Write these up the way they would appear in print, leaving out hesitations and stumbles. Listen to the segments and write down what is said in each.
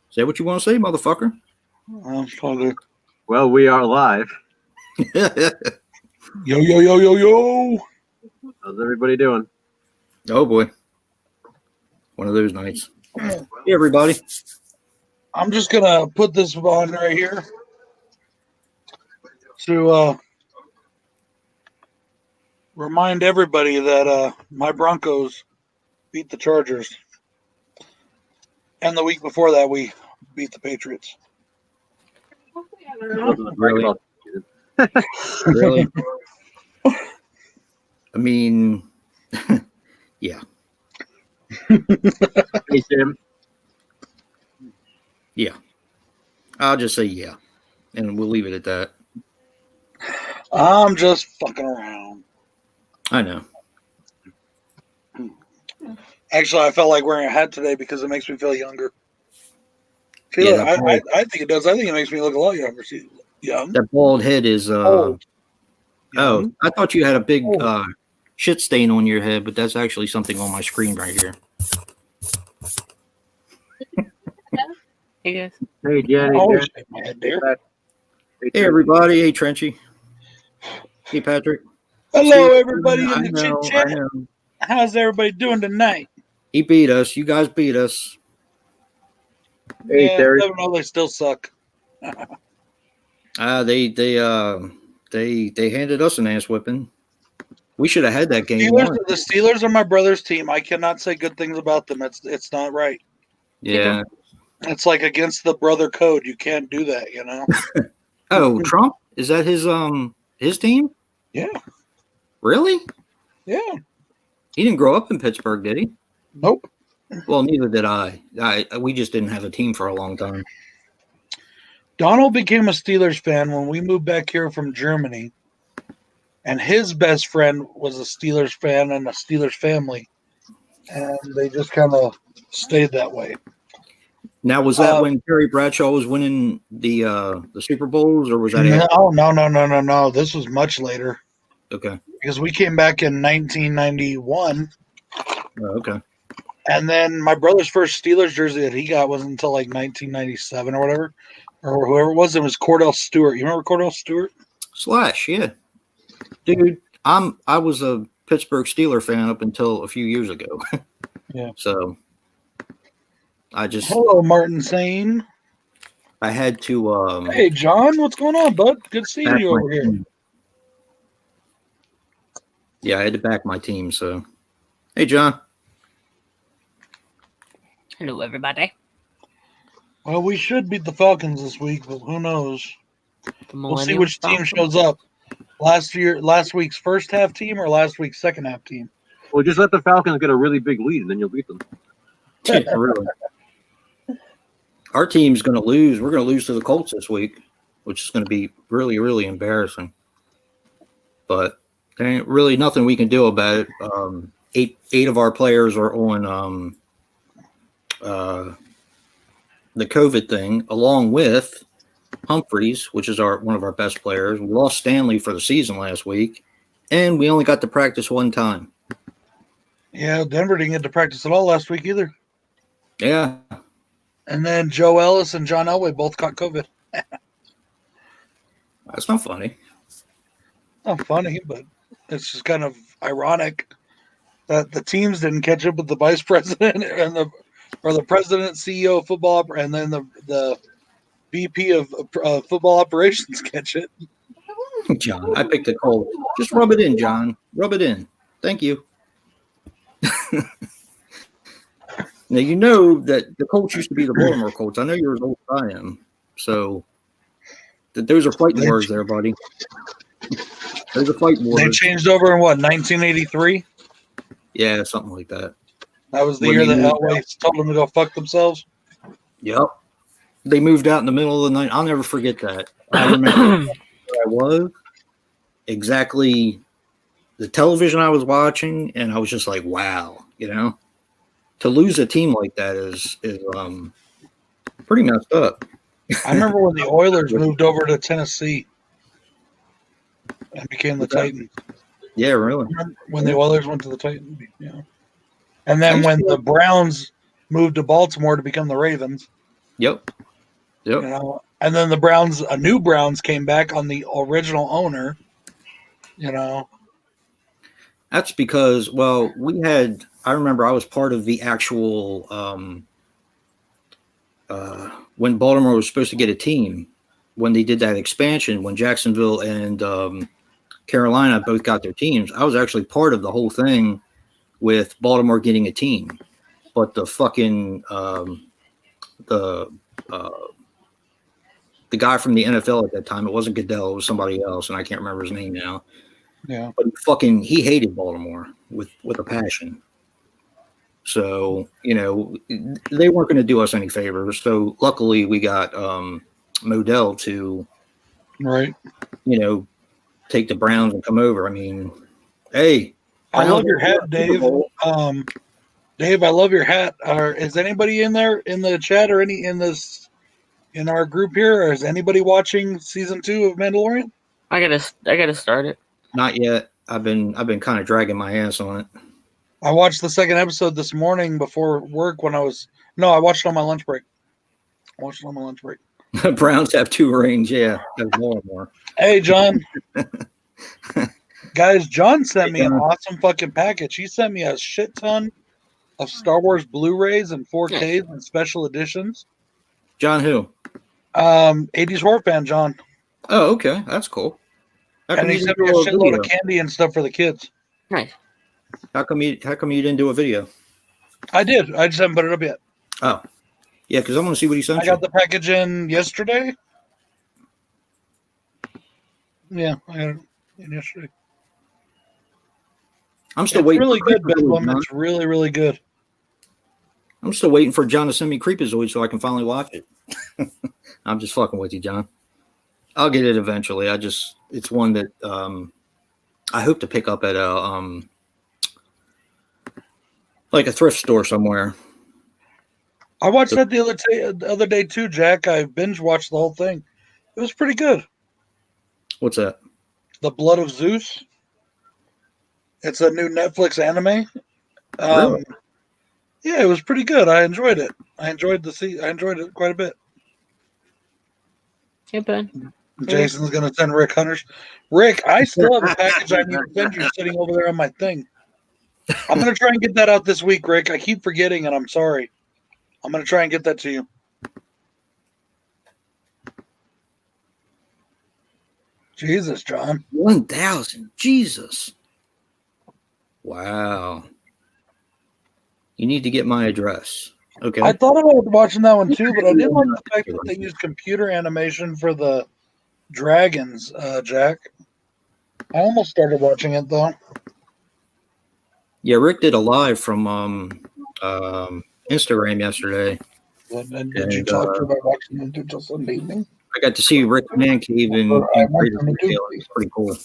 Say what you want to say, motherfucker. Well, we are live. Yo. How's everybody doing? Oh, boy. One of those nights. Hey, everybody. I'm just going to put this on right here to remind everybody that my Broncos beat the Chargers. And the week before that, we beat the Patriots. Really? Really? I mean, yeah. Hey, Tim. Yeah. I'll just say yeah. And we'll leave it at that. I'm just fucking around. I know. Actually, I felt like wearing a hat today because it makes me feel younger. Yeah, I think it does. I think it makes me look a lot younger. See, young. That bald head is Old. Oh, I thought you had a big shit stain on your head, but that's actually something on my screen right here. Hey guys. Hey, Jenny. Always shake my head there. Hey, everybody. Hey, Trenchy. Hey, Patrick. Hello, everybody I in the know, chit chat. I know. How's everybody doing tonight? He beat us. You guys beat us. Hey, Yeah, Terry. they still suck. They handed us an ass whipping. We should have had that game. The Steelers are my brother's team. I cannot say good things about them. It's not right. Yeah. It's like against the brother code. You can't do that, you know. Oh, Trump? Is that his team? Yeah. Really? Yeah. He didn't grow up in Pittsburgh, did he? Nope. Well, neither did I. We just didn't have a team for a long time. Donald became a Steelers fan when we moved back here from Germany, and his best friend was a Steelers fan and a Steelers family, and they just kind of stayed that way. Now, was that when Terry Bradshaw was winning the Super Bowls, or was that? No. This was much later. Okay. Because we came back in 1991. Oh, okay. And then my brother's first Steelers jersey that he got wasn't until like 1997 or whatever. Or whoever it was Cordell Stewart. You remember Cordell Stewart? Slash, yeah. Dude, I was a Pittsburgh Steeler fan up until a few years ago. Yeah. So Hello, Martin Sane. I had to Hey John, what's going on, bud? Good seeing you over here. Yeah, I had to back my team, so hey John. Hello, everybody. Well, we should beat the Falcons this week, but who knows? We'll see which team shows up. Last week's first half team or last week's second half team? Well, just let the Falcons get a really big lead, and then you'll beat them. Yeah, really. Our team's going to lose. We're going to lose to the Colts this week, which is going to be really, really embarrassing. But there ain't really nothing we can do about it. Eight of our players are on the COVID thing, along with Humphreys, which is one of our best players. We lost Stanley for the season last week, and we only got to practice one time. Yeah, Denver didn't get to practice at all last week either. Yeah. And then Joe Ellis and John Elway both caught COVID. That's not funny. Not funny, but it's just kind of ironic that the teams didn't catch up with the vice president and the president, CEO of football, and then the VP of football operations catch it. John, I picked a cold. Just rub it in, John. Rub it in. Thank you. Now, you know that the Colts used to be the Baltimore Colts. I know you're as old as I am. So those are fighting words there, buddy. Those are fighting words. They changed over in what, 1983? Yeah, something like that. That was the year that Elway told them to go fuck themselves? Yep. They moved out in the middle of the night. I'll never forget that. I remember where I was, exactly the television I was watching, and I was just like, wow, you know? To lose a team like that is pretty messed up. I remember when the Oilers moved over to Tennessee and became the Titans. Yeah, really. When the Oilers went to the Titans, yeah. And then when the Browns moved to Baltimore to become the Ravens. Yep. You know, and then the Browns, a new Browns came back on the original owner. You know, That's because, well, I remember I was part of the actual, when Baltimore was supposed to get a team, when they did that expansion, when Jacksonville and Carolina both got their teams, I was actually part of the whole thing with Baltimore getting a team. But the fucking, the guy from the NFL at that time, it wasn't Goodell, it was somebody else, and I can't remember his name now. yeah. But he hated Baltimore with a passion. So, you know, they weren't going to do us any favors. So luckily we got Modell to, Right. you know, take the Browns and come over. I mean, hey. I love your hat, Super Dave. Bowl. Dave, I love your hat. Is anybody in there in the chat or in our group here? Or is anybody watching season 2 of Mandalorian? I gotta start it. Not yet. I've been kind of dragging my ass on it. I watched the second episode this morning before work I watched it on my lunch break. Browns have 2 rings. Yeah, that's Baltimore. Hey, John. Guys, John sent me an awesome fucking package. He sent me a shit ton of Star Wars Blu-rays and 4Ks and special editions. John who? 80s horror fan, John. Oh, okay. That's cool. And he sent me a shitload of candy and stuff for the kids. Nice. How come you didn't do a video? I did. I just haven't put it up yet. Oh, yeah, because I want to see what he sent I got the package in yesterday. Yeah, I got it in yesterday. I'm still It's waiting. really for good, Creepazoid, Bedlam. It's really, really good. I'm still waiting for John to send me Creepazoid so I can finally watch it. I'm just fucking with you, John. I'll get it eventually. It's one that I hope to pick up at a like a thrift store somewhere. I watched that the other day too, Jack. I binge watched the whole thing. It was pretty good. What's that? The Blood of Zeus. It's a new Netflix anime. Really? Yeah, it was pretty good. I enjoyed it. I enjoyed it quite a bit. Hey, Ben. Jason's gonna send Rick Hunters. Rick, I still have a package I need to send you sitting over there on my thing. I'm gonna try and get that out this week, Rick. I keep forgetting, and I'm sorry. I'm gonna try and get that to you. Jesus, John. 1,000. Jesus. Wow. You need to get my address. Okay. I thought about watching that one too, but I didn't like the fact that they used computer animation for the dragons, Jack. I almost started watching it though. Yeah, Rick did a live from Instagram yesterday. And did you talk to her about watching it until Sunday evening? I got to see Rick Man Cave in greater detail. It's pretty cool.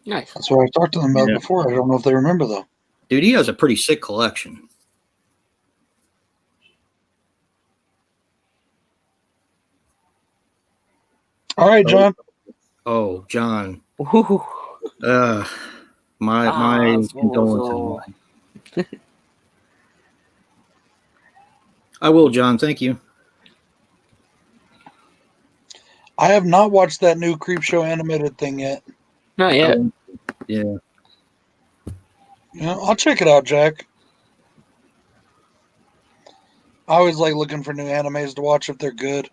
Nice. That's what I talked to them about before. I don't know if they remember though. Dude, he has a pretty sick collection. All right, John. Oh, John. Ooh. My condolences. I will, John. Thank you. I have not watched that new Creepshow animated thing yet. Not yet. Yeah. Yeah, I'll check it out, Jack. I always like looking for new animes to watch if they're good.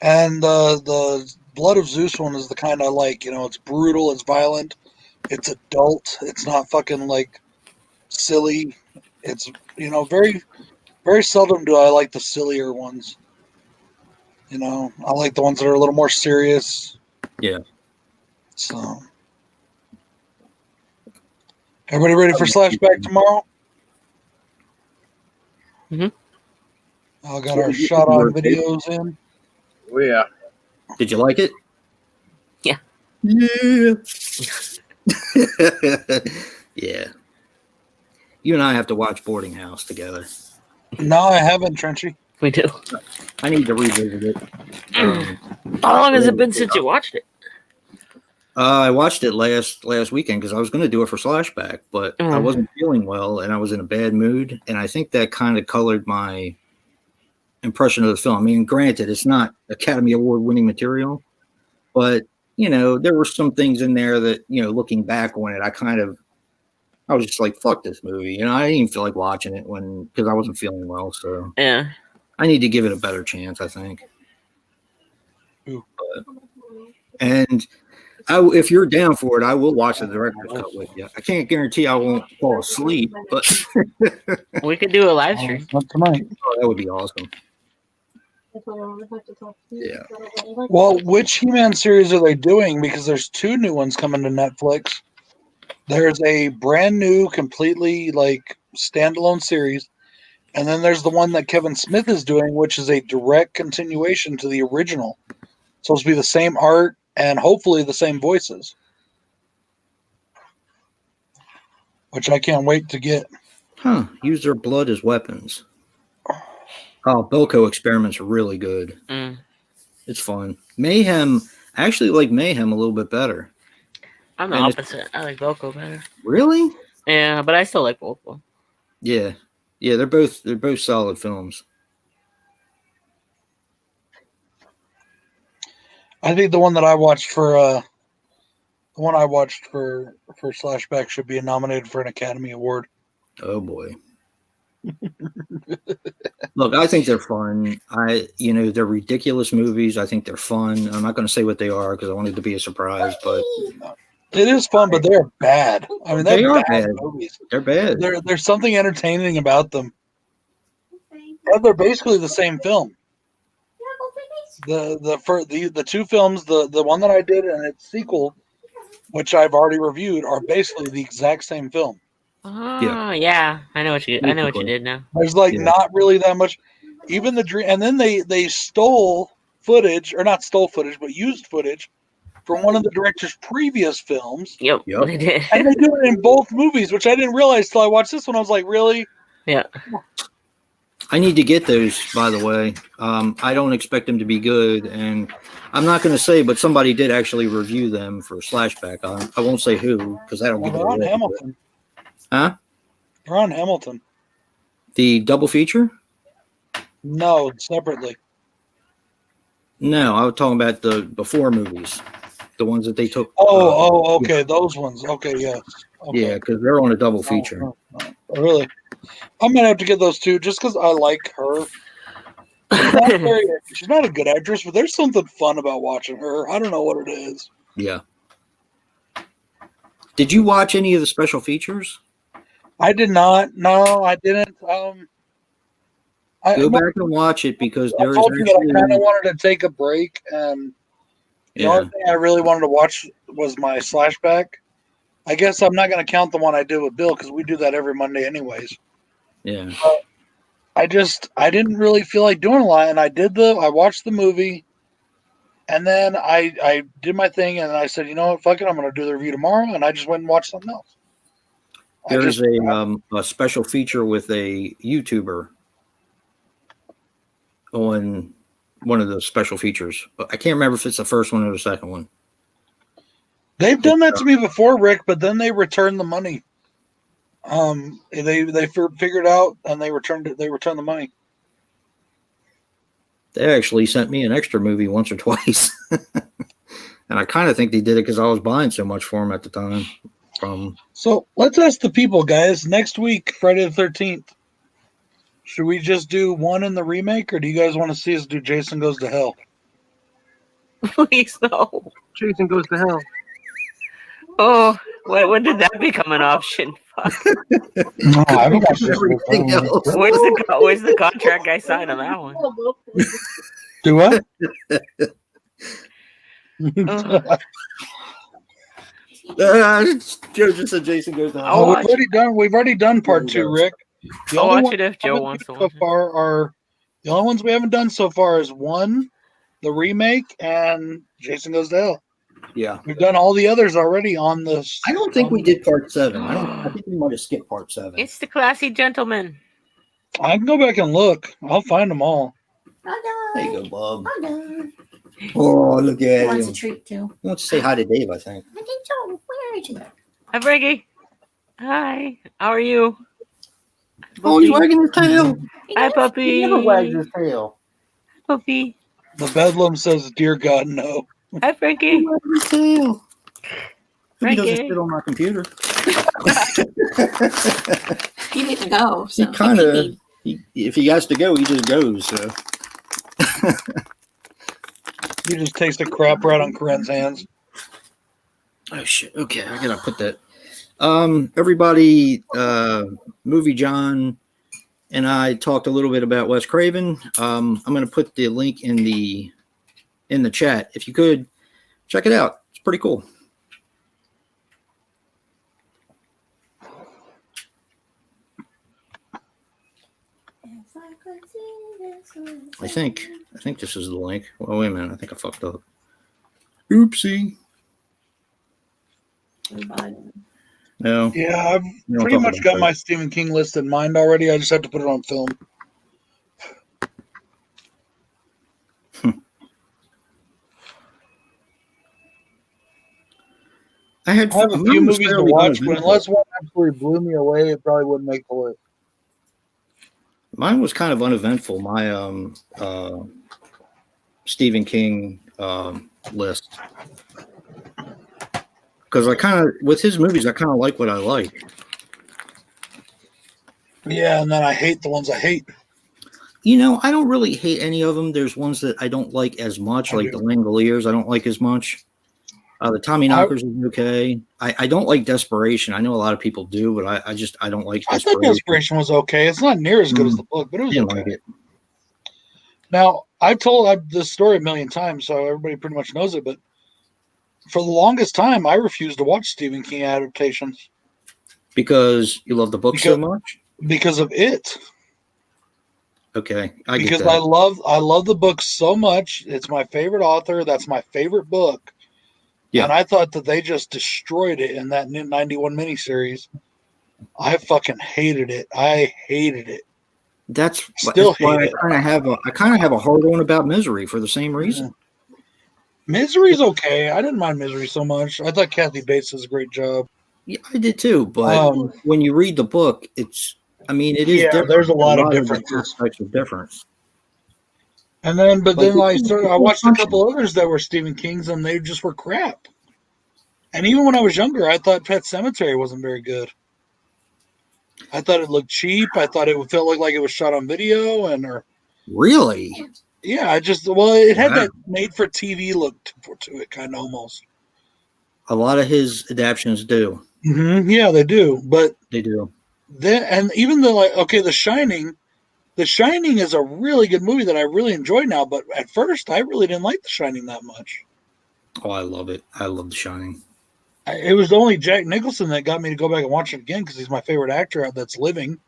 And the Blood of Zeus one is the kind I like. You know, it's brutal, it's violent, it's adult, it's not fucking like silly. It's, you know, very, very seldom do I like the sillier ones. You know, I like the ones that are a little more serious. Yeah. So, everybody ready for Slashback tomorrow? Mm-hmm. I got our shot on videos in. Oh, yeah. Did you like it? Yeah. Yeah. Yeah. You and I have to watch Boarding House together. No, I haven't, Trenchy. We do. I need to revisit it. How long has it been since you watched it? I watched it last weekend because I was going to do it for Slashback, but I wasn't feeling well and I was in a bad mood, and I think that kind of colored my impression of the film. I mean, granted, it's not Academy Award winning material, but there were some things in there that looking back on it, I was just like, fuck this movie. I didn't even feel like watching it because I wasn't feeling well. So Yeah. I need to give it a better chance, I think. And if you're down for it, I will watch the director's cut with you. I can't guarantee I won't fall asleep, but We could do a live stream. Not tonight. that would be awesome. Yeah. Well, which He-Man series are they doing? Because there's 2 new ones coming to Netflix. There's a brand new, completely standalone series, and then there's the one that Kevin Smith is doing, which is a direct continuation to the original. It's supposed to be the same art and hopefully the same voices, which I can't wait to get. Huh. Use their blood as weapons. Oh, Belko Experiment's really good. Mm. It's fun. Mayhem, I actually like Mayhem a little bit better. I'm the And opposite. I like Velcro better. Really? Yeah, but I still like both of them. Yeah. Yeah, they're both solid films. I think the one I watched for Slashback should be nominated for an Academy Award. Oh boy. Look, I think they're fun. They're ridiculous movies. I think they're fun. I'm not going to say what they are because I want it to be a surprise, but It is fun, but they're bad. I mean, they are bad bad. movies. They're bad. There's something entertaining about them. And they're basically the same film. The 2 films, the one that I did and its sequel, which I've already reviewed, are basically the exact same film. Oh, yeah. I know what you did now. There's not really that much. Even the dream, and then they stole footage, or not stole footage, but used footage from one of the director's previous films. Yep. Yep. They did. And they do it in both movies, which I didn't realize till I watched this one. I was like, really? Yeah. I need to get those, by the way. I don't expect them to be good, and I'm not going to say, but somebody did actually review them for Slashback. I won't say who because I don't give it They're on away. Hamilton. Huh? They're on Hamilton. The double feature? No, separately. No, I was talking about the before movies, the ones that they took. Okay, those ones. Okay, yeah. Okay. Yeah, because they're on a double feature. Oh, really? I'm gonna have to get those 2 just because I like her. She's not a good actress, but there's something fun about watching her. I don't know what it is. Yeah. Did you watch any of the special features? I did not. No, I didn't. Go back and watch it because I there's told you that I kind of actually. wanted to take a break, and the Yeah. only thing I really wanted to watch was my Slashback. I guess I'm not going to count the one I did with Bill because we do that every Monday anyways. Yeah. I didn't really feel like doing a lot, and I watched the movie, and then I did my thing, and I said, you know what, fuck it, I'm going to do the review tomorrow, and I just went and watched something else. There's a special feature with a YouTuber on one of the special features, but I can't remember if it's the first one or the second one. They've done that to me before, Rick, but then they returned the money. They figured out and they returned the money. They actually sent me an extra movie once or twice, and I kind of think they did it because I was buying so much for them at the time. So let's ask the people, guys. Next week, Friday the 13th, should we just do one in the remake, or do you guys want to see us do Jason Goes to Hell? Please no. Jason Goes to Hell. Oh, when did that become an option? Fuck. No, I haven't watched this Everything else. Where's the contract I signed on that one? Do what? Joe just said Jason Goes to Hell. I'll watch We've already done part 2, Rick. I'll only watch ones it if we Joe haven't wants to done watch so it. far are the only ones we haven't done so far is 1, the remake, and Jason Goes to Hell. Yeah. We've done all the others already on this. I don't think we did part 7. I think we might have skipped part 7. It's the classy gentleman. I can go back and look. I'll find them all. There you go, Bob. Oh, look at Wants a him. treat too. He wants to say hi to Dave, I think. I think so. Where is he? Hi, Briggy. Hi. How are you? Oh, he's wagging his tail. Hi, He puppy. never wags his tail. Puppy. The Bedlam says, "Dear God, no." Hi, He Frankie. wags his tail. Hope he doesn't Frankie. sit on my computer. He didn't go. He So kind of, if he has to go, he just goes. So. He just takes the crap right on Corinne's hands. Oh shit! Okay, I gotta put that. Everybody, Movie John and I talked a little bit about Wes Craven. I'm gonna put the link in the chat. If you could check it out, it's pretty cool. I think this is the link. Oh wait a minute, I think I fucked up. Oopsie. No. Yeah, I've We don't pretty talk much about got that. my Stephen King list in mind already. I just have to put it on film. I have a few mine was movies to fairly watch, but uneventful. unless one absolutely blew me away, it probably wouldn't make the list. Mine was kind of uneventful. My Stephen King list, because I kind of with his movies, I kind of like what I like. Yeah, and then I hate the ones I hate. You know, I don't really hate any of them. There's ones that I don't like as much, I like do. the Langoliers. I don't like as much. The Tommy Knockers is okay. I don't like Desperation. I know a lot of people do, but I don't like I Desperation. thought Desperation was okay. It's not near as good as the book, but it was Didn't okay. like it. Now, I've told this story a million times, so everybody pretty much knows it, but for the longest time, I refused to watch Stephen King adaptations Because you love the book so much? because of it. Okay, I get Because that. I love the book so much. It's my favorite author. That's my favorite book. Yeah. And I thought that they just destroyed it in that 91 miniseries. I fucking hated it. I hated it. That's Still why hate I it. kind of have a hard on about Misery for the same reason. Misery's okay. I didn't mind Misery so much. I thought Kathy Bates does a great job. Yeah, I did too. But when you read the book, it is different. There's a lot of the differences. aspects are different. And then, but then I watched a function. couple others that were Stephen King's, and they just were crap. And even when I was younger, I thought Pet Sematary wasn't very good. I thought it looked cheap. I thought it felt like it was shot on video, Really? yeah, it had Wow. that made-for-TV look to it, kind of almost. A lot of his adaptions do. Mm-hmm. Yeah, they do. But They do. then, and even The Shining. The Shining is a really good movie that I really enjoy now, but at first I really didn't like The Shining that much. Oh, I love it. I love The Shining. It was only Jack Nicholson that got me to go back and watch it again because he's my favorite actor that's living.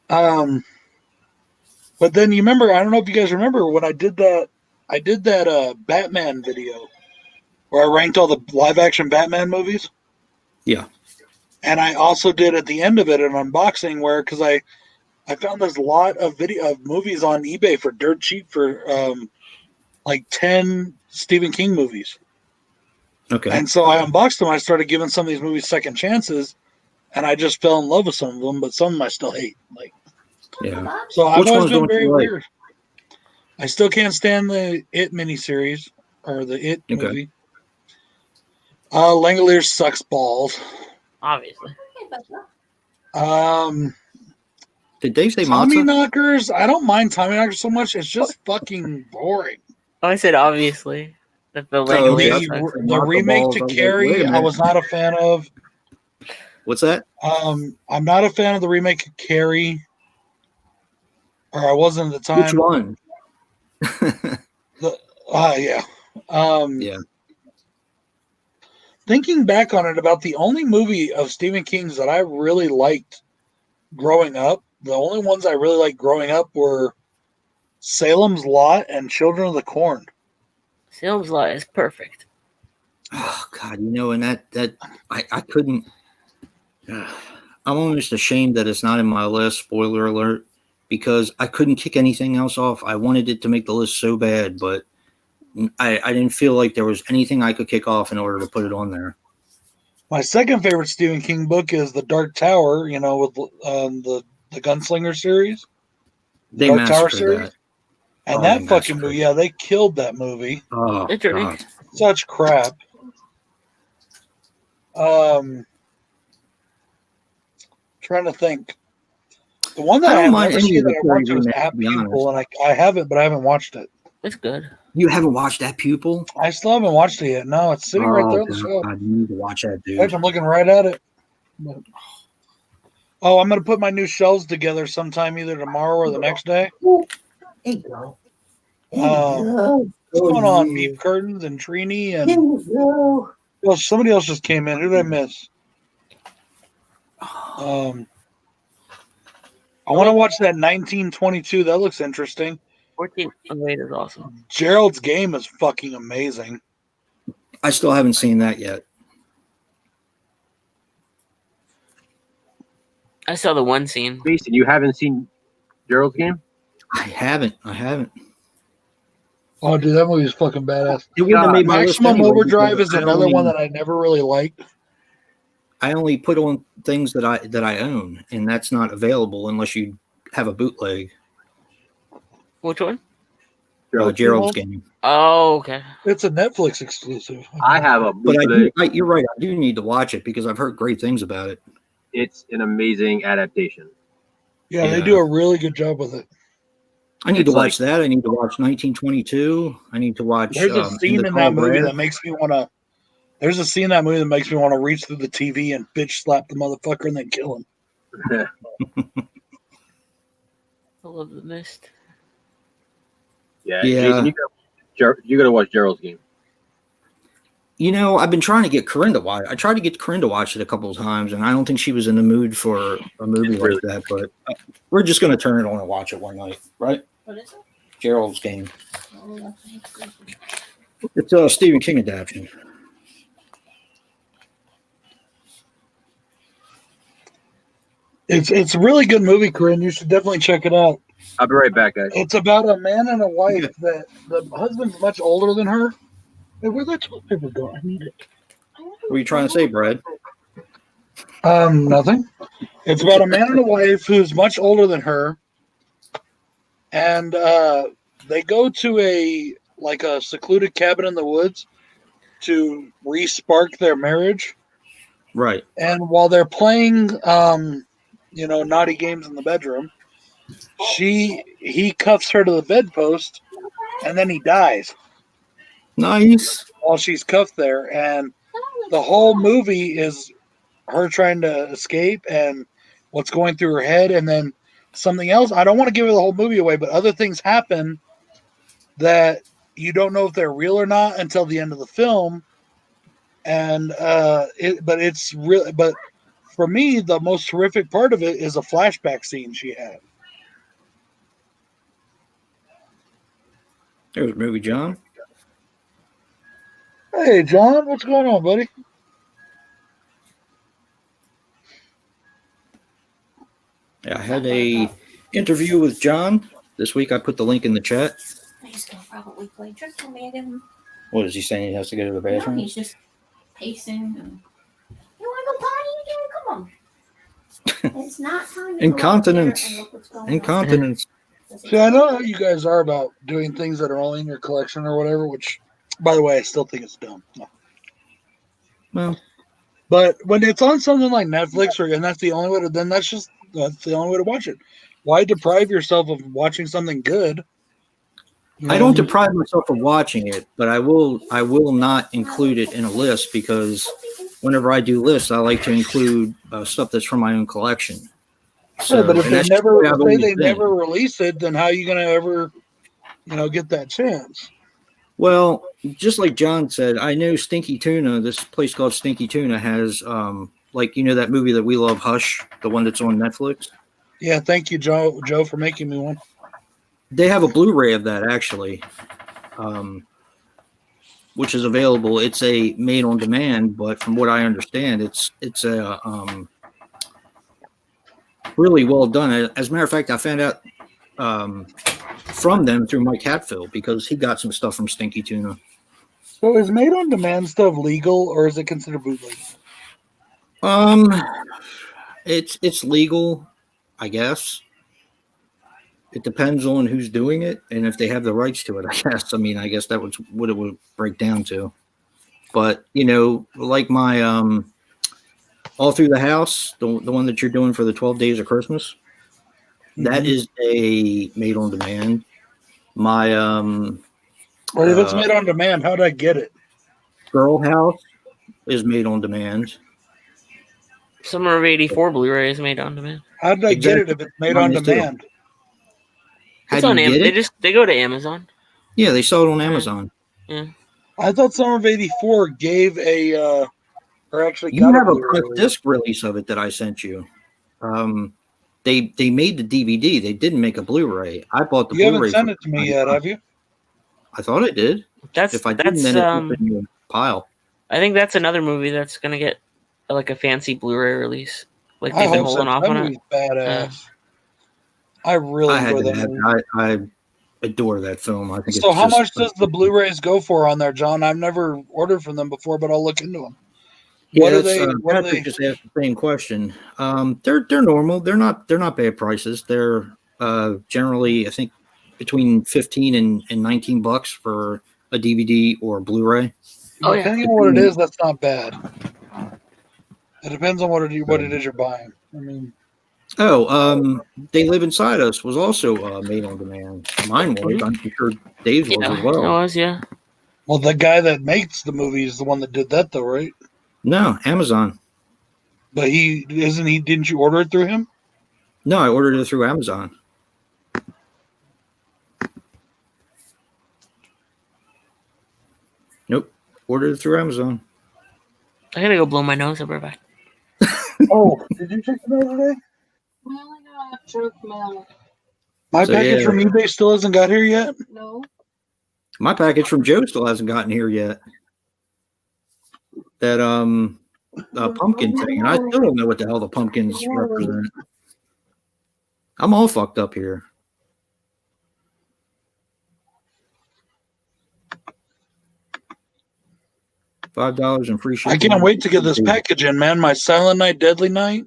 But then you remember, I don't know if you guys remember when I did that Batman video where I ranked all the live action Batman movies. Yeah. And I also did at the end of it an unboxing where, because I found there's a lot of movies on eBay for dirt cheap for like 10 Stephen King movies. Okay. And so I unboxed them. I started giving some of these movies second chances, and I just fell in love with some of them, but some of them I still hate. Yeah. So I've Which always ones been don't very you like? weird. I still can't stand the It miniseries or the It movie. Langolier sucks balls. Obviously. Did Dave say Tommy Matza? Knockers. I don't mind Tommy Knockers so much. It's just fucking boring. Oh, I said obviously. The Oh, Langolier okay. sucks. The Matzo remake balls, to I was like, Carrie, wait a I minute. was not a fan of. What's that? I'm not a fan of the remake of Carrie, or I wasn't at the time. Which one? Yeah. Yeah. Thinking back on it, about the only movie of Stephen King's that I really liked growing up, the only ones I really liked growing up were Salem's Lot and Children of the Corn. Salem's Lot is perfect. Oh God, and that I couldn't. I'm almost ashamed that it's not in my list. Spoiler alert, because I couldn't kick anything else off. I wanted it to make the list so bad, but I didn't feel like there was anything I could kick off in order to put it on there. My second favorite Stephen King book is The Dark Tower. You know, with the Gunslinger series, They Dark Tower massacred series, that. and Oh, that they fucking massacred movie. Yeah, they killed that movie. Oh, Literally. God. Such crap. Trying to think. The one that I I don't have mind never any seen of the that I Curry watched was remakes, At to be honest. Pupil, and I have it, but I haven't watched it. It's good. You haven't watched that Pupil? I still haven't watched it yet. No, it's sitting right there on the shelf. God, you need to watch that, In fact, dude. I'm looking right at it. Oh, I'm going to put my new shelves together sometime either tomorrow or the next day. Hey, girl. What's going on, Beef Curtains and Trini? And well, somebody else just came in. Who did I miss? I want to watch that 1922. That looks interesting. 1408 is awesome. Gerald's Game is fucking amazing. I still haven't seen that yet. I saw the one scene. Mason, you haven't seen Gerald's Game? I haven't. Oh, dude, that movie is fucking badass. It wouldn't have made my list Maximum anyway, Overdrive because is another only- one that I never really liked. I only put on things that I own, and that's not available unless you have a bootleg. Which one? Gerald's Game. Oh, okay. It's a Netflix exclusive. I have a But bootleg. you're right. I do need to watch it because I've heard great things about it. It's an amazing adaptation. Yeah, they Yeah. do a really good job with it. I need It's to watch that. I need to watch 1922. I need to watch. There's a scene the in Tall that movie Grass. that makes me want to. There's a scene in that movie that makes me want to reach through the TV and bitch slap the motherfucker and then kill him. I love the mist. Yeah. Yeah. Jason, you gotta watch Gerald's Game. You know, I've been trying to get Corinne to watch. I tried to get Corinne to watch it a couple of times, and I don't think she was in the mood for a movie It's like really- that. But we're just going to turn it on and watch it one night, right? What is it? Gerald's Game. Oh, It's a Stephen King adaptation. It's a really good movie, Corinne. You should definitely check it out. I'll be right back, guys. It's about a man and a wife that the husband's much older than her. Hey, where'd that toilet paper go? I need it. What are you trying to say, Brad? Nothing. It's about a man and a wife who's much older than her, and they go to a secluded cabin in the woods to re-spark their marriage. Right. And while they're playing, naughty games in the bedroom, he cuffs her to the bedpost, and then he dies Nice. while she's cuffed there. And the whole movie is her trying to escape and what's going through her head, and then something else. I don't want to give the whole movie away, but other things happen that you don't know if they're real or not until the end of the film. And it's really, but for me, the most horrific part of it is a flashback scene she had. There's movie John. Hey, John, what's going on, buddy? Yeah, I had a interview with John this week. I put the link in the chat. He's gonna probably play trick with me again. What is he saying? He has to go to the No, bathroom? he's just pacing. And, you want to go potty again? Come on. It's not time. To Incontinence. Go out there and look what's going on. Incontinence. See, I know how you guys are about doing things that are only in your collection or whatever, which, by the way, I still think it's dumb. No. Well, But when it's on something like Netflix, and that's the only way to, then that's the only way to watch it. Why deprive yourself of watching something good? I don't deprive myself of watching it, but I will not include it in a list because whenever I do lists, I like to include stuff that's from my own collection. Yeah, but if and they that's just the never, way I've if always they been. never release it, then how are you going to ever, get that chance? Well, just like John said, I know Stinky Tuna, this place called Stinky Tuna has that movie that we love, Hush, the one that's on Netflix. Yeah, thank you, Joe, for making me one. They have a Blu-ray of that actually, which is available. It's a made on demand, but from what I understand, it's a really well done. As a matter of fact, I found out from them through Mike Hatfield because he got some stuff from Stinky Tuna. So is made on demand stuff legal or is it considered bootleg? Um, it's legal, I guess. It depends on who's doing it and if they have the rights to it. I guess. I mean, I guess that was what it would break down to. But like my all through the house, the one that you're doing for the 12 days of Christmas, that is a made on demand. My Well, if it's made on demand, how did I get it? Girl House is made on demand. Summer of '84 Blu-ray is made on demand. How did I get it if it's made on demand? It's on Amazon. They go to Amazon. Yeah, they sell it on Amazon. Yeah. I thought Summer of '84 gave or actually You got have a Blu-ray press disc release of it that I sent you. They made the DVD. They didn't make a Blu-ray. I bought the You Blu-ray. haven't sent it to me yet, have you? I thought I did. If I didn't, then it's in your pile. I think that's another movie that's gonna get like a fancy Blu-ray release. Like they've been holding off on it. Badass. I really enjoy that movie. I adore that film. I think. So, how much does the Blu-rays go for on there, John? I've never ordered from them before, but I'll look into them. Yeah, Patrick just asked the same question. They're normal. They're not bad prices. They're generally, I think, between $15 and $19 for a DVD or Blu-ray. Oh, yeah. Depending on what it is, that's not bad. It depends on what it is you're buying. I mean, They Live Inside Us was also made on demand. Mine was. I'm sure Dave's was as well. It was, yeah. Well, the guy that makes the movie is the one that did that, though, right? No, Amazon. But didn't you order it through him? No, I ordered it through Amazon. Nope. Ordered it through Amazon. I gotta go blow my nose. I'll be right back. Oh, did you check the mail today? We only got junk mail. My package from eBay still hasn't got here yet? No. My package from Joe still hasn't gotten here yet. That pumpkin thing, and I still don't know what the hell the pumpkins represent. I'm all fucked up here. $5 and free shipping. I can't wait to get this package in, man. My Silent Night, Deadly Night,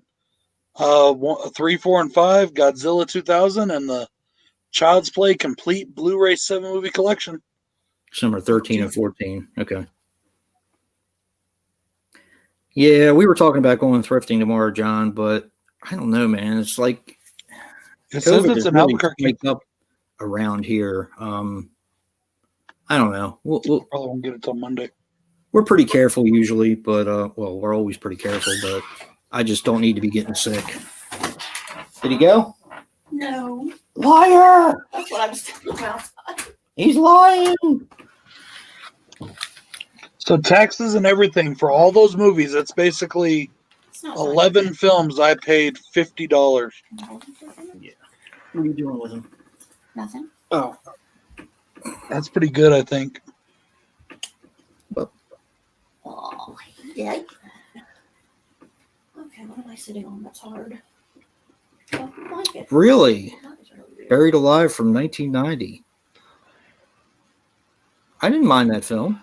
3, 4, and 5, Godzilla 2000, and the Child's Play complete Blu-ray 7-movie collection. Summer 13 and 14. Okay. Yeah, we were talking about going thrifting tomorrow, John, but I don't know, man. It's like it says it's an Albuquerque. Wake up around here. I don't know. We'll probably won't get it till Monday. We're pretty careful usually, but we're always pretty careful. But I just don't need to be getting sick. Did he go? No. Liar! That's what I was talking about. He's lying. So taxes and everything for all those movies, it's basically 11 films. I paid $50. Yeah. What are you doing with them? Nothing. Oh, that's pretty good, I think. Oh, yeah. Okay, what am I sitting on? That's hard. Oh, I like it. Really? Buried Alive from 1990. I didn't mind that film.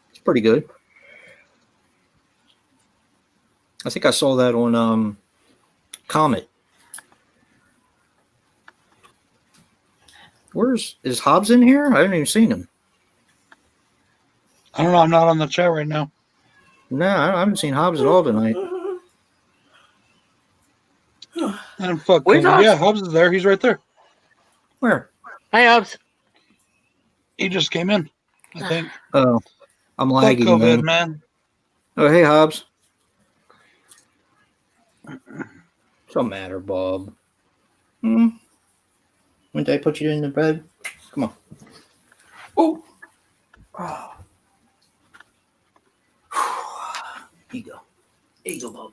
It's pretty good. I think I saw that on Comet. Is Hobbs in here? I haven't even seen him. I don't know. I'm not on the chat right now. No, I haven't seen Hobbs at all tonight. And fuck, yeah, Hobbs is there. He's right there. Where? Hi, Hobbs. He just came in, I think. Oh, I'm lagging. Fuck COVID, man. Oh, hey, Hobbs. What's the matter, Bob? When did I put you in the bed? Come on. Oh. Here you go. There you go, Bob.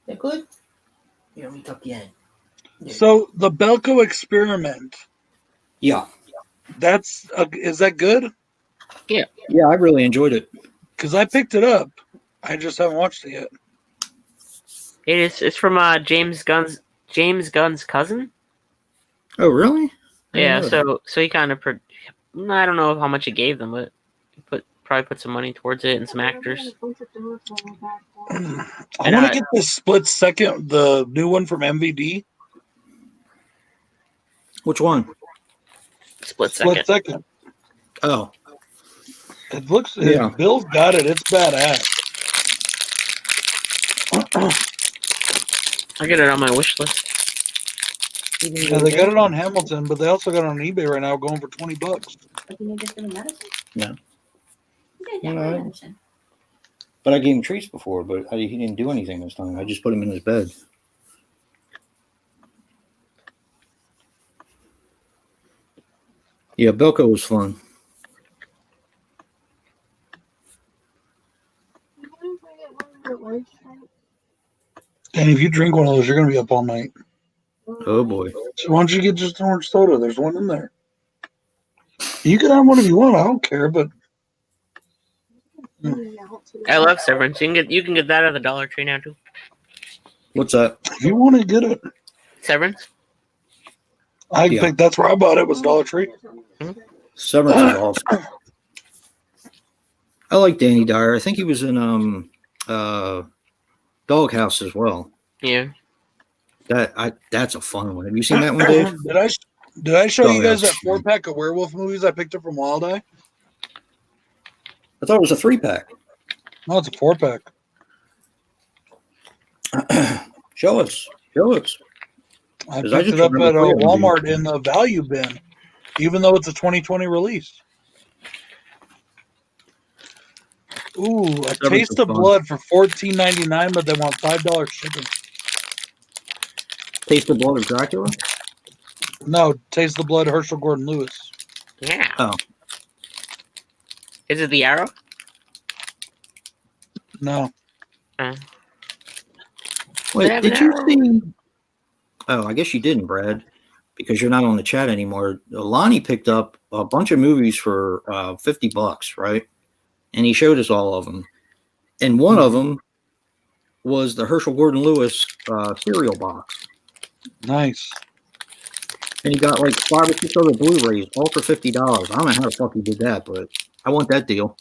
That good? Here, let me tuck you in. There. So the Belko experiment. Yeah. Is that good? Yeah. Yeah, I really enjoyed it. Because I picked it up. I just haven't watched it yet. It is. It's from James Gunn's cousin. Oh, really? Yeah. So he kind of. I don't know how much he gave them, but he probably put some money towards it and some actors. I And, want to get this split second, the new one from MVD. Which one? Split second. Split second. Oh, It looks. Yeah. Bill's got it. It's badass. I get it on my wish list. Yeah, they got it on Hamilton, but they also got it on eBay right now, going for $20. Like you need to get the medicine? No. You did get No. medicine. but I gave him treats before, but he didn't do anything this time. I just put him in his bed. Yeah, Belko was fun. And if you drink one of those, you're going to be up all night. Oh boy. So why don't you get just an orange soda? There's one in there. You can have one if you want. I don't care, but I love Severance. You can get that at the Dollar Tree now too. What's that? if you want to get it, Severance. I Yeah. think that's where I bought it. Was Dollar Tree. Severance is awesome. I like Danny Dyer. I think he was in Doghouse as well. Yeah. That's a fun one. Have you seen that one, Dave? Did I show you guys Doghouse. that 4-pack of werewolf movies I picked up from Wild Eye? I thought it was a 3-pack. No, it's a 4-pack. Show us. I 'Cause I picked just it up remember at three of them Walmart being- in the value bin, even though it's a 2020 release. Ooh, A Severance Taste is of fun. Blood for $14.99, but they want $5 shipping. Taste the Blood of Dracula? No, Taste the Blood, Herschel Gordon Lewis. Yeah. Oh. Is it the Arrow? No, Wait, They have did an you arrow. see? Oh, I guess you didn't, Brad, because you're not on the chat anymore. Lonnie picked up a bunch of movies for $50, right? And he showed us all of them. And one of them was the Herschel Gordon Lewis cereal box. nice. And he got like 5 or 6 other Blu-rays, all for $50. I don't know how the fuck he did that, but I want that deal.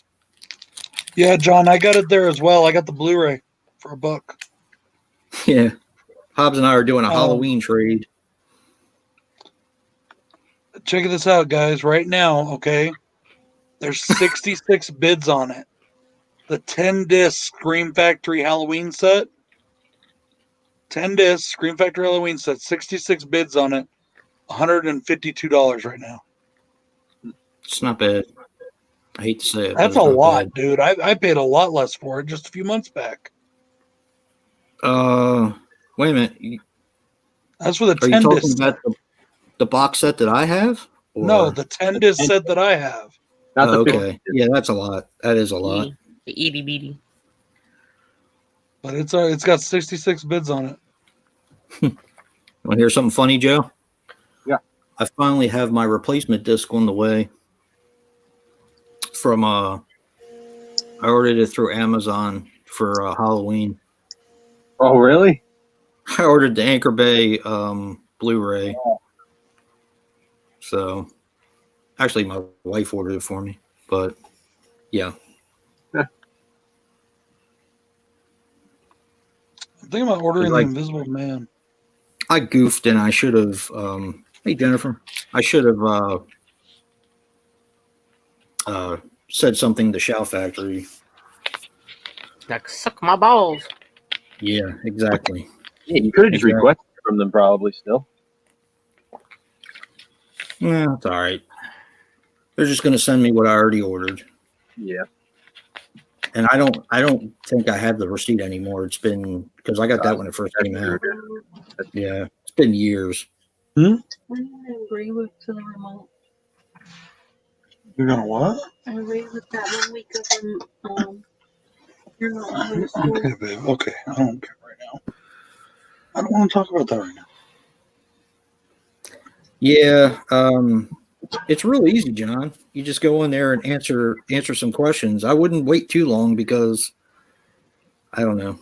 Yeah, John, I got it there as well. I got the Blu-ray for $1. Yeah. Hobbs and I are doing a Um, Halloween trade. Check this out, guys. Right now, okay, there's 66 bids on it. The 10-disc Scream Factory Halloween set. 10-disc Scream Factory Halloween set. 66 bids on it. $152 right now. It's not bad. I hate to say it. but That's it's a not lot, dude. I paid a lot less for it just a few months back. bad. Wait a minute. That's for the Are you 10 talking disc. about the box set that I have? Or- No, the 10 disc set that I have. Not the Oh, 50. okay. Yeah, that's a lot. That is a lot. The itty bitty. But it's got 66 bids on it. Want to hear something funny, Joe? Yeah. I finally have my replacement disc on the way. From I ordered it through Amazon for Halloween. Oh, really? I ordered the Anchor Bay Blu-ray. So, actually, my wife ordered it for me. But yeah, I'm thinking about ordering Like- the Invisible Man. I goofed and I should have. Hey, Jennifer, I should have said something to Shout Factory. Like, suck my balls. Yeah, exactly. Yeah, you could have just Exactly. requested from them probably still. Yeah, it's all right. They're just going to send me what I already ordered, Yeah. and I don't think I have the receipt anymore. It's been because I got that when it first came out. Yeah, it's been years. I'm gonna agree with to the remote. You're gonna what? I agree with that 1 week of them. You're not allowed to school. Okay, babe. Okay, I don't care right now. I don't want to talk about that right now. Yeah, it's real easy, John. You just go in there and answer some questions. I wouldn't wait too long because I don't know.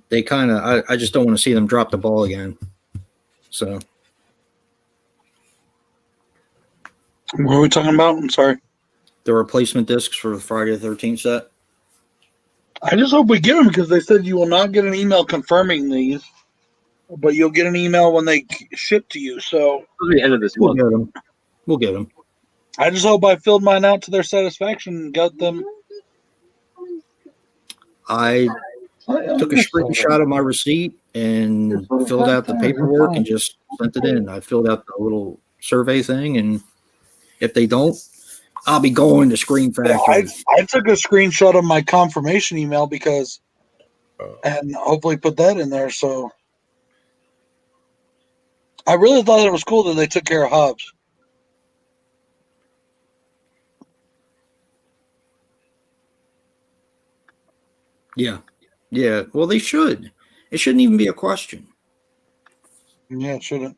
They kind of I just don't want to see them drop the ball again. So What are we talking about? I'm sorry. the replacement discs for the Friday the 13th set. I just hope we get them because they said you will not get an email confirming these, but you'll get an email when they ship to you. So It'll be the end of this We'll month. get them. We'll get them. I just hope I filled mine out to their satisfaction and got them. I took a screenshot of my receipt and filled out the paperwork and just sent it in. I filled out the little survey thing, and if they don't, I'll be going to Screen Factory. I took a screenshot of my confirmation email because, and hopefully put that in there. So I really thought it was cool that they took care of Hobbs. Yeah. Yeah. Well, they should. It shouldn't even be a question. Yeah, it shouldn't.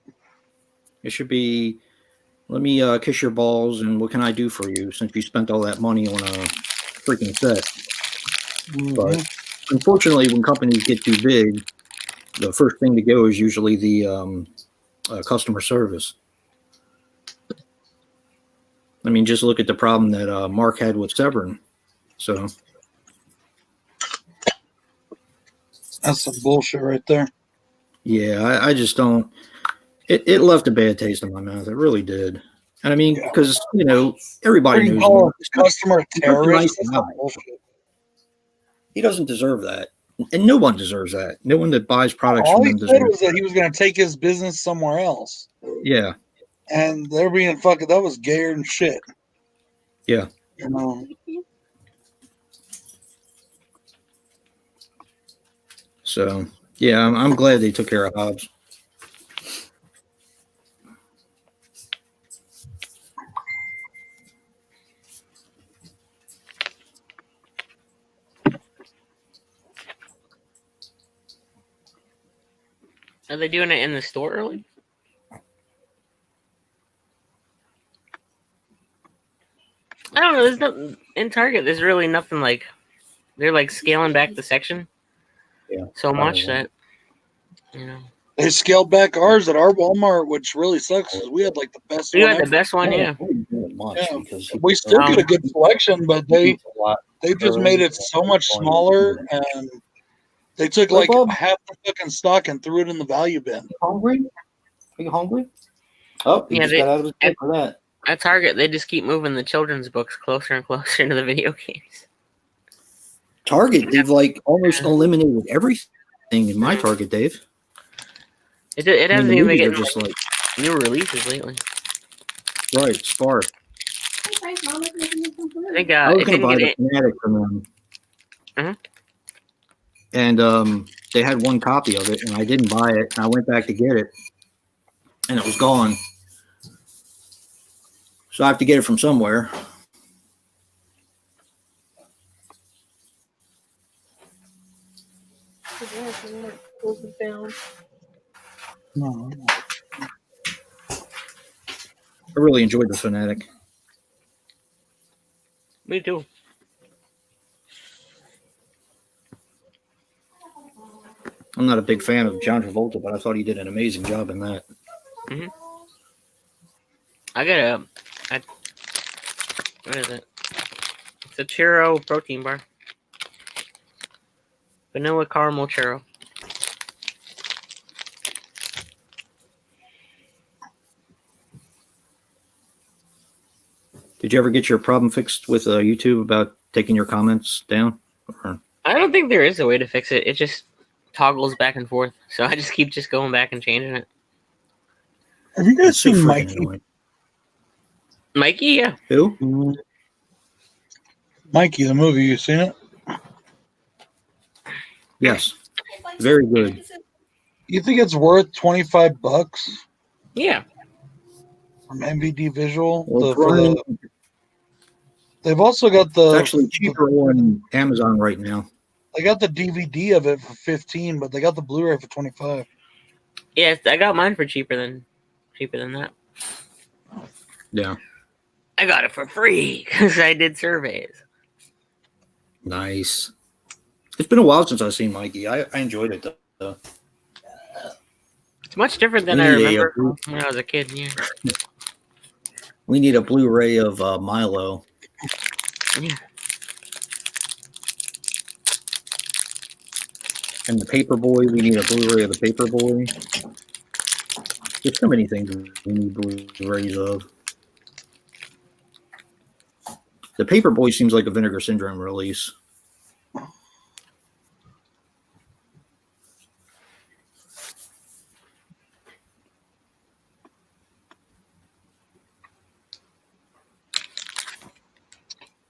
It should be, let me kiss your balls, and what can I do for you since you spent all that money on a freaking set? But unfortunately, when companies get too big, the first thing to go is usually the customer service. I mean, just look at the problem that Mark had with Severn. So That's some bullshit right there. yeah, I just don't. It left a bad taste in my mouth. It really did. And I mean, because everybody knows Call Mark. a customer a terrorist. That's guy. some bullshit. He doesn't deserve that, and no one deserves that. No one that buys products All from he him said deserves. was that he was going to take his business somewhere else, Yeah, and they're being fucking. That was gayer and shit. yeah. You know. So yeah, I'm glad they took care of Hobbs. Are they doing it in the store early? I don't know. There's nothing in Target. There's really nothing like they're like scaling back the section. Yeah, so much probably. that They scaled back ours at our Walmart, which really sucks because we had like the best you one had the ever. best one, yeah. Much Yeah. because We still get a good selection, but they just made it so much smaller, and they took like half the fucking stock and threw it in the value bin. Hungry? Are you hungry? Oh, you Yeah, just got out of the at- for that. At Target, they just keep moving the children's books closer and closer into the video games. Target, they've like almost eliminated everything in my Target, Dave. It I mean, hasn't the even movies been are getting just like new releases lately. right, Spar. I think I was it going to didn't buy get the Fanatic from them, Mhm. and they had one copy of it, and I didn't buy it. And I went back to get it, and it was gone. So I have to get it from somewhere. Close it down. No. I really enjoyed the Fanatic. Me too. I'm not a big fan of John Travolta, but I thought he did an amazing job in that. I got what is it? It's a churro protein bar. Vanilla caramel churro. Did you ever get your problem fixed with YouTube about taking your comments down? Or- I don't think there is a way to fix it. It just toggles back and forth. So I just keep going back and changing it. Have you guys It's so seen freaking Mikey? annoying. Mikey, yeah. Who? Mikey, the movie. You seen it? Yes. Very good. You think it's worth $25 Yeah. from MVD Visual? Well, it's running- They've also got it's actually cheaper on Amazon right now. They got the DVD of it for $15, but they got the Blu-ray for $25. Yeah, I got mine for cheaper than that. Yeah. I got it for free because I did surveys. Nice. It's been a while since I've seen Mikey. I enjoyed it though. It's much different than We I need a, remember when I was a kid. Yeah. We need a Blu-ray of Milo. And the Paperboy, we need a Blu-ray of the Paperboy. There's so many things we need Blu-rays of. The Paperboy seems like a Vinegar Syndrome release.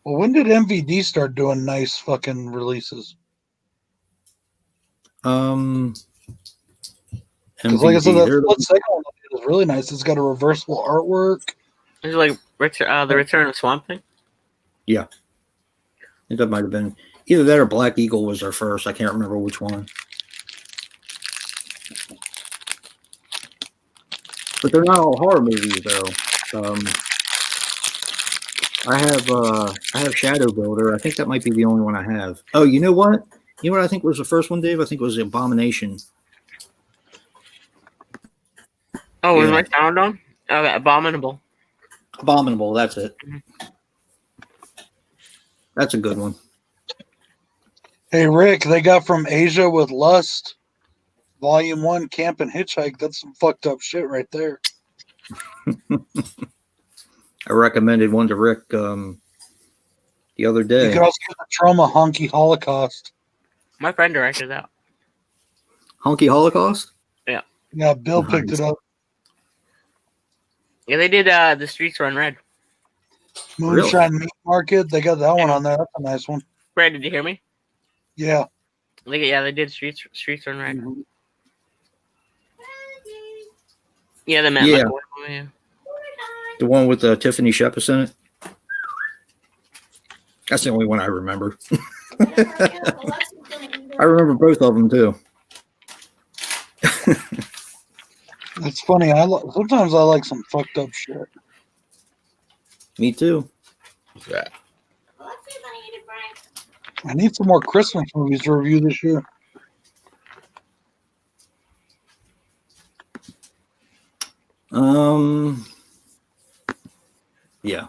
Well, when did MVD start doing nice fucking releases? MVD, Because like I said, that they're split second one is really nice. It's got a reversible artwork. Is it like the Return of Swamp Thing? I think that might have been either that or Black Eagle was their first. I can't remember which one. But they're not all horror movies, though. I have Shadow Builder. I think that might be the only one I have. Oh, you know what? You know what I think was the first one, Dave? I think it was Abomination. Oh, was Yeah. my sound on? Okay, Abominable. Abominable, that's it. That's a good one. Hey, Rick, they got From Asia with Lust, Volume 1, Camp and Hitchhike. That's some fucked up shit right there. I recommended one to Rick the other You day. could also get the Trauma Honky Holocaust. My friend directed that. Honky Holocaust? Yeah, Bill picked Nice. it up. Yeah, they did The Streets Run Red. Moonshine Meat Market. They got that one on there. That's a nice one. Brad, did you hear me? Yeah. They did Streets Run Red. Yeah, the Matt Yeah. McAvoy one, yeah. The one with Tiffany Shepis in it? That's the only one I remember. I remember both of them, too. It's funny. Sometimes I like some fucked up shit. Me, too. I need some more Christmas movies to review this year. Yeah.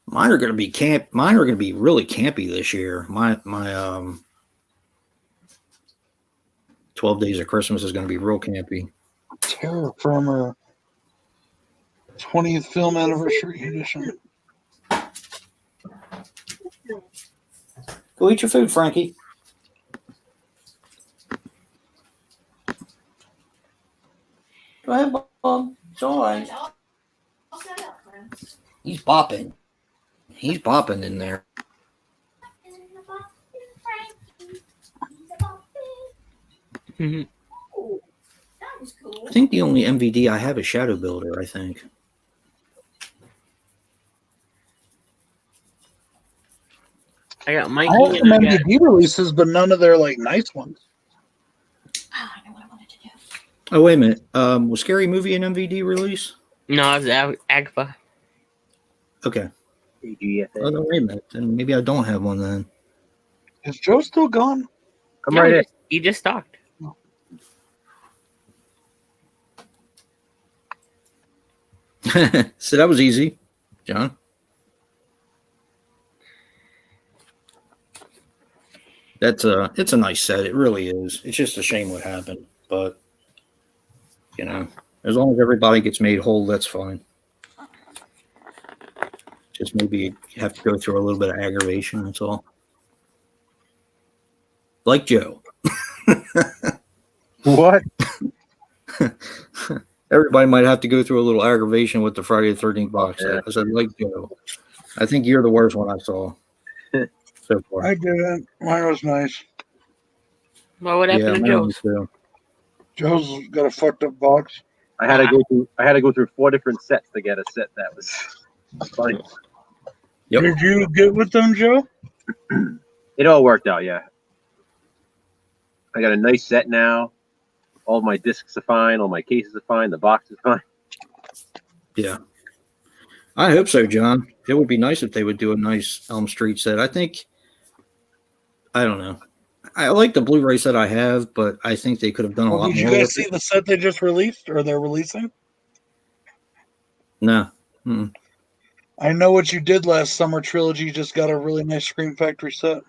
Mine are gonna be Mine are gonna be really campy this year. My 12 Days of Christmas is gonna be real campy. Terror Firmer 20th Film Anniversary Edition. Go eat your food, Frankie. Go ahead, Bob. It's all right. He's bopping. He's bopping in there. Mhm. I think the only MVD I have is Shadow Builder, I think. I got I Mikey have some and I got MVD releases, but none of their like nice ones. I know what I wanted to do. Oh, wait a minute. Was Scary Movie an MVD release? no, it's Agfa. Okay. AGFA. Oh, no, wait a minute. Then maybe I don't have one then. Is Joe still gone? Come No, right in. he just talked. So that was easy, John. It's a nice set. It really is. It's just a shame what happened, but you know, as long as everybody gets made whole, that's fine. Just maybe you have to go through a little bit of aggravation. That's all. Like Joe. What? Everybody might have to go through a little aggravation with the Friday the 13th box set. Yeah. I said, like Joe. I think you're the worst one I saw so far. I didn't. Mine was nice. Well, what happened to mine Joe's? was too. Joe's got a fucked up box. I had to go through 4 different sets to get a set that was funny. Yep. Did you get with them, Joe? It all worked out, yeah. I got a nice set now. All my discs are fine. All my cases are fine. The box is fine. Yeah. I hope so, John. It would be nice if they would do a nice Elm Street set. I don't know. I like the Blu-ray set I have, but I think they could have done a lot Did you more. guys with see it. the set they just released or they're releasing? No. Mm-mm. I know what you did last summer trilogy. Just got a really nice Scream Factory set.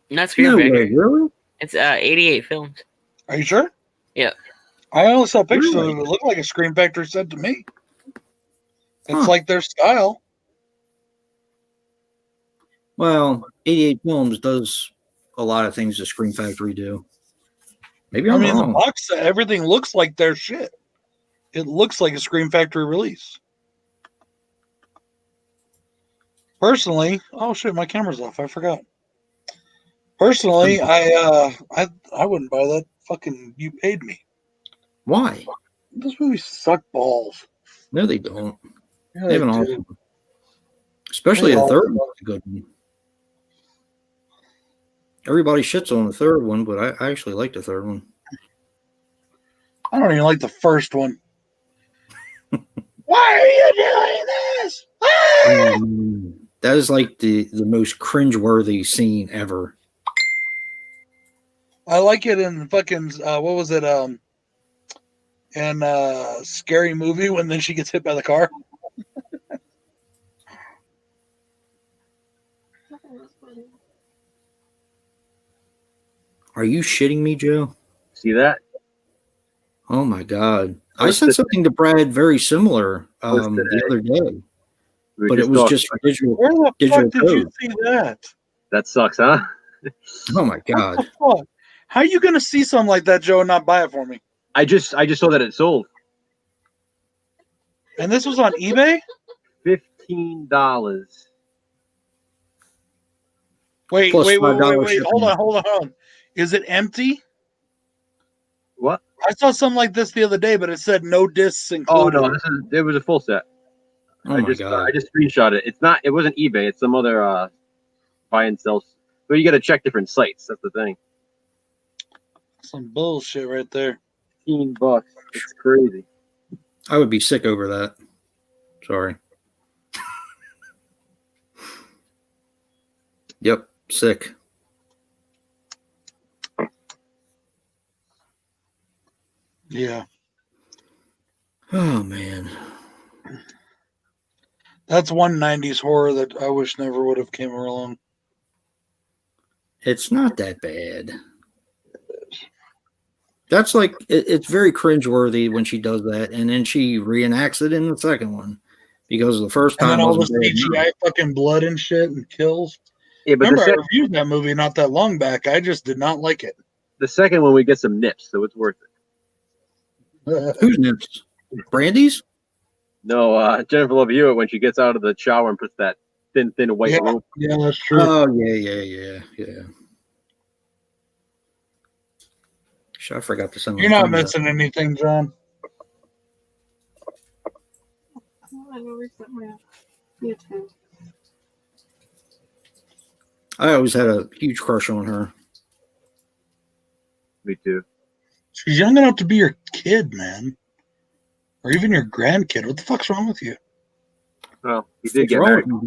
Not Scream No Factory. way, really? It's 88 films. Are you sure? Yeah. I only saw pictures Really? of it. It looked like a Scream Factory set to me. It's Huh. like their style. Well, 88 Films does a lot of things that Scream Factory do. Maybe I I'm mean, the wrong. box set, everything looks like their shit. It looks like a Scream Factory release. Personally, oh shit, my camera's off. I forgot. Personally, I wouldn't buy that. Fucking, you paid me. Why? Those movies suck balls. No, they don't. Yeah, They have an do. awesome one. Especially They the all third do. one's a good one. Everybody shits on the third one, but I actually like the third one. I don't even like the first one. Why are you doing this? Ah! That is like the most cringeworthy scene ever. I like it in fucking what was it? In Scary Movie when then she gets hit by the car. Are you shitting me, Joe? See that? Oh my god! I What's sent the- something to Brad very similar What's the today? other day, We but it was talked- just for digital. Where the Digital fuck did you code. see that? That sucks, huh? Oh my What god! the fuck? How you gonna see something like that, Joe, and not buy it for me? I just saw that it sold And this was on eBay? $15. Wait, Plus wait, wait, $5 wait, wait. shipping. Hold on. Is it empty? What? I saw something like this the other day, but it said no discs Oh included. no, it was a full set. Oh my god! I just screenshot it. It's not. It wasn't eBay. It's some other buy and sell. But you got to check different sites. That's the thing. Some bullshit right there. $15. It's crazy. I would be sick over that. Sorry. Yep, sick. Yeah. Oh man. That's one 90s horror that I wish never would have came along. It's not that bad. That's like it's very cringeworthy when she does that, and then she reenacts it in the second one because the first And time then all the wasn't bad CGI enough. fucking blood and shit and kills. Yeah, but Remember, I reviewed that movie not that long back. I just did not like it. the second one we get some nips, so it's worth it. Who's nips? Brandy's? No, Jennifer Love Hewitt when she gets out of the shower and puts that thin white Yeah. robe. Yeah, that's true. Oh yeah. Shit, I forgot to send. You're not missing anything, John. I always had a huge crush on her. Me too. She's young enough to be your kid, man. Or even your grandkid. What the fuck's wrong with you? Well, he What's did get wrong married. with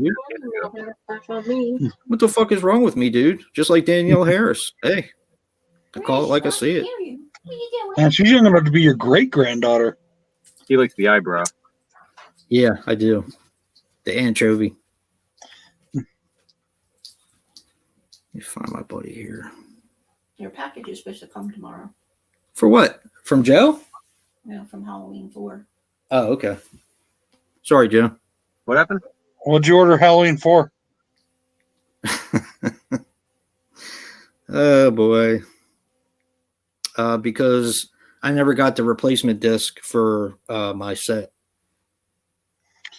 me, dude? What the fuck is wrong with me, dude? Just like Danielle Harris. Hey, I call it like I see it. What are you doing? And she's young enough to be your great granddaughter. He likes the eyebrow. Yeah, I do. The anchovy. Let me find my buddy here. Your package is supposed to come tomorrow. For what? From Joe? From Halloween 4. Oh, okay. Sorry, Joe. What happened? What'd you order Halloween for? Oh boy. Because I never got the replacement disc for my set.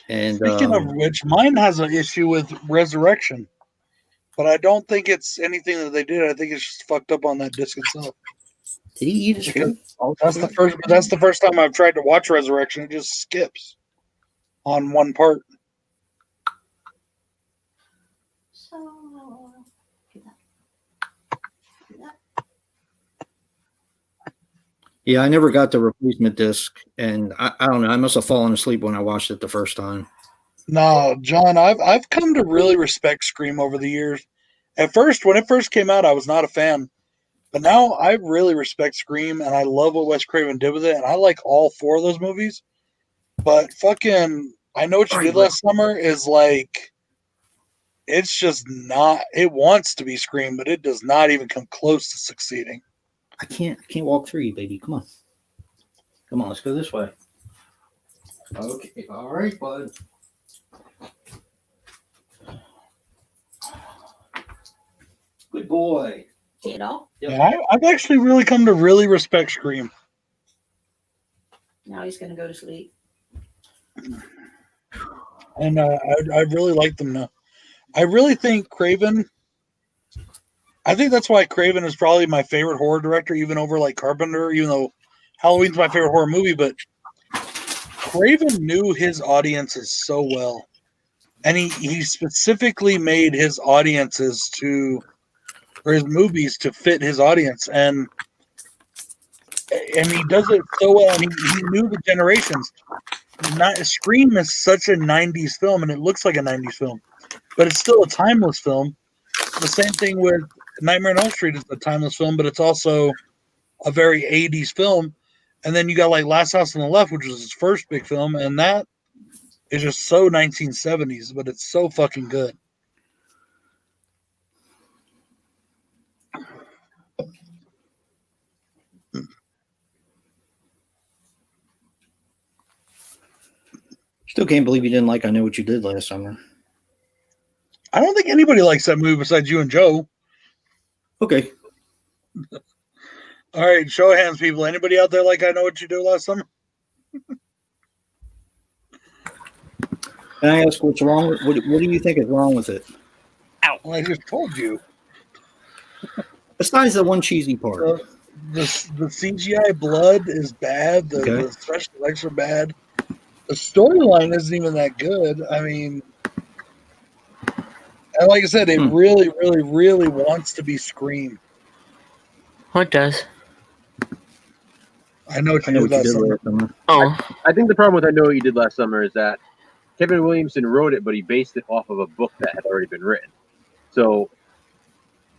And Speaking of which, mine has an issue with Resurrection. But I don't think it's anything that they did. I think it's just fucked up on that disc itself. did he eat his food? That's the first time I've tried to watch Resurrection. It just skips on one part. So, do that. Yeah, I never got the replacement disc, and I don't know. I must have fallen asleep when I watched it the first time. No, John, I've come to really respect Scream over the years. At first, when it first came out, I was not a fan. But now I really respect Scream, and I love what Wes Craven did with it, and I like all 4 of those movies. But fucking I Know What You Did Last Summer is like, it's just not. It wants to be Scream, but it does not even come close to succeeding. I can't walk through you, baby. Come on, let's go this way. Okay, all right, bud. Good boy. See it all? Yep. Yeah, I've actually really come to really respect Scream. Now he's gonna go to sleep. And I really like them now. I really think Craven. I think that's why Craven is probably my favorite horror director, even over like Carpenter. Even though Halloween's my favorite horror movie, but Craven knew his audiences so well, and he specifically made his audiences or his movies to fit his audience, and he does it so well. And he knew the generations. Scream is such a 90s film, and it looks like a 90s film, but it's still a timeless film. The same thing with Nightmare on Elm Street is a timeless film, but it's also a very 80s film. And then you got like Last House on the Left, which was his first big film, and that is just so 1970s, but it's so fucking good. Still can't believe you didn't like I Know What You Did Last Summer. I don't think anybody likes that movie besides you and Joe. Okay. All right, show of hands, people. Anybody out there like I Know What You Did Last Summer? Can I ask what's wrong? What do you think is wrong with it? Well, I just told you. Besides the one cheesy part. The CGI blood is bad. Okay. The special effects are bad. The storyline isn't even that good. I mean, and like I said, it really, really, really wants to be Scream. What does? I Know What You Did Last Summer. Oh, I think the problem with I Know What You Did Last Summer is that Kevin Williamson wrote it, but he based it off of a book that had already been written. So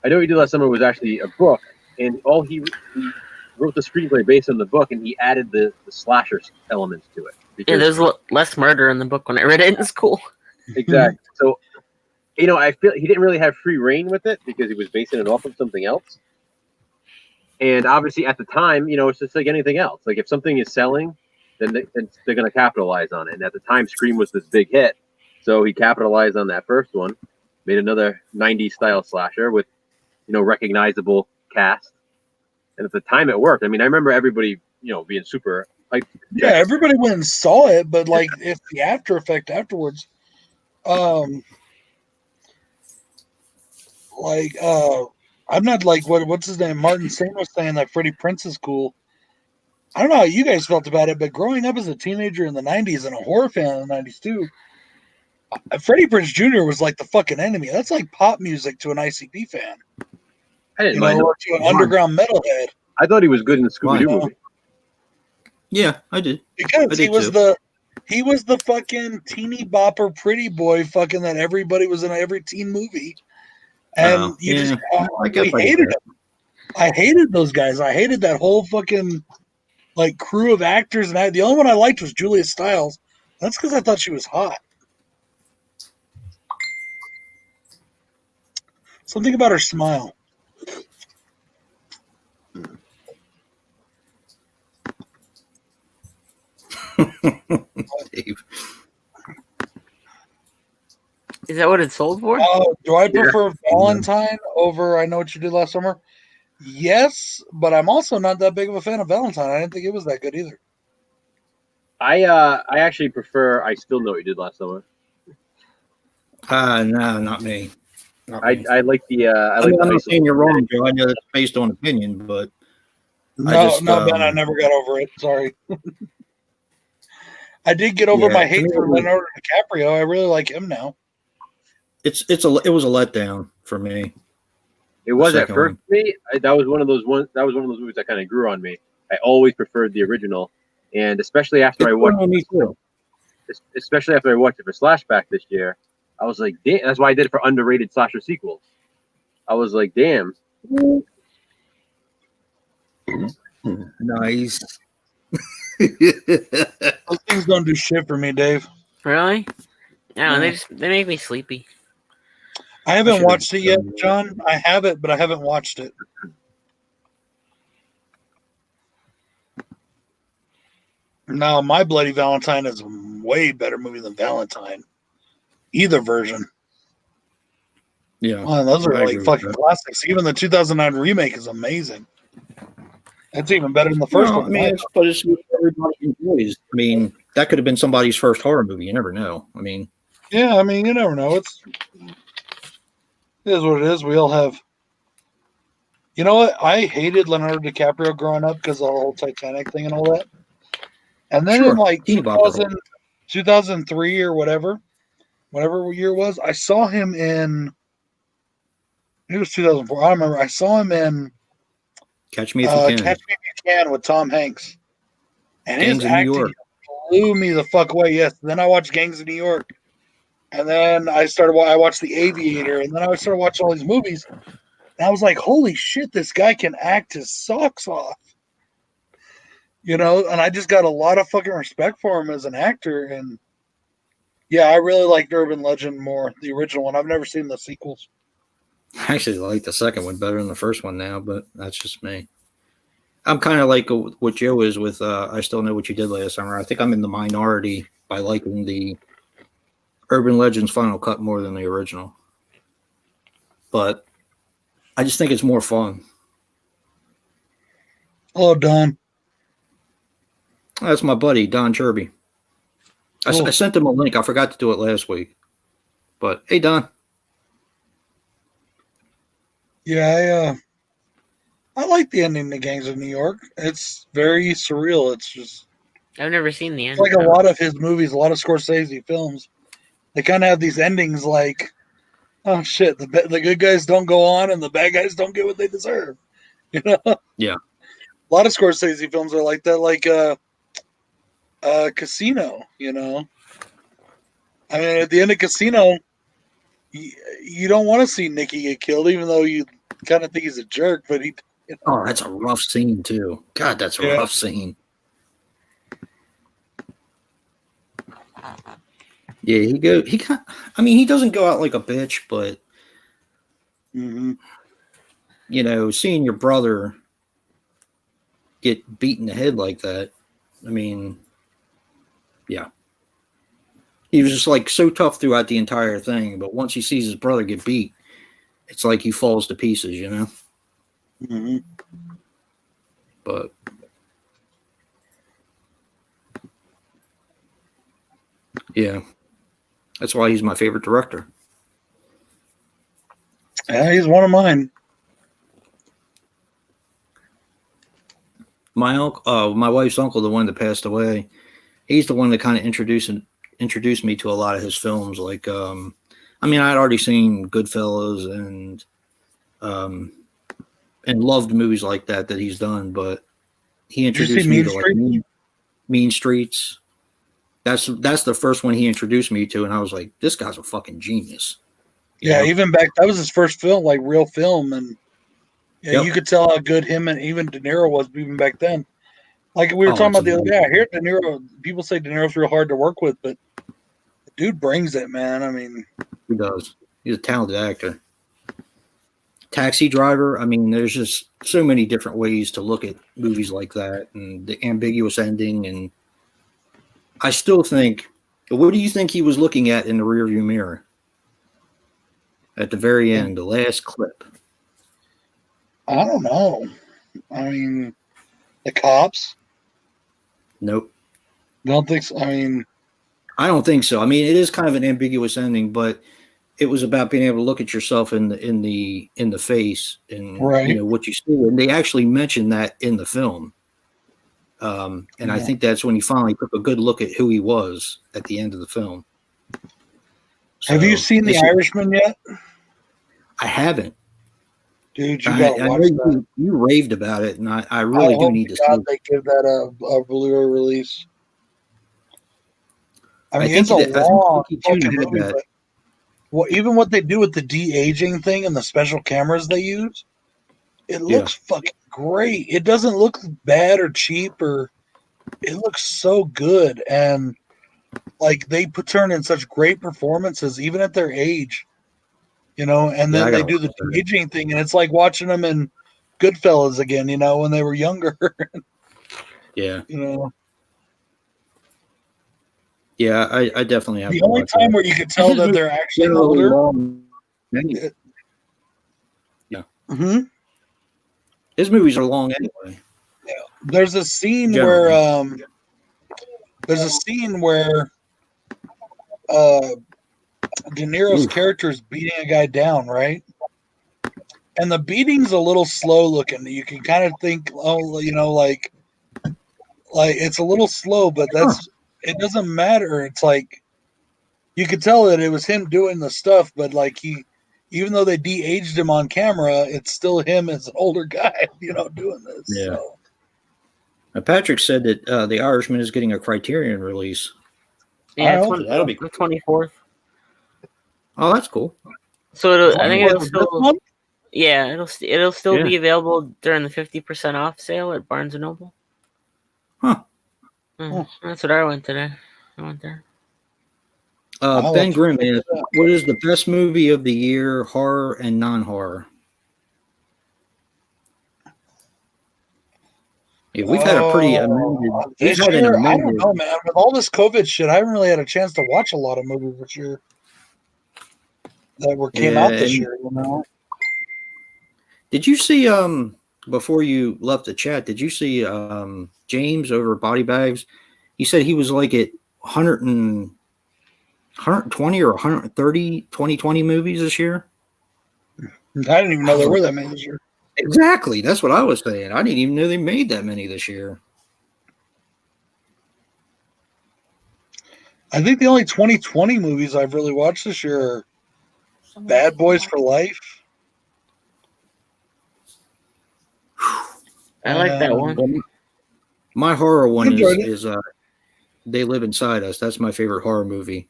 I Know What You Did Last Summer was actually a book, and he wrote the screenplay based on the book, and he added the slasher elements to it. yeah, there's less murder in the book when I read it in school. Exactly. So, I feel he didn't really have free reign with it because he was basing it off of something else. And obviously, at the time, it's just like anything else. Like if something is selling, then they're going to capitalize on it. And at the time, Scream was this big hit, so he capitalized on that first one, made another '90s style slasher with, recognizable cast. And at the time, it worked. I mean, I remember everybody, being super hyped. Yeah, everybody went and saw it, but like it's the after effect afterwards. I'm not like what's his name? Martin Sane was saying that Freddie Prinze is cool. I don't know how you guys felt about it, but growing up as a teenager in the 90s and a horror fan in the 90s too, Freddie Prinze Jr. was like the fucking enemy. That's like pop music to an ICP fan. I didn't mind or to an underground metalhead. I thought he was good in the Scooby-Doo movie. Yeah, I did. Because he was the fucking teeny bopper pretty boy fucking that everybody was in every teen movie. And we hated him. I hated those guys. I hated that whole fucking like crew of actors. And the only one I liked was Julia Stiles. That's because I thought she was hot. Something about her smile. Dave. Is that what it's sold for? Do I prefer Valentine over I Know What You Did Last Summer? Yes, but I'm also not that big of a fan of Valentine. I didn't think it was that good either. I actually prefer I Still Know What You Did Last Summer. No, not me. I like the. I'm not saying you're wrong, Joe. I know it's based on opinion, but Ben, I never got over it. Sorry. I did get over my hate for Leonardo DiCaprio. I really like him now. It was a letdown for me. It was at first for me. That was one of those movies that kind of grew on me. I always preferred the original, and especially after I watched it for Slashback this year, I was like, damn. That's why I did it for underrated slasher sequels. I was like, damn. Nice. Those things don't do shit for me, Dave. Really? No, Yeah. they make me sleepy. I haven't should've watched it yet, done that. John. I have it, but I haven't watched it. Now, My Bloody Valentine is a way better movie than Valentine. Either version. Yeah, Oh, those are I like agree with fucking that. classics. Even the 2009 remake is amazing. That's even better than the first Well, one. I mean, but it's what everybody enjoys. I mean, that could have been somebody's first horror movie. You never know. I mean, Yeah, I mean, you never know. It is what it is. We all have. You know what? I hated Leonardo DiCaprio growing up because of the whole Titanic thing and all that. And then in sure, like he about that. 2003 or whatever year it was, I saw him in. It was 2004. I don't remember. I saw him in Catch Me If You Can. Catch Me If You Can with Tom Hanks. And his Gangs of New acting York. blew me the fuck away. Yes. Then I watched Gangs of New York. And then I watched The Aviator. And then I started watching all these movies. And I was like, holy shit, this guy can act his socks off. You know, and I just got a lot of fucking respect for him as an actor. And yeah, I really liked Urban Legend more, the original one. I've never seen the sequels. I actually like the second one better than the first one now, but that's just me. I'm kind of like what Joe is with I Still Know What You Did Last Summer. I think I'm in the minority by liking the Urban Legends Final Cut more than the original. But I just think it's more fun. Hello, Don. That's my buddy, Don Cherby. Cool. I sent him a link. I forgot to do it last week. But hey, Don. Yeah, I like the ending to Gangs of New York. It's very surreal. It's just I've never seen the end. like a lot of his movies, a lot of Scorsese films. They kind of have these endings like, oh shit, the good guys don't go on and the bad guys don't get what they deserve. You know? Yeah. A lot of Scorsese films are like that, like Casino. You know, I mean, at the end of Casino, you don't want to see Nicky get killed, even though you kind of think he's a jerk. But he, you know, Oh, that's a rough scene too. God, that's a rough scene. Yeah, he doesn't go out like a bitch, but mm-hmm. you know, seeing your brother get beat in the head like that, I mean, yeah. He was just like so tough throughout the entire thing, but once he sees his brother get beat, it's like he falls to pieces, you know? Mm-hmm. But yeah, that's why he's my favorite director. Yeah, he's one of mine. My uncle, my wife's uncle, the one that passed away, he's the one that kind of introduced me to a lot of his films. Like, I mean, I'd already seen Goodfellas and loved movies like that he's done, but he introduced me to like Mean Streets. That's the first one he introduced me to, and I was like, this guy's a fucking genius. Yeah, know? even back that was his first film, like real film, and yeah, you could tell how good him and even De Niro was even back then. Like we were talking about the other day, I hear De Niro. People say De Niro's real hard to work with, but the dude brings it, man. I mean, he does. He's a talented actor. Taxi Driver. I mean, there's just so many different ways to look at movies like that, and the ambiguous ending. And I still think, what do you think he was looking at in the rearview mirror at the very end, the last clip? I don't know. I mean, the cops. Nope. Don't think so. I mean, I don't think so. I mean, it is kind of an ambiguous ending, but it was about being able to look at yourself in the face and you know what you see. And they actually mentioned that in the film. And I think that's when he finally took a good look at who he was at the end of the film. So, have you seen The Irishman yet? I haven't. Dude, you gotta watch that. You raved about it, and I really do need to see it. They give that a Blu-ray release. I mean, it's a long fucking movie, but even what they do with the de-aging thing and the special cameras they use, it looks fucking great. It doesn't look bad or cheap, or it looks so good. And like they turn in such great performances, even at their age, you know. And Yeah, I then they gotta do the watch that. de-aging thing, and it's like watching them in Goodfellas again, you know, when they were younger. Yeah, You know, yeah, I definitely have the to only watch time that. where you could tell that they're actually Generally older. long. Anyway. Mhm. His movies are long anyway. There's a scene Generally. where De Niro's Oof. character is beating a guy down, right? And the beating's a little slow looking. You can kind of think, oh, you know, like it's a little slow, but it doesn't matter. It's like you could tell that it was him doing the stuff, but like even though they de-aged him on camera, it's still him as an older guy, you know, doing this. Yeah. So. Patrick said that The Irishman is getting a Criterion release. Yeah, I hope So that'll be the cool. 24th. Oh, that's cool. So I think What, it'll this still, month? yeah, it'll still Yeah. be available during the 50% off sale at Barnes and Noble. Huh. That's what I went today. I went there. I'll Ben have to Grimm check is it out. what is the best movie of the year, horror and non-horror? Yeah, we've had a pretty amended. We've This had an year, I don't amended. know, man. With all this COVID shit, I haven't really had a chance to watch a lot of movies this year that came out this and year. You know, did you see before you left the chat? Did you see James over at Body Bags? He said he was like at 120 or 130 2020 movies this year. I didn't even know there were that many this year. Exactly. That's what I was saying. I didn't even know they made that many this year. I think the only 2020 movies I've really watched this year are Bad Boys for Life. I like that one. Well, my horror one Enjoyed it. is They Live Inside Us. That's my favorite horror movie.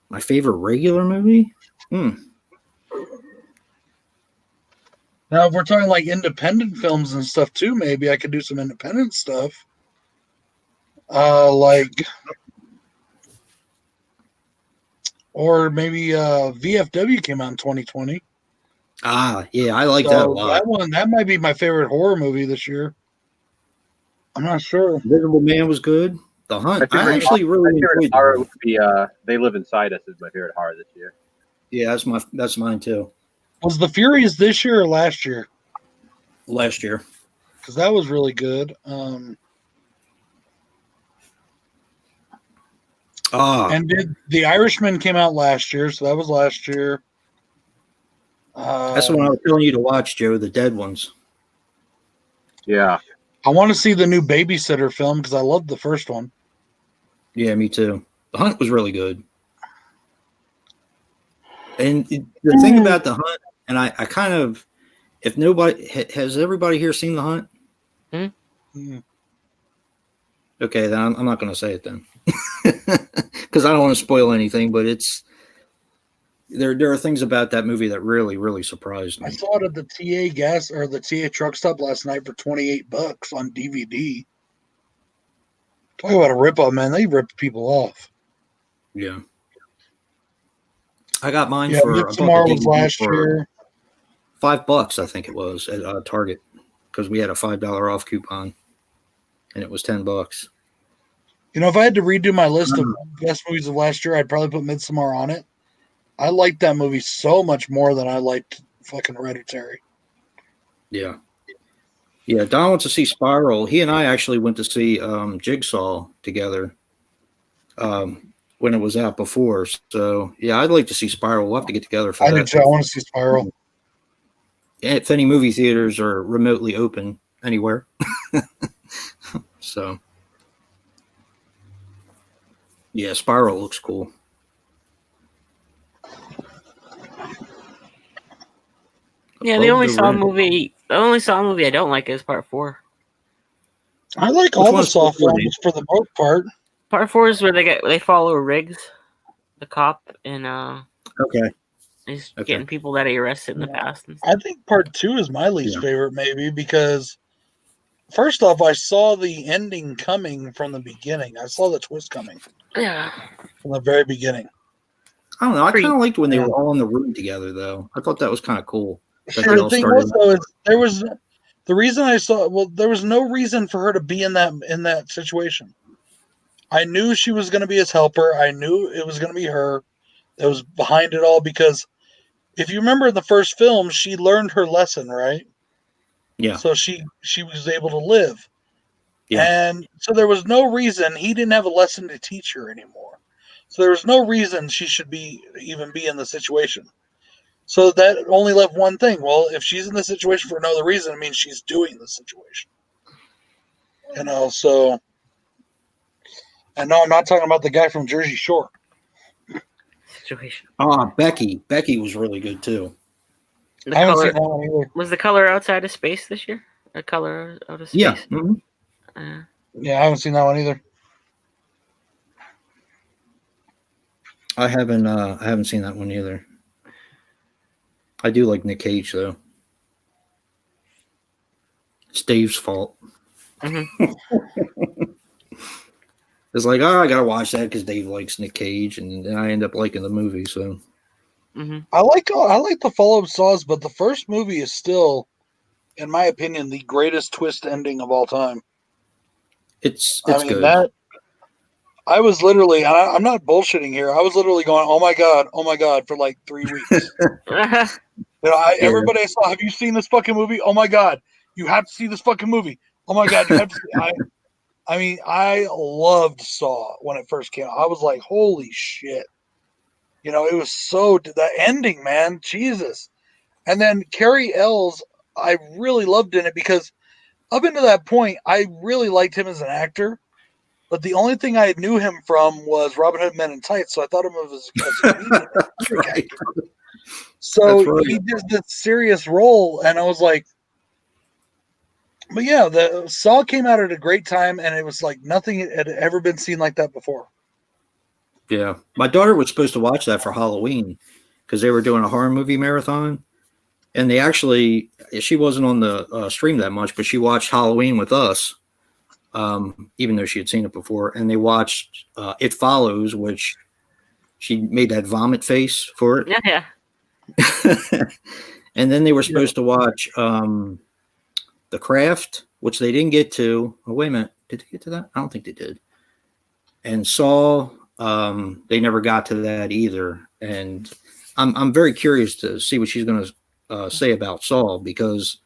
My favorite regular movie? Now, if we're talking like independent films and stuff too, maybe I could do some independent stuff. Or maybe VFW came out in 2020. Ah, yeah, I like that a lot. That might be my favorite horror movie this year. I'm not sure. Invisible Man was good. The Hunt. My I actually really favorite enjoyed horror that. would be They Live Inside Us is my favorite horror this year. Yeah, that's mine too. Was The Furious this year or last year? Last year. Because that was really good. And The Irishman came out last year, so that was last year. That's the one I was telling you to watch, Joe. The Dead Ones. Yeah. I want to see the new Babysitter film because I loved the first one. Yeah, me too. The Hunt was really good. And the thing about The Hunt, and I kind of, if nobody has everybody here seen The Hunt? Okay, then I'm not going to say it then, because I don't want to spoil anything. But there are things about that movie that really, really surprised me. I saw it at the the TA truck stop last night for $28 on DVD. Talk about a ripoff, man! They rip people off. Yeah, I got mine Yeah, for Midsommar was last year. $5, I think it was at Target, because we had a $5 off coupon, and it was $10. You know, if I had to redo my list of best movies of last year, I'd probably put Midsommar on it. I liked that movie so much more than I liked fucking Hereditary. Yeah. Yeah, Don wants to see Spiral. He and I actually went to see Jigsaw together when it was out before. So, yeah, I'd like to see Spiral. We'll have to get together for I that. think so. I want to see Spiral. If any movie theaters are remotely open anywhere. So, yeah, Spiral looks cool. Yeah, the only Saw movie I don't like is Part 4. I like all the Saw films for the most part. Part 4 is where they follow Riggs, the cop, and okay, he's getting people that he arrested in the past. I think Part 2 is my least favorite, maybe because first off, I saw the ending coming from the beginning. I saw the twist coming Yeah. from the very beginning. I don't know. I kind of liked when they Yeah. were all in the room together, though. I thought that was kind of cool. That See, they the all thing started. was though is the reason I saw there was no reason for her to be in that situation. I knew she was going to be his helper. I knew it was going to be her that was behind it all because if you remember the first film, she learned her lesson, right? Yeah, So she was able to live. yeah, And so there was no reason he didn't have a lesson to teach her anymore. So there was no reason she should even be in the situation. So that only left one thing. Well, if she's in the situation for no other reason, it means she's doing the situation. So and no, I'm not talking about the guy from Jersey Shore. Situation. Becky was really good too. The I haven't color seen that one either. was the color outside of space this year. A color out of space. Yeah, mhm. Yeah, I haven't seen that one either. I haven't seen that one either. I do like Nick Cage though. It's Dave's fault. Mhm. It's like, oh, I gotta watch that because Dave likes Nick Cage, and then I end up liking the movie. So Mhm. I like the follow-up Saws, but the first movie is still, in my opinion, the greatest twist ending of all time. it's I mean good. that I was literally, and I'm not bullshitting here. I was literally going, oh my god, for like 3 weeks. Everybody I saw, have you seen this fucking movie? Oh my god, you have to see this fucking movie. Oh my god, you have to see. I mean, I loved Saw when it first came out. I was like, holy shit. It was the ending, man, Jesus. And then Carrie Ells, I really loved in it because up until that point, I really liked him as an actor. But the only thing I knew him from was Robin Hood Men in Tights, so I thought of him as a comedian. Right. So That's right. he did this serious role, and I was like, but yeah, the Saw came out at a great time, and it was like nothing had ever been seen like that before. Yeah, my daughter was supposed to watch that for Halloween because they were doing a horror movie marathon, and she wasn't on the stream that much, but she watched Halloween with us, even though she had seen it before, and they watched It Follows, which she made that vomit face for it. Yeah. And then they were supposed to watch The Craft, which they didn't get to. Oh, wait a minute. Did they get to that? I don't think they did. And Saw, they never got to that either. And I'm very curious to see what she's going to say about Saw, because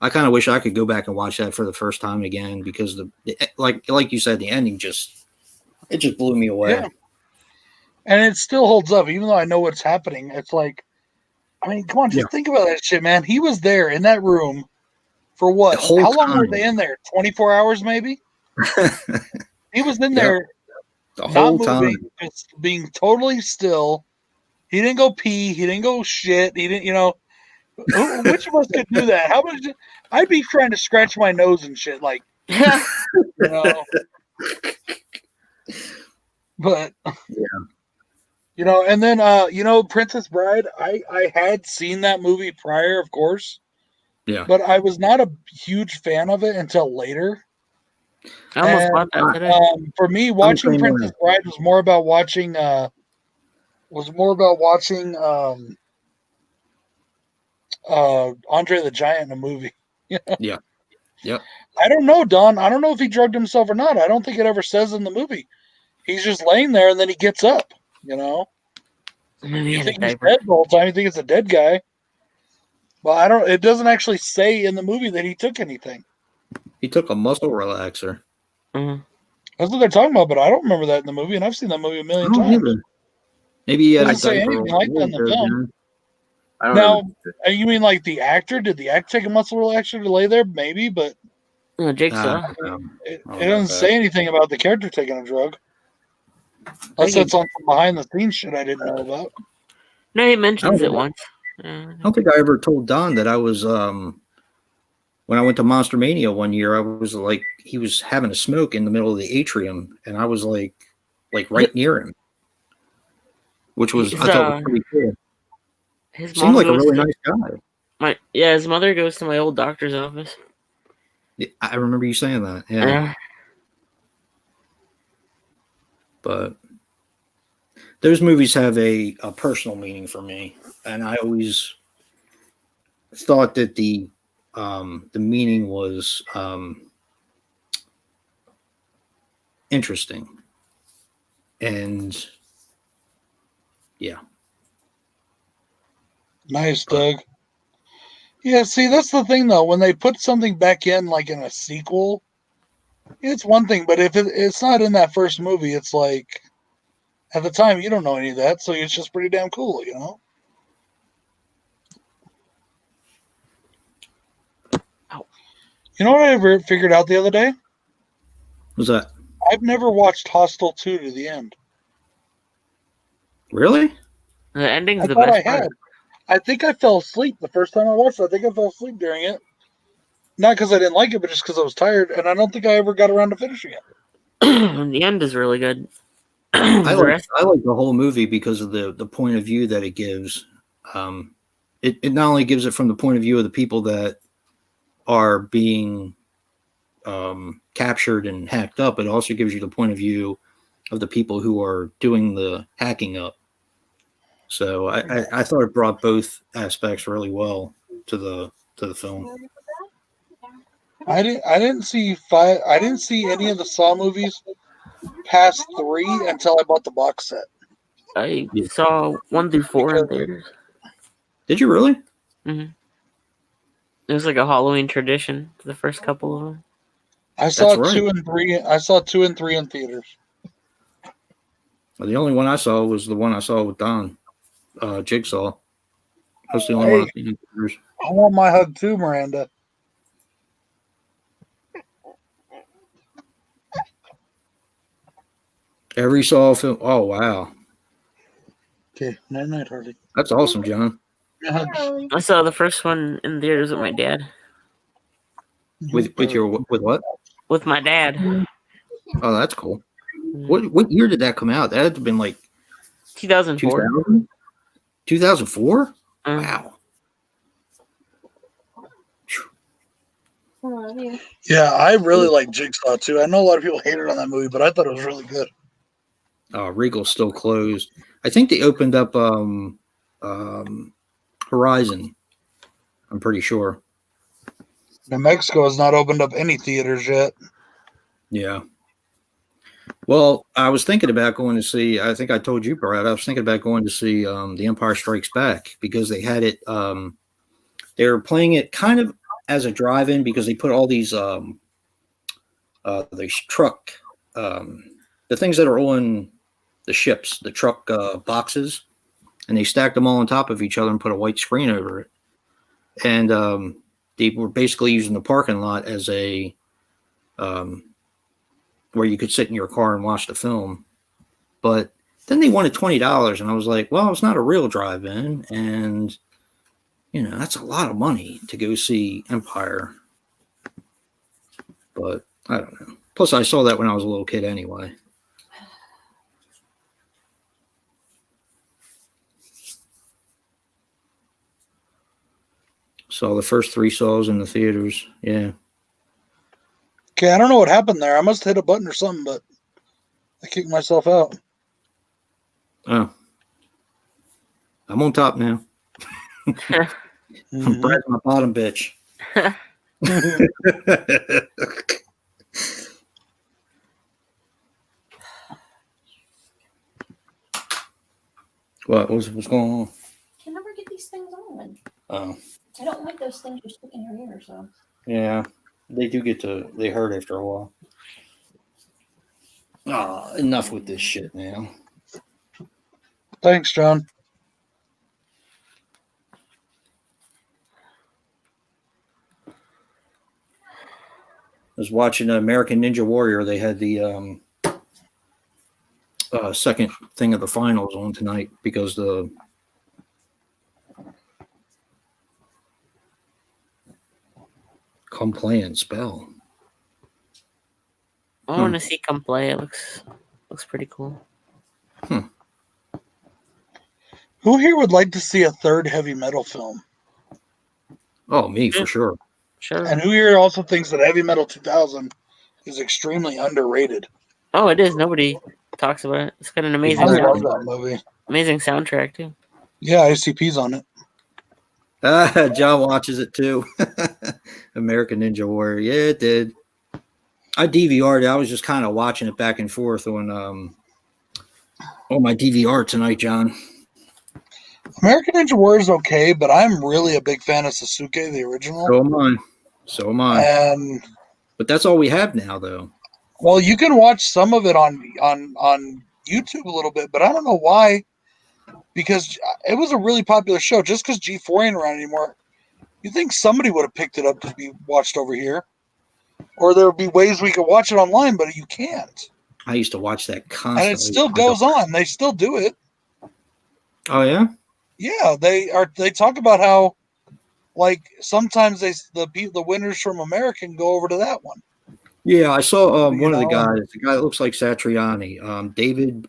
I kind of wish I could go back and watch that for the first time again, because like you said, the ending just blew me away. Yeah. And it still holds up, even though I know what's happening. It's like, I mean, come on, just think about that shit, man. He was there in that room for what? How long were they in there? 24 hours, maybe? He was in there the whole moving, time, just being totally still. He didn't go pee. He didn't go shit. He didn't, which of us could do that? How much? I'd be trying to scratch my nose and shit, like, But and then Princess Bride. I had seen that movie prior, of course. Yeah. But I was not a huge fan of it until later. I almost bought that today. For me, watching Princess Bride was more about watching. Andre the Giant in a movie. Yeah. Yep. I don't know, Don. I don't know if he drugged himself or not. I don't think it ever says in the movie. He's just laying there and then he gets up. You think he's dead the whole time. You think it's a dead guy. But it doesn't actually say in the movie that he took anything. He took a muscle relaxer. Mm-hmm. That's what they're talking about, but I don't remember that in the movie, and I've seen that movie a million times. Either. Maybe he had doesn't say anything like that in the film. I don't now, know. you mean like the actor? Did the actor take a muscle relaxer to lay there? Maybe, but Jake saw. It doesn't say anything about the character taking a drug. Unless that's on some behind the scenes shit I didn't know about. No, he mentions it once. I don't think I ever told Don that I was when I went to Monster Mania one year. I was like, he was having a smoke in the middle of the atrium, and I was like right near him, which was I thought was pretty cool. His seemed like a really nice guy. His mother goes to my old doctor's office. I remember you saying that. Yeah. Yeah. But those movies have a personal meaning for me, and I always thought that the meaning was interesting, and yeah. Nice, Doug. Yeah, see, that's the thing though. When they put something back in, like in a sequel, it's one thing. But if it's not in that first movie, it's like at the time you don't know any of that, so it's just pretty damn cool, you know. You know what I ever figured out the other day? Was that I've never watched Hostel 2 to the end. really? The ending's I the thought best I part. had. I think I fell asleep the first time I watched it. I think I fell asleep during it. Not because I didn't like it, but just because I was tired, and I don't think I ever got around to finishing it. The end is really good. I The like rest, the whole movie because of the point of view that it gives. It not only gives it from the point of view of the people that are being captured and hacked up, it also gives you the point of view of the people who are doing the hacking up. So I thought it brought both aspects really well to the film. I didn't see any of the Saw movies past 3 until I bought the box set. I Yeah. saw 1 through 4 in theaters. Did you really? It was like a Halloween tradition. The first couple of them. I saw That's right. 2 and 3. I saw 2 and 3 in theaters. Well, the only one I saw was the one I saw with Don, Jigsaw. That's the only one I've seen in theaters. I want my hug too, Miranda. Every Saw film. Oh wow, Okay, night night, Harley. that's awesome, John. I saw the first one in theaters with my dad. With what? With my dad. Oh, that's cool. What year did that come out? That had to have been like 2004. 2000? 2004? Uh, Wow. Yeah, I really like Jigsaw too. I know a lot of people hated on that movie, but I thought it was really good. Regal's still closed. I think they opened up Horizon. I'm pretty sure. New Mexico has not opened up any theaters yet. Yeah. Well, I was thinking about going to see. I think I told you, Brad. I was thinking about going to see The Empire Strikes Back because they had it. They were playing it kind of as a drive-in because they put all these truck, the things that are on the ships, the truck boxes, and they stacked them all on top of each other and put a white screen over it. And they were basically using the parking lot as a where you could sit in your car and watch the film. But then they wanted $20, and I was like, well, it's not a real drive-in, and that's a lot of money to go see Empire. But I don't know. Plus, I saw that when I was a little kid anyway. Saw the first 3 Saws in the theaters. Yeah. Okay, I don't know what happened there. I must have hit a button or something, but I kicked myself out. Oh. I'm on top now. I'm Brad's my bottom bitch. What's going on? Can never get these things on. Oh. I don't like those things you stick in your ear, so. Yeah. They hurt after a while. Oh, enough with this shit now. Thanks, John. I was watching American Ninja Warrior. They had the second thing of the finals on tonight because Come Play and Spell. I want to see Come Play. It looks pretty cool. Who here would like to see a third heavy metal film? Oh, me for sure. Sure. And who here also thinks that Heavy Metal 2000 is extremely underrated? Oh, it is. Nobody talks about it. It's got an amazing, I Exactly. love that movie. amazing soundtrack too. Yeah, ICP's on it. John watches it too. American Ninja Warrior. Yeah, it did. I DVR'd it. I was just kind of watching it back and forth on my DVR tonight, John. American Ninja Warrior is okay, but I'm really a big fan of Sasuke, the original. So am I. So am I. And But that's all we have now, though. well, you can watch some of it on YouTube a little bit, but I don't know why. Because it was a really popular show. Just because G4 ain't around anymore, you think somebody would have picked it up to be watched over here, or there would be ways we could watch it online, but you can't. I used to watch that constantly. And it still goes on. They still do it. Oh yeah. Yeah, they talk about how, like, sometimes the winners from American go over to that one. Yeah, I saw one of the know? guys, the guy that looks like Satriani, David,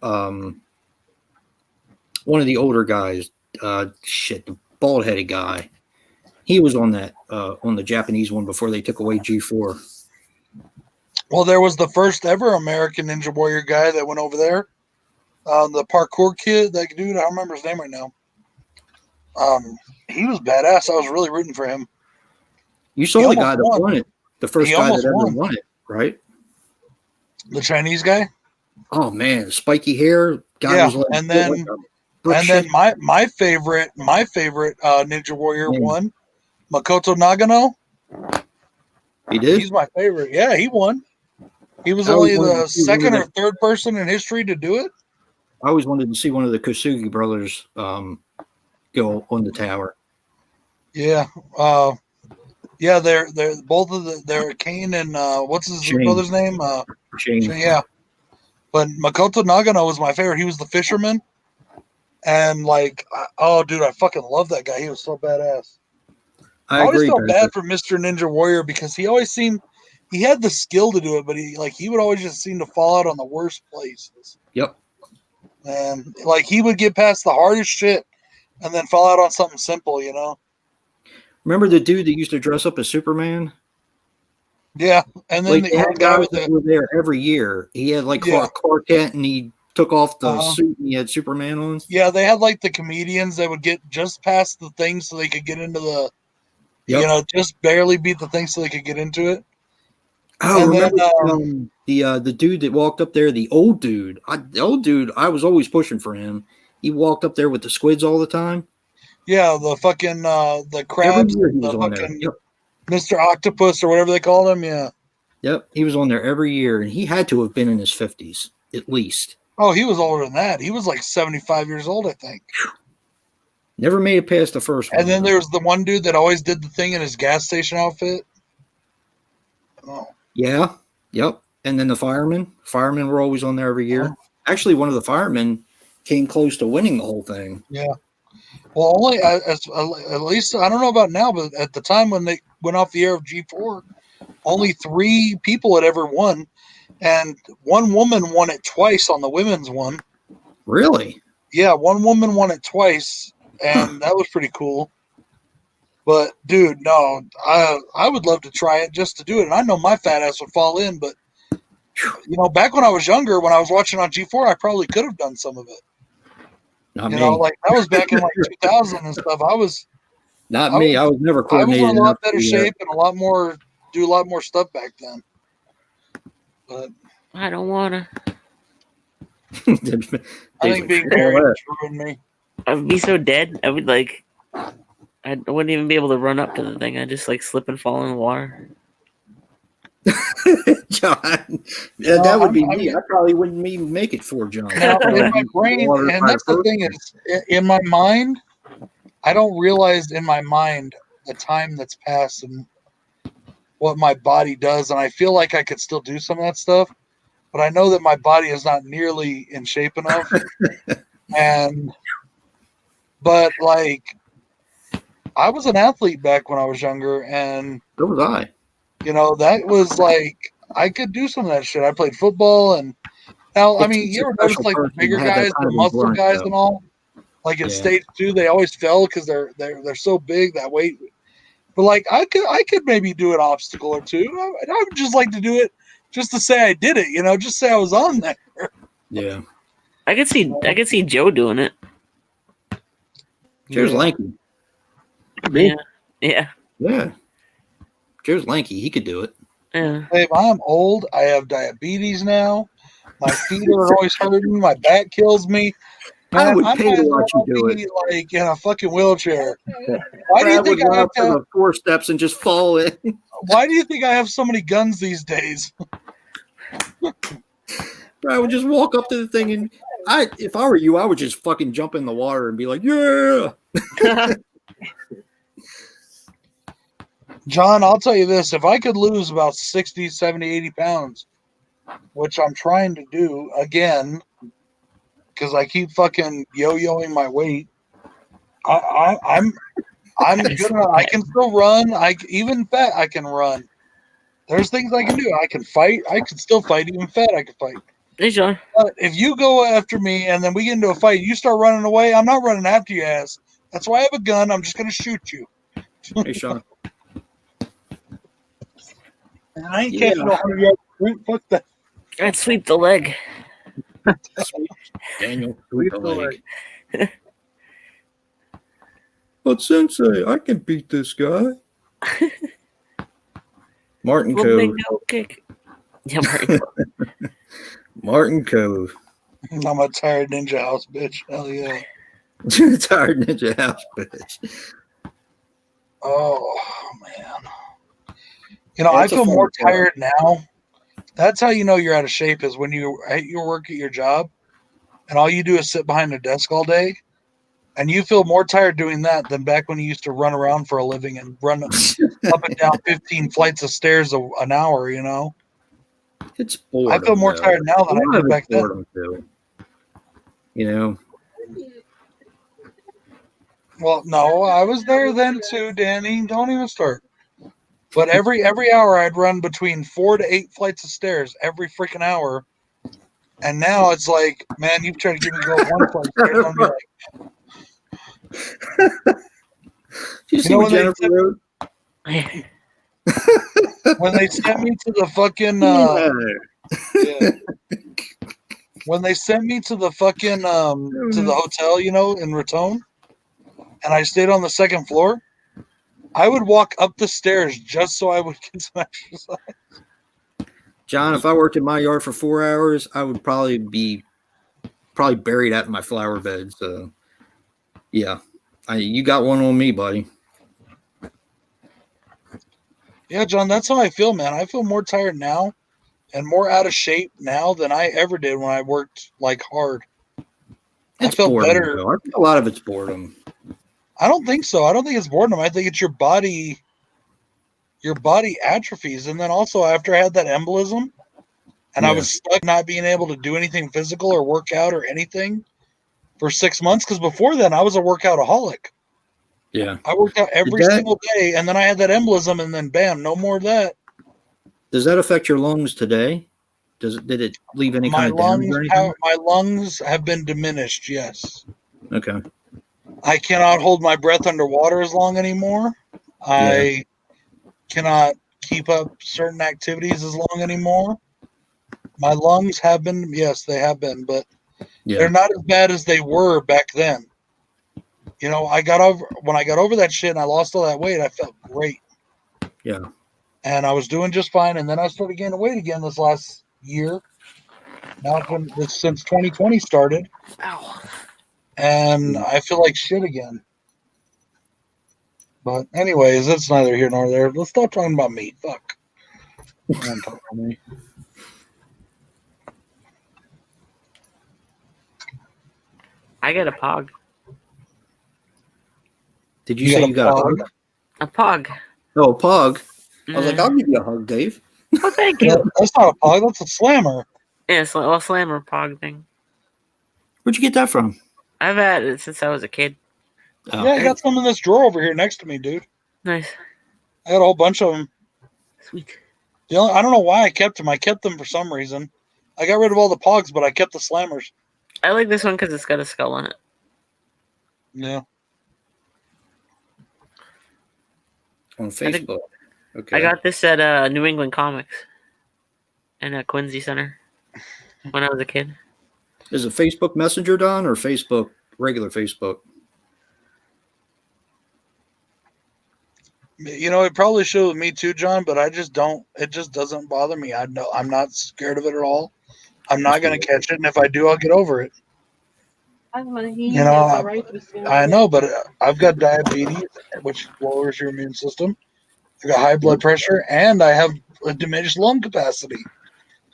one of the older guys, the bald-headed guy. He was on that on the Japanese one before they took away G4. Well, there was the first ever American Ninja Warrior guy that went over there. The parkour kid, that dude, I don't remember his name right now. He was badass. I was really rooting for him. You saw the guy that won it, the first He guy that almost ever won. won it, right? The Chinese guy. Oh man, spiky hair guy Yeah, was like, and then- like a brick And then shit. my favorite Ninja Warrior won, Makoto Nagano. He did. He's my favorite. Yeah, he won. He was I only always wanted the to see second one or of third person in history to do it. I always wanted to see one of the Kosugi brothers go on the tower. Yeah. Yeah, they're both of they're Kane and what's his Shane. brother's name? Shane. Yeah. But Makoto Nagano was my favorite. He was the fisherman. And like, oh dude, I fucking love that guy. He was so badass. I always agree. felt Patrick. bad for Mr. Ninja Warrior because he always seemed he had the skill to do it, but he would always just seem to fall out on the worst places. Yep. And like he would get past the hardest shit and then fall out on something simple, you know? Remember the dude that used to dress up as Superman? Yeah. And then Like the they old had guy guys with that the were there every year. He had like Yeah. Clark Kent, and he took off the Uh-huh. suit, and he had Superman on. yeah, they had like the comedians that would get just past the thing so they could get into the Yep. you know, just barely beat the thing so they could get into it. Oh, And then, remember the dude that walked up there, the old dude. I was always pushing for him. He walked up there with the squids all the time. Yeah, the fucking the Every crabs, year he the was on there. fucking Yep. Mr. Octopus or whatever they called him. Yeah. Yep. He was on there every year, and he had to have been in his 50s at least. Oh, he was older than that. He was like 75 years old, I think. Never made it past the first one. And then there was the one dude that always did the thing in his gas station outfit. Oh, Yeah. Yep. And then the firemen. Firemen were always on there every year. Uh-huh. Actually, one of the firemen came close to winning the whole thing. yeah. Well, only at least I don't know about now, but at the time when they went off the air of G4, only 3 people had ever won, and one woman won it twice on the women's one. Really? Yeah, one woman won it twice, and that was pretty cool. But dude, no, I would love to try it just to do it. And I know my fat ass would fall in, but you know, back when I was younger, when I was watching on G4, I probably could have done some of it. Not You me. know, like that was back in like 2000 and stuff. I was Not me. I was never in coordinated. a lot enough better to, shape and do a lot more stuff back then. But I don't wanna. I think being married has ruined me. I'd be so dead. I would like. I wouldn't even be able to run up to the thing. I'd just like slip and fall in the water. John, yeah, No, that would be I me. mean- I probably wouldn't even make it for John. Now, in my brain, and that's the thing is, in my mind, I don't realize in my mind the time that's passed and what my body does, and I feel like I could still do some of that stuff, but I know that my body is not nearly in shape enough. But like, I was an athlete back when I was younger, and So was I. you know that was like I could do some of that shit. I played football, and now I It mean, takes you a ever notice special like the person to bigger have that guys, kind the of muscle endurance, guys, though. and all. Like at Yeah. stage 2, they always fell because they're so big that weight. But like I could maybe do an obstacle or two. I would just like to do it just to say I did it, just say I was on there. Yeah. I could see Joe doing it. Joe's Yeah. lanky. Me? Yeah. Yeah. Joe's lanky. He could do it. Yeah. Babe, I'm old. I have diabetes now. My feet are always hurting. My back kills me. Man, I would I pay might to as watch you well do be it. like in a fucking wheelchair. Why do you Brad would think I run have up to the 4 steps and just fall in. Why do you think I have so many guns these days? Brad would just walk up to the thing and if I were you, I would just fucking jump in the water and be like, yeah. John, I'll tell you this. If I could lose about 60, 70, 80 pounds, which I'm trying to do again, because I keep fucking yo-yoing my weight, I'm good enough. I can still run. Even fat, I can run. There's things I can do. I can fight. I can still fight. Even fat, I can fight. Hey, Sean. But if you go after me and then we get into a fight, you start running away, I'm not running after you, ass. That's why I have a gun. I'm just going to shoot you. Hey, Sean. And I ain't catching no 100-yard sprint. Fuck that. I'd sweep the leg. Daniel, Sweep the the leg. But Sensei, I can beat this guy. Martin Well, Cove. bingo kick. Yeah, Martin Cove. Martin Cove. I'm a tired ninja house, bitch. Hell yeah. Tired Ninja House, bitch. Oh, man. Yeah, I it's a feel fun more sport. tired now. That's how you know you're out of shape is when you work at your job and all you do is sit behind a desk all day. And you feel more tired doing that than back when you used to run around for a living and run up and down 15 flights of stairs an hour, It's boredom. I feel more though. tired now than A I lot did of back it's then. boredom, too. Well, no, I was there then too, Danny. Don't even start. But every hour I'd run between 4 to 8 flights of stairs every freaking hour. And now it's like, man, you try to get me to go up one flight of stairs, I'm gonna be like, Did you see know what when they Jennifer said- wrote? when they sent me to the fucking when they sent me to the fucking to the hotel, in Raton, and I stayed on the second floor, I would walk up the stairs just so I would get some exercise. John, if I worked in my yard for 4 hours, I would probably be buried out in my flower bed. So, yeah, you got one on me, buddy. Yeah, John, that's how I feel, man. I feel more tired now and more out of shape now than I ever did when I worked like hard. It's I felt boredom, better. though. I think a lot of it's boredom. I don't think so. I don't think it's boredom. I think it's your body atrophies. And then also after I had that embolism and I was stuck not being able to do anything physical or work out or anything for 6 months, because before then I was a workoutaholic. Yeah. I worked out every single day, and then I had that embolism, and then bam, no more of that. Does that affect your lungs today? Did it leave any kind of damage or anything? My lungs have been diminished, yes. Okay. I cannot hold my breath underwater as long anymore. I cannot keep up certain activities as long anymore. My lungs have been, yes, they have been, but they're not as bad as they were back then. When I got over that shit and I lost all that weight, I felt great. Yeah. And I was doing just fine. And then I started gaining weight again this last year. Now since 2020 started. Ow. And I feel like shit again. But anyways, that's neither here nor there. Let's stop talking about me. Fuck. Don't talk about me. I got a pog. Did you say you got a hug? A pog. Oh, a pug. I was like, I'll give you a hug, Dave. Oh, thank you. That's not a pog. That's a slammer. Yeah, it's a slammer pog thing. Where'd you get that from? I've had it since I was a kid. Oh. Yeah, I got some in this drawer over here next to me, dude. Nice. I got a whole bunch of them. Sweet. I don't know why I kept them. I kept them for some reason. I got rid of all the pogs, but I kept the slammers. I like this one because it's got a skull on it. Yeah. On think- Facebook. Okay. I got this at New England Comics and at Quincy Center when I was a kid. Is it Facebook Messenger, Don, or Facebook, regular Facebook? It probably should with me too, John, but I just don't. It just doesn't bother me. I know I'm not scared of it at all. I'm not going to catch it, and if I do, I'll get over it. I know, but I've got diabetes, which lowers your immune system. I got high blood pressure, and I have a diminished lung capacity.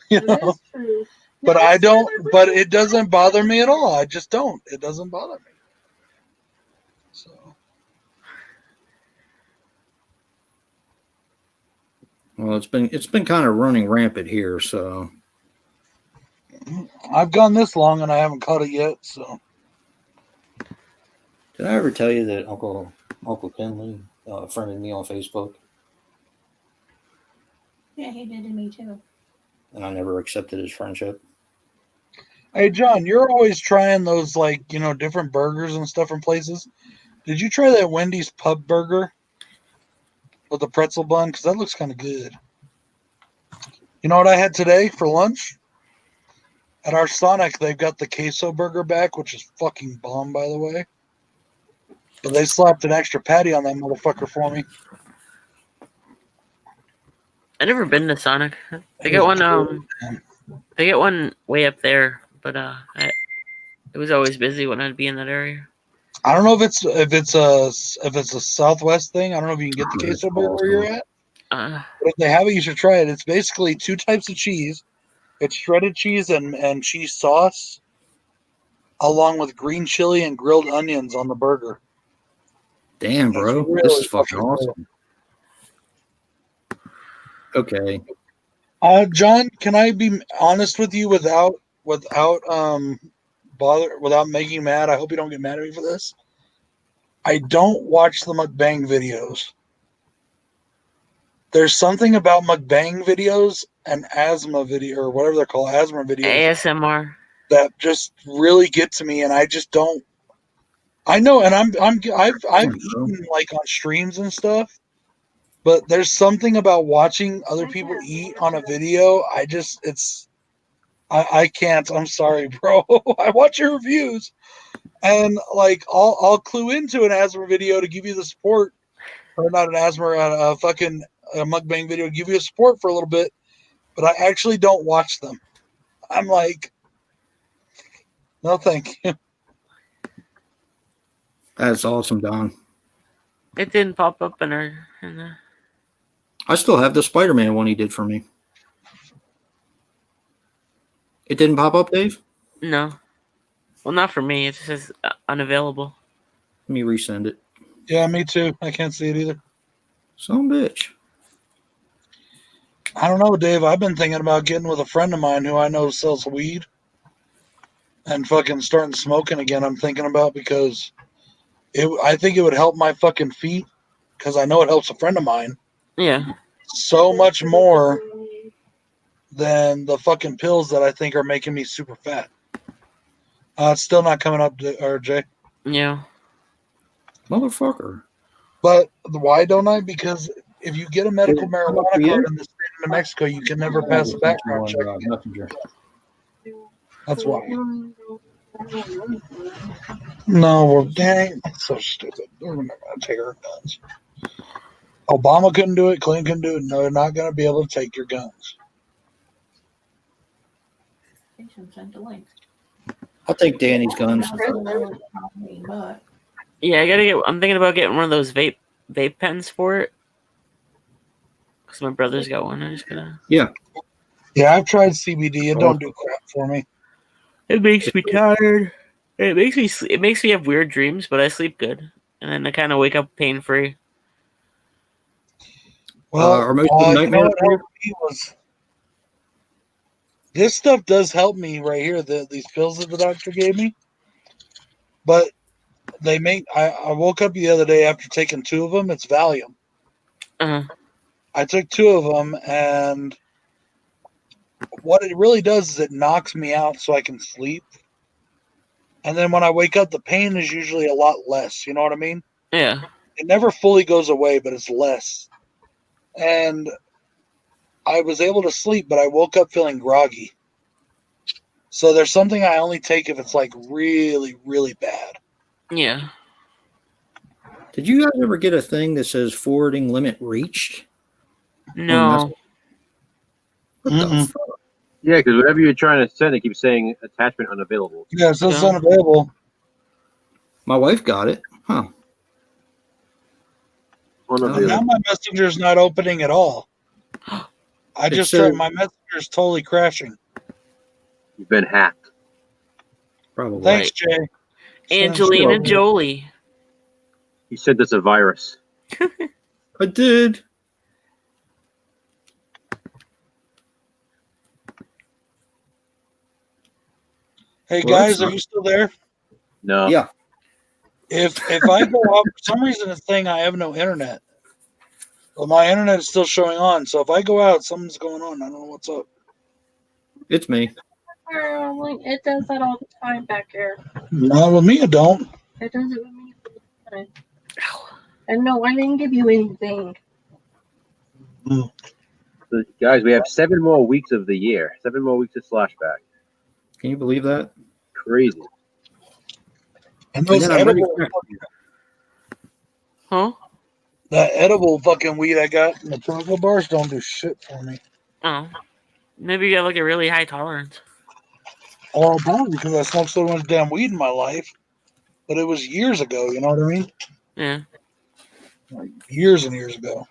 But I don't. But it doesn't bother me at all. I just don't. It doesn't bother me. So. Well, it's been kind of running rampant here, so I've gone this long and I haven't caught it yet. So. Did I ever tell you that Uncle Kinley friended me on Facebook, Yeah, he did to me too. and I never accepted his friendship? Hey, John, you're always trying those different burgers and stuff from places. Did you try that Wendy's pub burger with the pretzel bun? Because that looks kind of good. You know what I had today for lunch? At our Sonic, they've got the queso burger back, which is fucking bomb, by the way. But they slapped an extra patty on that motherfucker for me. I never been to Sonic. They get one. They get one way up there, but it was always busy when I'd be in that area. I don't know if it's a Southwest thing. I don't know if you can get the queso burger where you're at. But if they have it, you should try it. It's basically two types of cheese. It's shredded cheese and cheese sauce, along with green chili and grilled onions on the burger. Damn, bro, really this is fucking cool. awesome. Okay. John, can I be honest with you without making you mad? I hope you don't get mad at me for this. I don't watch the mukbang videos. There's something about mukbang videos and asthma video or whatever they're called, asthma videos, ASMR. that just really get to me, and I just don't. I know, and I've eaten like on streams and stuff, but there's something about watching other people eat on a video. I can't. I'm sorry, bro. I watch your reviews, and like I'll clue into an asthma video to give you the support, or not an asthma, a mukbang video to give you a support for a little bit, but I actually don't watch them. I'm like, no, thank you. That's awesome, Don. It didn't pop up in the. I still have the Spider-Man one he did for me. It didn't pop up, Dave? No. Well, not for me. It says unavailable. Let me resend it. Yeah, me too. I can't see it either. Some bitch. I don't know, Dave. I've been thinking about getting with a friend of mine who I know sells weed and fucking starting smoking again. I'm thinking about because I think it would help my fucking feet because I know it helps a friend of mine Yeah. so much more than the fucking pills that I think are making me super fat. It's still not coming up, Jay. Yeah. Motherfucker. But why don't I? Because if you get a medical marijuana card in the state of New Mexico, you can never pass a background check. Messenger. That's why. No, well, dang, that's so stupid. We're not going to take our guns. Obama couldn't do it. Clinton couldn't do it. No, they're not going to be able to take your guns. I'll take Danny's guns. Yeah, I'm thinking about getting one of those vape pens for it. Because my brother's got one. I'm just gonna. Yeah. Yeah, I've tried CBD. It don't do crap for me. It makes me tired. It makes me have weird dreams, but I sleep good, and then I kind of wake up pain free. Well, are most of the nightmares for you? This stuff does help me right here. These pills that the doctor gave me, but they make. I woke up the other day after taking 2 of them. It's Valium. I took 2 of them, and what it really does is it knocks me out so I can sleep. And then when I wake up, the pain is usually a lot less. You know what I mean? Yeah. It never fully goes away, but it's less. And I was able to sleep, but I woke up feeling groggy. So there's something I only take if it's like really, really bad. Yeah. Did you guys ever get a thing that says forwarding limit reached? No. What Mm-mm. the fuck? Yeah, because whatever you're trying to send, it keeps saying attachment unavailable. Yeah, so it's Yeah. unavailable. My wife got it. Huh. Now Unavailable. my messenger's not opening at all. I It just says- tried. My messenger's totally crashing. You've been hacked. Probably. Thanks, Jay. Angelina Sure. Jolie. He sent us a virus. I did. Hey Well, guys, that's are not- you still there? No. Yeah. If I go out, for some reason it's saying I have no internet. Well, my internet is still showing on. So if I go out, something's going on. I don't know what's up. It's me. Like, it does that all the time back here. Not with me, it don't. It does it with me all the time. And no, I didn't give you anything. So, guys, we have 7 more weeks of the year. 7 more weeks of Slashback. Can you believe that? Crazy. And those then I'm ready edible, for it. Huh? that edible fucking weed I got in the chocolate bars don't do shit for me. Oh. Maybe you have like a really high tolerance. Or probably because I smoked so much damn weed in my life. But it was years ago, you know what I mean? Yeah. Like years and years ago.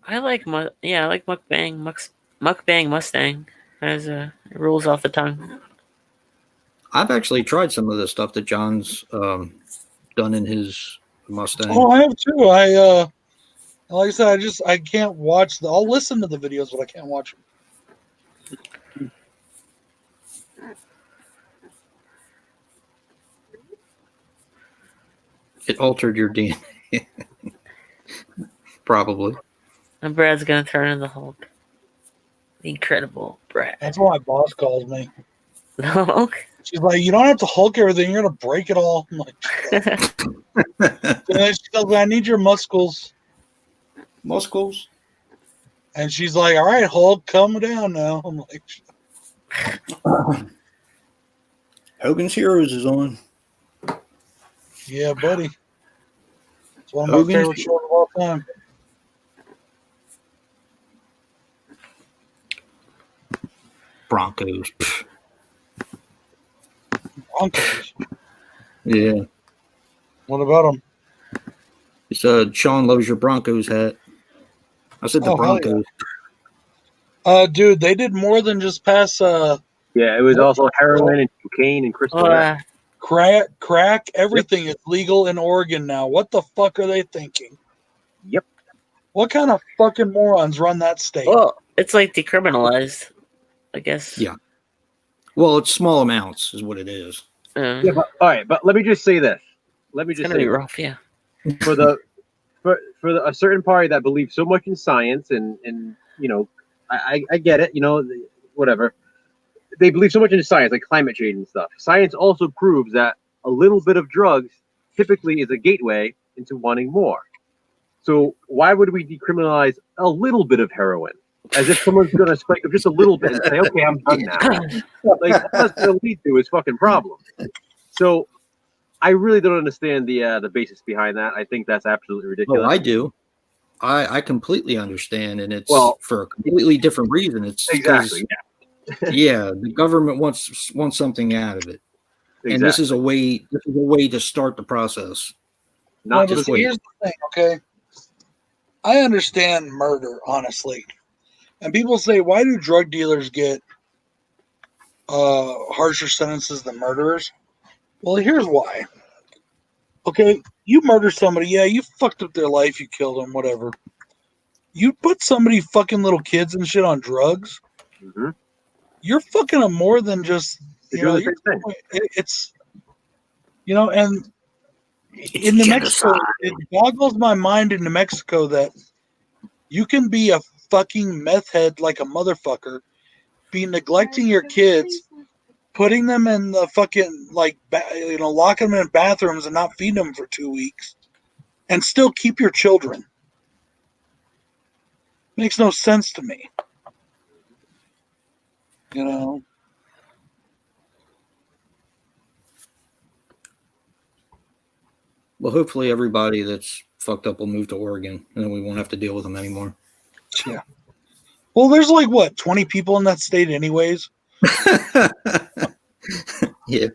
I like Mukbang Mustang. As it rolls off the tongue. I've actually tried some of the stuff that John's done in his Mustang. Oh, I have too. Like I said, I can't watch I'll listen to the videos, but I can't watch them. It altered your DNA. Probably. And Brad's gonna turn into the Hulk. The Incredible Brad. That's what my boss calls me. The Hulk? She's like, you don't have to Hulk everything. You're gonna break it all. I'm like, shut up. And then she tells me, I need your muscles. Muscles. And she's like, all right, Hulk, calm down now. I'm like, Hogan's Heroes is on. yeah, buddy. It's one of my Hogan's favorite shows of all time. Broncos. Pfft. Broncos. Yeah. What about them? It's Sean loves your Broncos hat. I said the Oh, hell Broncos. Dude, they did more than just pass Yeah, it was also heroin and cocaine and crystal meth. crack. Everything is legal in Oregon now. What the fuck are they thinking? Yep. What kind of fucking morons run that state? Well, it's like decriminalized, I guess. Yeah. Well, it's small amounts, is what it is. Yeah, but all right, but let me just say this. Let me It's just gonna say be this. rough, yeah. For a certain party that believes so much in science and you know, I get it, you know, whatever. They believe so much in science, like climate change and stuff. Science also proves that a little bit of drugs typically is a gateway into wanting more. So why would we decriminalize a little bit of heroin? As if someone's going to spike up just a little bit and say, okay, I'm done now. Like, all that's going to lead to is fucking problems. So I really don't understand the basis behind that. I think that's absolutely ridiculous. Oh, I do. I completely understand, and it's Well- for a completely different reason. It's 'cause, Exactly. yeah, the government wants something out of it, and this is a way. This is a way to start the process. No, Not but just see, wait. here's the thing, okay? I understand murder, honestly. And people say, why do drug dealers get harsher sentences than murderers? Well, here's why. Okay, you murder somebody, yeah, you fucked up their life, you killed them, whatever. You put somebody fucking little kids and shit on drugs, Mhm. you're fucking them more than just, You're you know, doing the same thing. it's, you know, and in New Mexico, it boggles my mind in New Mexico that you can be a fucking meth head like a motherfucker, be neglecting your kids, putting them in the fucking locking them in bathrooms and not feeding them for 2 weeks, and still keep your children. Makes no sense to me. You know. Well, hopefully everybody that's fucked up will move to Oregon, and then we won't have to deal with them anymore. Yeah. Well, there's like what 20 people in that state, anyways. Yeah.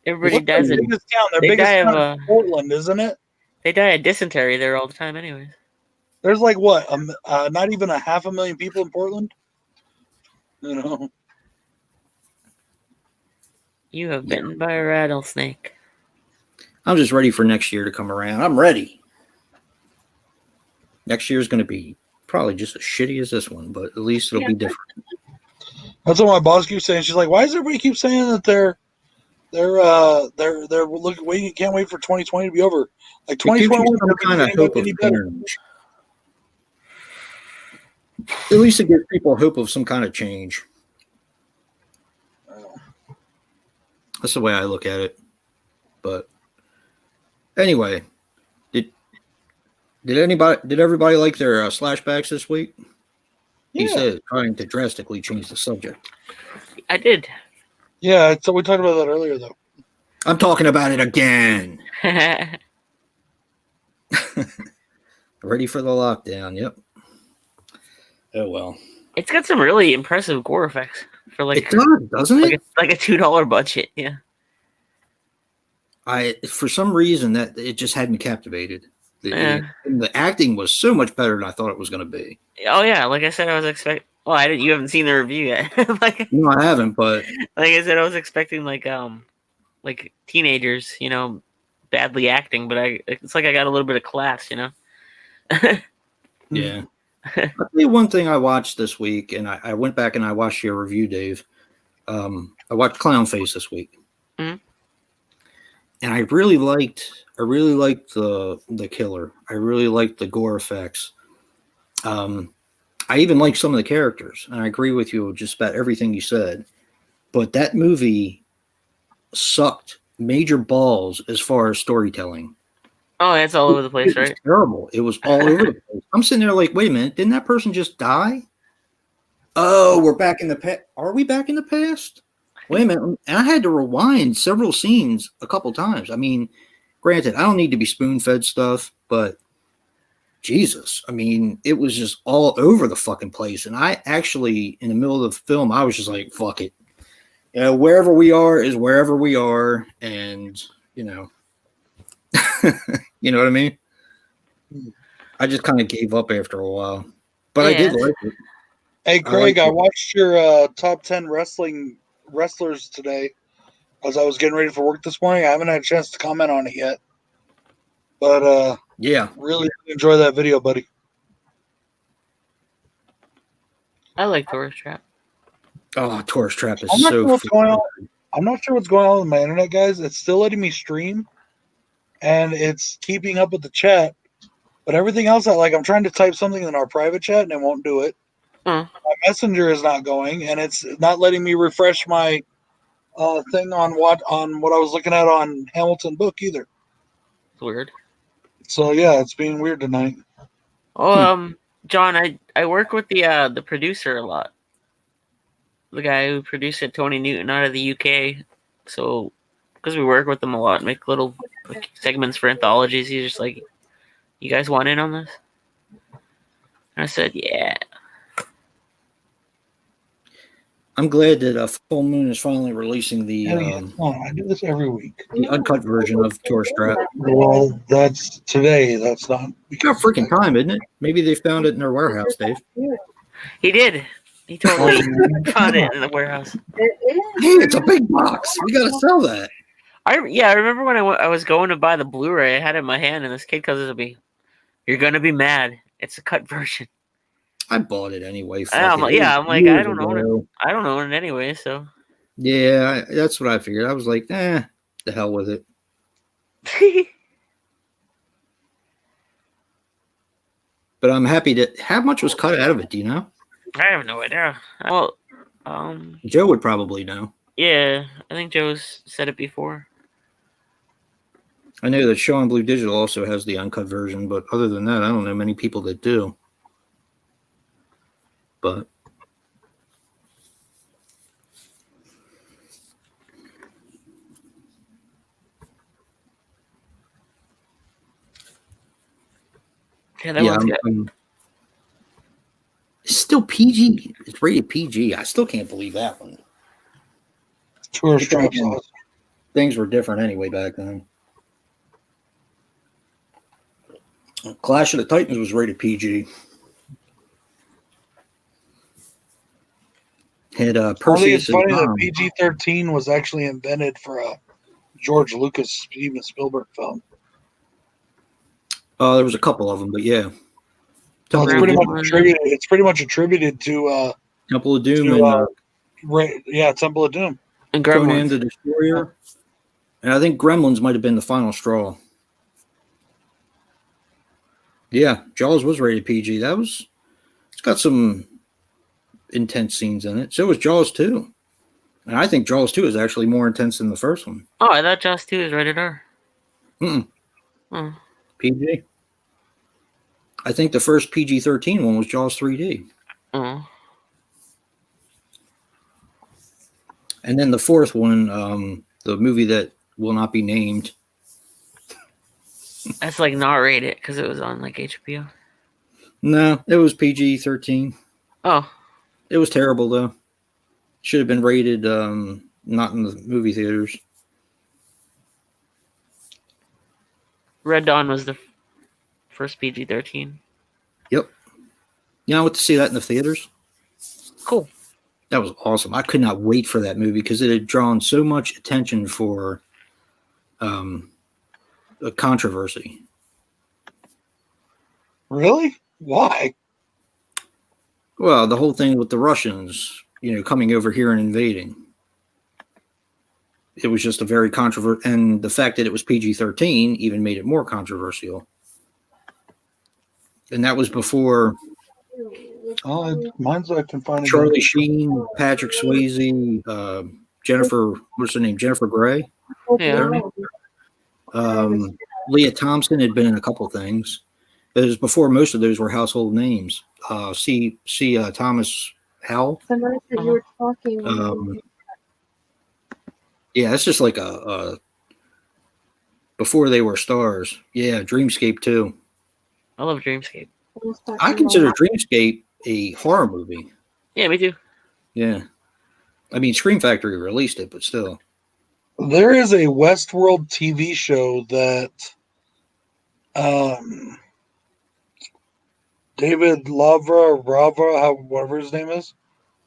Everybody What's their dies. biggest town? Their They biggest die town of is Portland, isn't it? They die of dysentery there all the time, anyways. There's like what, not even 500,000 people in Portland. You know. You have bitten by a rattlesnake. I'm just ready for next year to come around. I'm ready. Next year is going to be probably just as shitty as this one, but at least it'll be different. That's what my boss keeps saying. She's like, "Why does everybody keep saying that they're looking waiting? Can't wait for 2020 to be over. Like It gives you 2021 some kind of doesn't look hope of any better." change. At least it gives people hope of some kind of change. That's the way I look at it. But anyway, did everybody like their slashbacks this week? He Yeah. said trying to drastically change the subject. I did. Yeah, so we talked about that earlier, though. I'm talking about it again. Ready for the lockdown. Yep. Oh well. It's got some really impressive gore effects for It does, doesn't it? like a $2 budget. Yeah. For some reason that it just had me captivated. The acting was so much better than I thought it was going to be. Oh yeah, like I said, I was expecting. Well, I didn't. You haven't seen the review yet. No, I haven't. But like I said, I was expecting like teenagers, badly acting. But it's like I got a little bit of class, Yeah. I'll tell you one thing I watched this week, and I went back and I watched your review, Dave. I watched Clown Face this week. Mhm. And I really liked the killer. I really liked the gore effects. I even liked some of the characters, and I agree with you just about everything you said. But that movie sucked major balls as far as storytelling. Oh, it's all over the place, It was right? terrible. It was all over the place. I'm sitting there like, wait a minute, didn't that person just die? Oh, we're back in the past. Are we back in the past? Wait a minute. And I had to rewind several scenes a couple times. I mean, granted, I don't need to be spoon-fed stuff, but Jesus, I mean, it was just all over the fucking place. And I actually, in the middle of the film, I was just like, fuck it. Wherever we are is wherever we are. And, you know what I mean? I just kind of gave up after a while. But I did like it. Hey, Craig, I watched your top 10 wrestlers today as I was getting ready for work this morning. I haven't had a chance to comment on it yet. But yeah, really enjoy that video, buddy. I like Tourist Trap. Oh, Tourist Trap is I'm not so sure what's going on. good. I'm not sure what's going on with my internet, guys. It's still letting me stream, and it's keeping up with the chat. But everything else, I'm trying to type something in our private chat, and it won't do it. Huh. My messenger is not going, and it's not letting me refresh my thing on what I was looking at on Hamilton Book either. It's weird. So yeah, it's being weird tonight. Oh, John, I work with the producer a lot. The guy who produced it, Tony Newton, out of the UK. So, because we work with him a lot, make little segments for anthologies, he's just like, "You guys want in on this?" And I said, "Yeah." I'm glad that Full Moon is finally releasing the I do this every week. the uncut version of Tourist Trap. Well, that's today. That's not. It's got freaking time, isn't it? Maybe they found it in their warehouse, Dave. He did. He totally found it in the warehouse. Hey, it's a big box. We gotta sell that. I remember when I was going to buy the Blu-ray. I had it in my hand, and this kid comes to me, "You're gonna be mad. It's a cut version." I bought it anyway. I'm like, years I don't own ago. it. I don't own it anyway, so. Yeah, that's what I figured. I was like, the hell with it. But I'm happy that. How much was cut out of it? Do you know? I have no idea. Well, Joe would probably know. Yeah, I think Joe's said it before. I know that Shaw and Blue Digital also has the uncut version, but other than that, I don't know many people that do. But Yeah, that yeah, one's good. it's still PG. It's rated PG. I still can't believe that one. Tourist But then trap again, sauce. things were different anyway back then. Clash of the Titans was rated PG. Had I think Perseus it's as funny that mom. PG-13 was actually invented for a George Lucas, Steven Spielberg film. There was a couple of them, but yeah. Well, Temple of Doom, it's pretty much attributed to Temple of Doom to and Temple of Doom. And Conan Gremlins. the Destroyer. And I think Gremlins might have been the final straw. Yeah, Jaws was rated PG. It's got some intense scenes in it. So was Jaws 2. And I think Jaws 2 is actually more intense than the first one. Oh, I thought Jaws 2 is rated R. Mm-mm. Oh. PG. I think the first PG-13 one was Jaws 3D. Oh. And then the fourth one, the movie that will not be named. That's like not rated because it was on like HBO. No, it was PG-13. Oh. It was terrible, though. Should have been rated not in the movie theaters. Red Dawn was the first PG-13. Yep. You know, I went to see that in the theaters. Cool. That was awesome. I could not wait for that movie because it had drawn so much attention for a controversy. Really? Why? Well, the whole thing with the Russians, coming over here and invading. It was just a very controversial, and the fact that it was PG-13 even made it more controversial. And that was before Mine's I can find Charlie Sheen, Patrick Swayze, Jennifer, what's her name? Jennifer Grey. Yeah. Leah Thompson had been in a couple things. It was before most of those were household names. Thomas Howell. Somebody said you were talking. Yeah, it's just like a before they were stars. Yeah, Dreamscape too. I love Dreamscape. I consider Dreamscape a horror movie. Yeah, me too. Yeah. I mean, Scream Factory released it, but still. There is a Westworld TV show that David Rava, whatever his name is,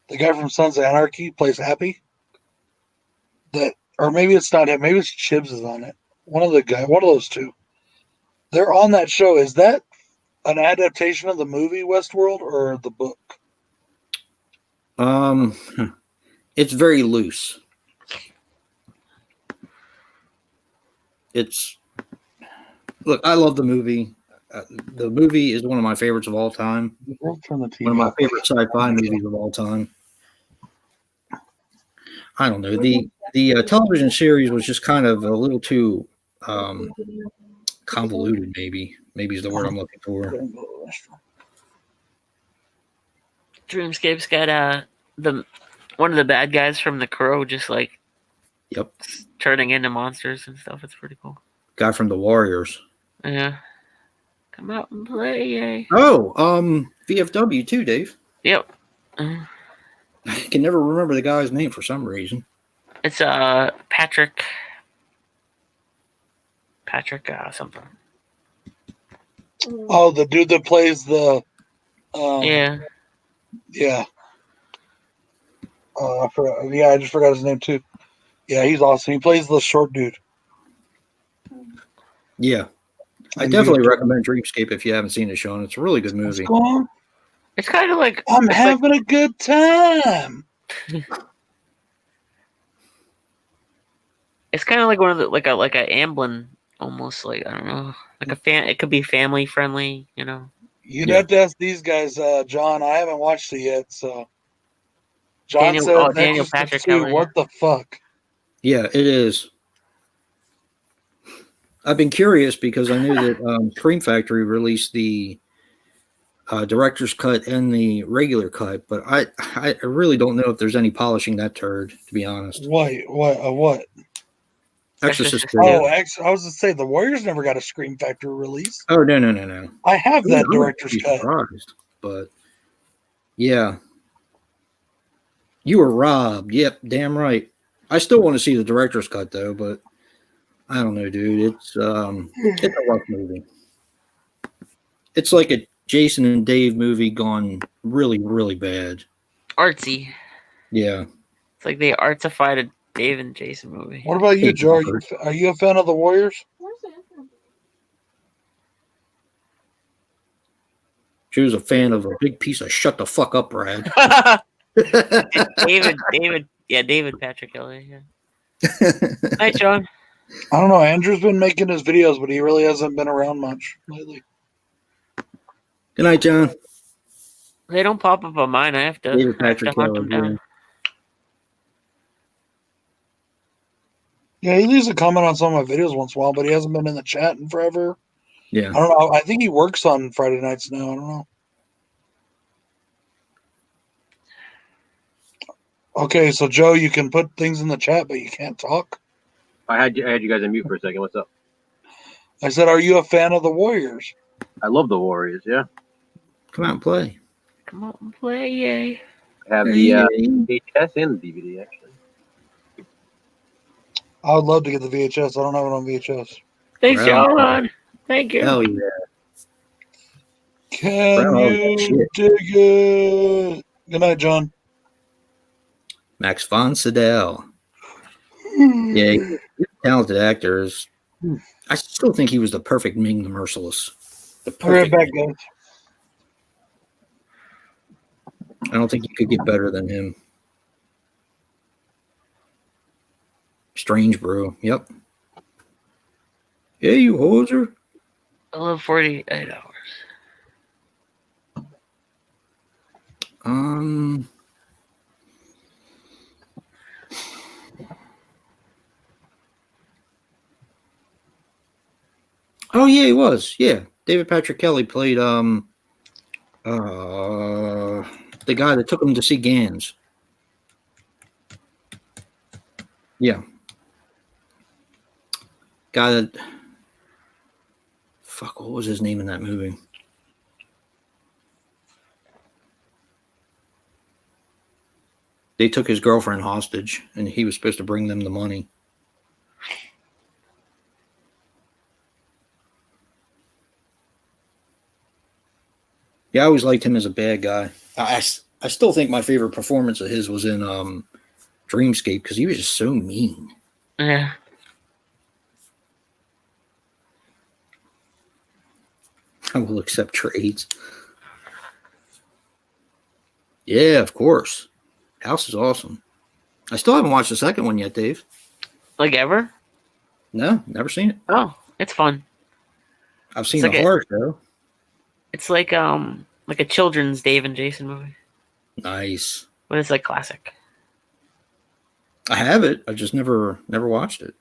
the guy from Sons of Anarchy plays Happy. Or maybe it's not him. Maybe it's Chibs is on it. One of those two. They're on that show. Is that an adaptation of the movie Westworld or the book? It's very loose. Look, I love the movie. The movie is one of my favorites of all time. One of my favorite sci-fi movies of all time. I don't know. The television series was just kind of a little too convoluted. Maybe is the word I'm looking for. Dreamscape's got one of the bad guys from The Crow just like turning into monsters and stuff. It's pretty cool. Guy from the Warriors. Yeah. Come out and play, yay. Oh, VFW too, Dave. Yep. I can never remember the guy's name for some reason. It's Patrick something. Oh, the dude that plays the yeah. I just forgot his name too. Yeah, he's awesome. He plays the short dude. Yeah. I definitely recommend Dreamscape if you haven't seen it, Sean. It's a really good movie. What's going on? It's kind of like I'm having a good time. It's kind of like one of the like a Amblin, almost like I don't know, like a It could be family friendly, You'd have to ask these guys, John. I haven't watched it yet, so John Daniel- said, oh, "That Daniel just gets Patrick you. Kelly. What the fuck?" Yeah, it is. I've been curious because I knew that Scream Factory released the director's cut and the regular cut, but I really don't know if there's any polishing that turd, to be honest. What? Exorcist Exorcist 2. Oh, I was to say the Warriors never got a Scream Factory release. Oh, no. I have that I wouldn't director's be cut. surprised, but yeah. You were robbed. Yep, damn right. I still want to see the director's cut though, but I don't know, dude. It's a rough movie. It's like a Jason and Dave movie gone really, really bad. Artsy. Yeah. It's like they artified a Dave and Jason movie. What about you, Hey, Joe? Robert. Are you a fan of the Warriors? She was a fan of a big piece of shut the fuck up, Brad. David Patrick Kelly. Yeah. Night, John. I don't know. Andrew's been making his videos, but he really hasn't been around much lately. Good night, John. They don't pop up on mine. I have to David Patrick hunt Kelly. them down. Yeah, he leaves a comment on some of my videos once in a while, but he hasn't been in the chat in forever. Yeah. I don't know. I think he works on Friday nights now. I don't know. Okay, so Joe, you can put things in the chat, but you can't talk. I had you guys on mute for a second. What's up? I said, "Are you a fan of the Warriors?" I love the Warriors. Yeah, Come out and play. Come on and play, yay. I have the VHS and the DVD actually. I would love to get the VHS. I don't have it on VHS. Thanks, Right John. Thank you. Hell yeah. Can Well, you shit. dig it? Good night, John. Max von Sydow. Yeah, he's a talented actor. I still think he was the perfect Ming the Merciless. The I'll be right perfect. back, guys. I don't think you could get better than him. Strange Brew. Yep. Yeah, you hoser. I love 48 hours. Oh yeah, he was. Yeah. David Patrick Kelly played the guy that took him to see Gans. Yeah. Guy that fuck, what was his name in that movie? They took his girlfriend hostage and he was supposed to bring them the money. Yeah, I always liked him as a bad guy. I still think my favorite performance of his was in Dreamscape because he was just so mean. Yeah. I will accept trades. Yeah, of course. House is awesome. I still haven't watched the second one yet, Dave. Like ever? No, never seen it. Oh, it's fun. I've seen It's the like horror show. It's like a children's Dave and Jason movie, Nice. but it's like classic. I have it. I just never watched it.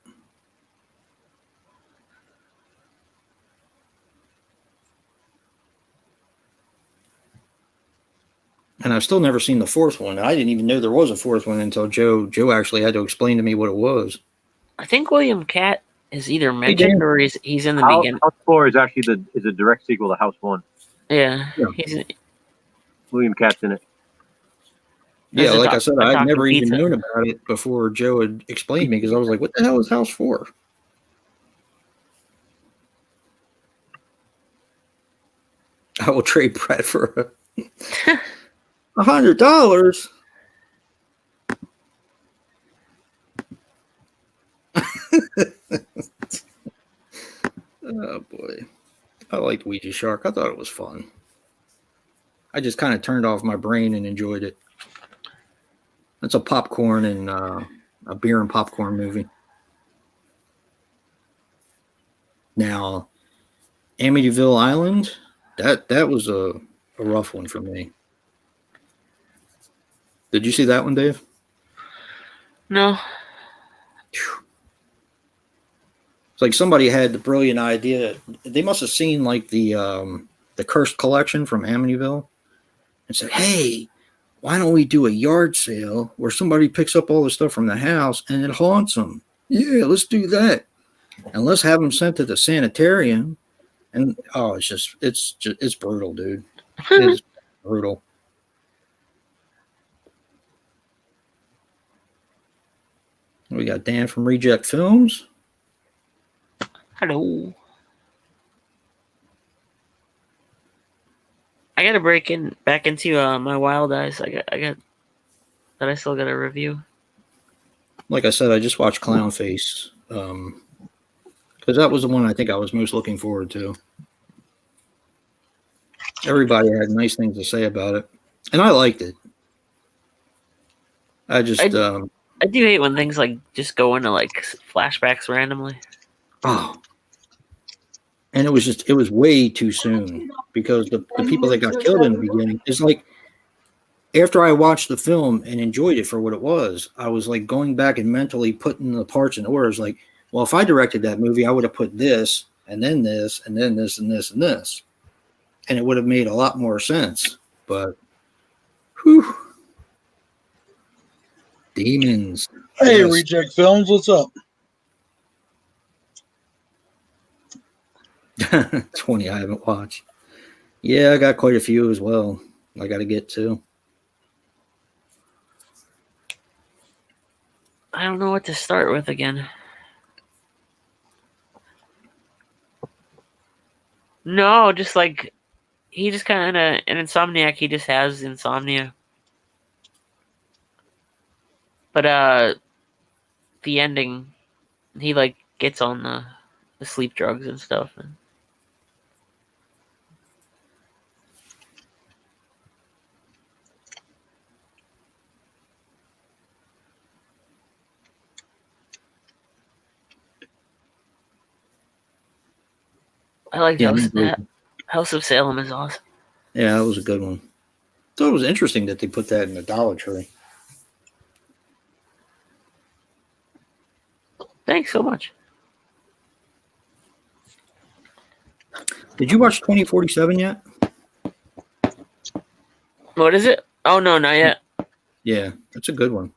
And I've still never seen the fourth one. I didn't even know there was a fourth one until Joe actually had to explain to me what it was. I think William Catt is either mentioned or he's in the beginning. House 4 is actually a direct sequel to House 1. Yeah, Yeah. he's William Katt's in it. Yeah, There's like I said, I'd Taco never even Pizza. known about it before Joe had explained to me because I was like, what the hell is House 4? I will trade Brad for $100. Oh boy. I liked Ouija Shark. I thought it was fun. I just kind of turned off my brain and enjoyed it. It's a popcorn and a beer and popcorn movie. Now, Amityville Island, that was a rough one for me. Did you see that one, Dave? No. It's like somebody had the brilliant idea. They must have seen like the Cursed Collection from Amityville and said, "Hey, why don't we do a yard sale where somebody picks up all the stuff from the house and it haunts them? Yeah, let's do that, and let's have them sent to the sanitarium." And it's brutal, dude. It's brutal. We got Dan from Reject Films. Hello. I gotta back into my Wild Eyes. I got that I still gotta review. Like I said, I just watched Clown Face because that was the one I think I was most looking forward to. Everybody had nice things to say about it, and I liked it. I do hate when things like just go into like flashbacks randomly. Oh, and it was way too soon because the people that got killed in the beginning is like, after I watched the film and enjoyed it for what it was, I was like going back and mentally putting the parts in order. It's like, well, if I directed that movie, I would have put this and then this and then this and this and this, and it would have made a lot more sense. But, whew, demons. Hey, Yes. Reject Films, what's up? 20 I haven't watched. Yeah, I got quite a few as well. I got to get to. I don't know what to start with again. No, just like he just kind of an insomniac. He just has insomnia. But the ending, he like gets on the sleep drugs and stuff. And I like House of Salem is awesome. Yeah, that was a good one. Thought it was interesting that they put that in the Dollar Tree. Thanks so much. Did you watch 2047 yet? What is it? Oh no, not yet. Yeah, that's a good one.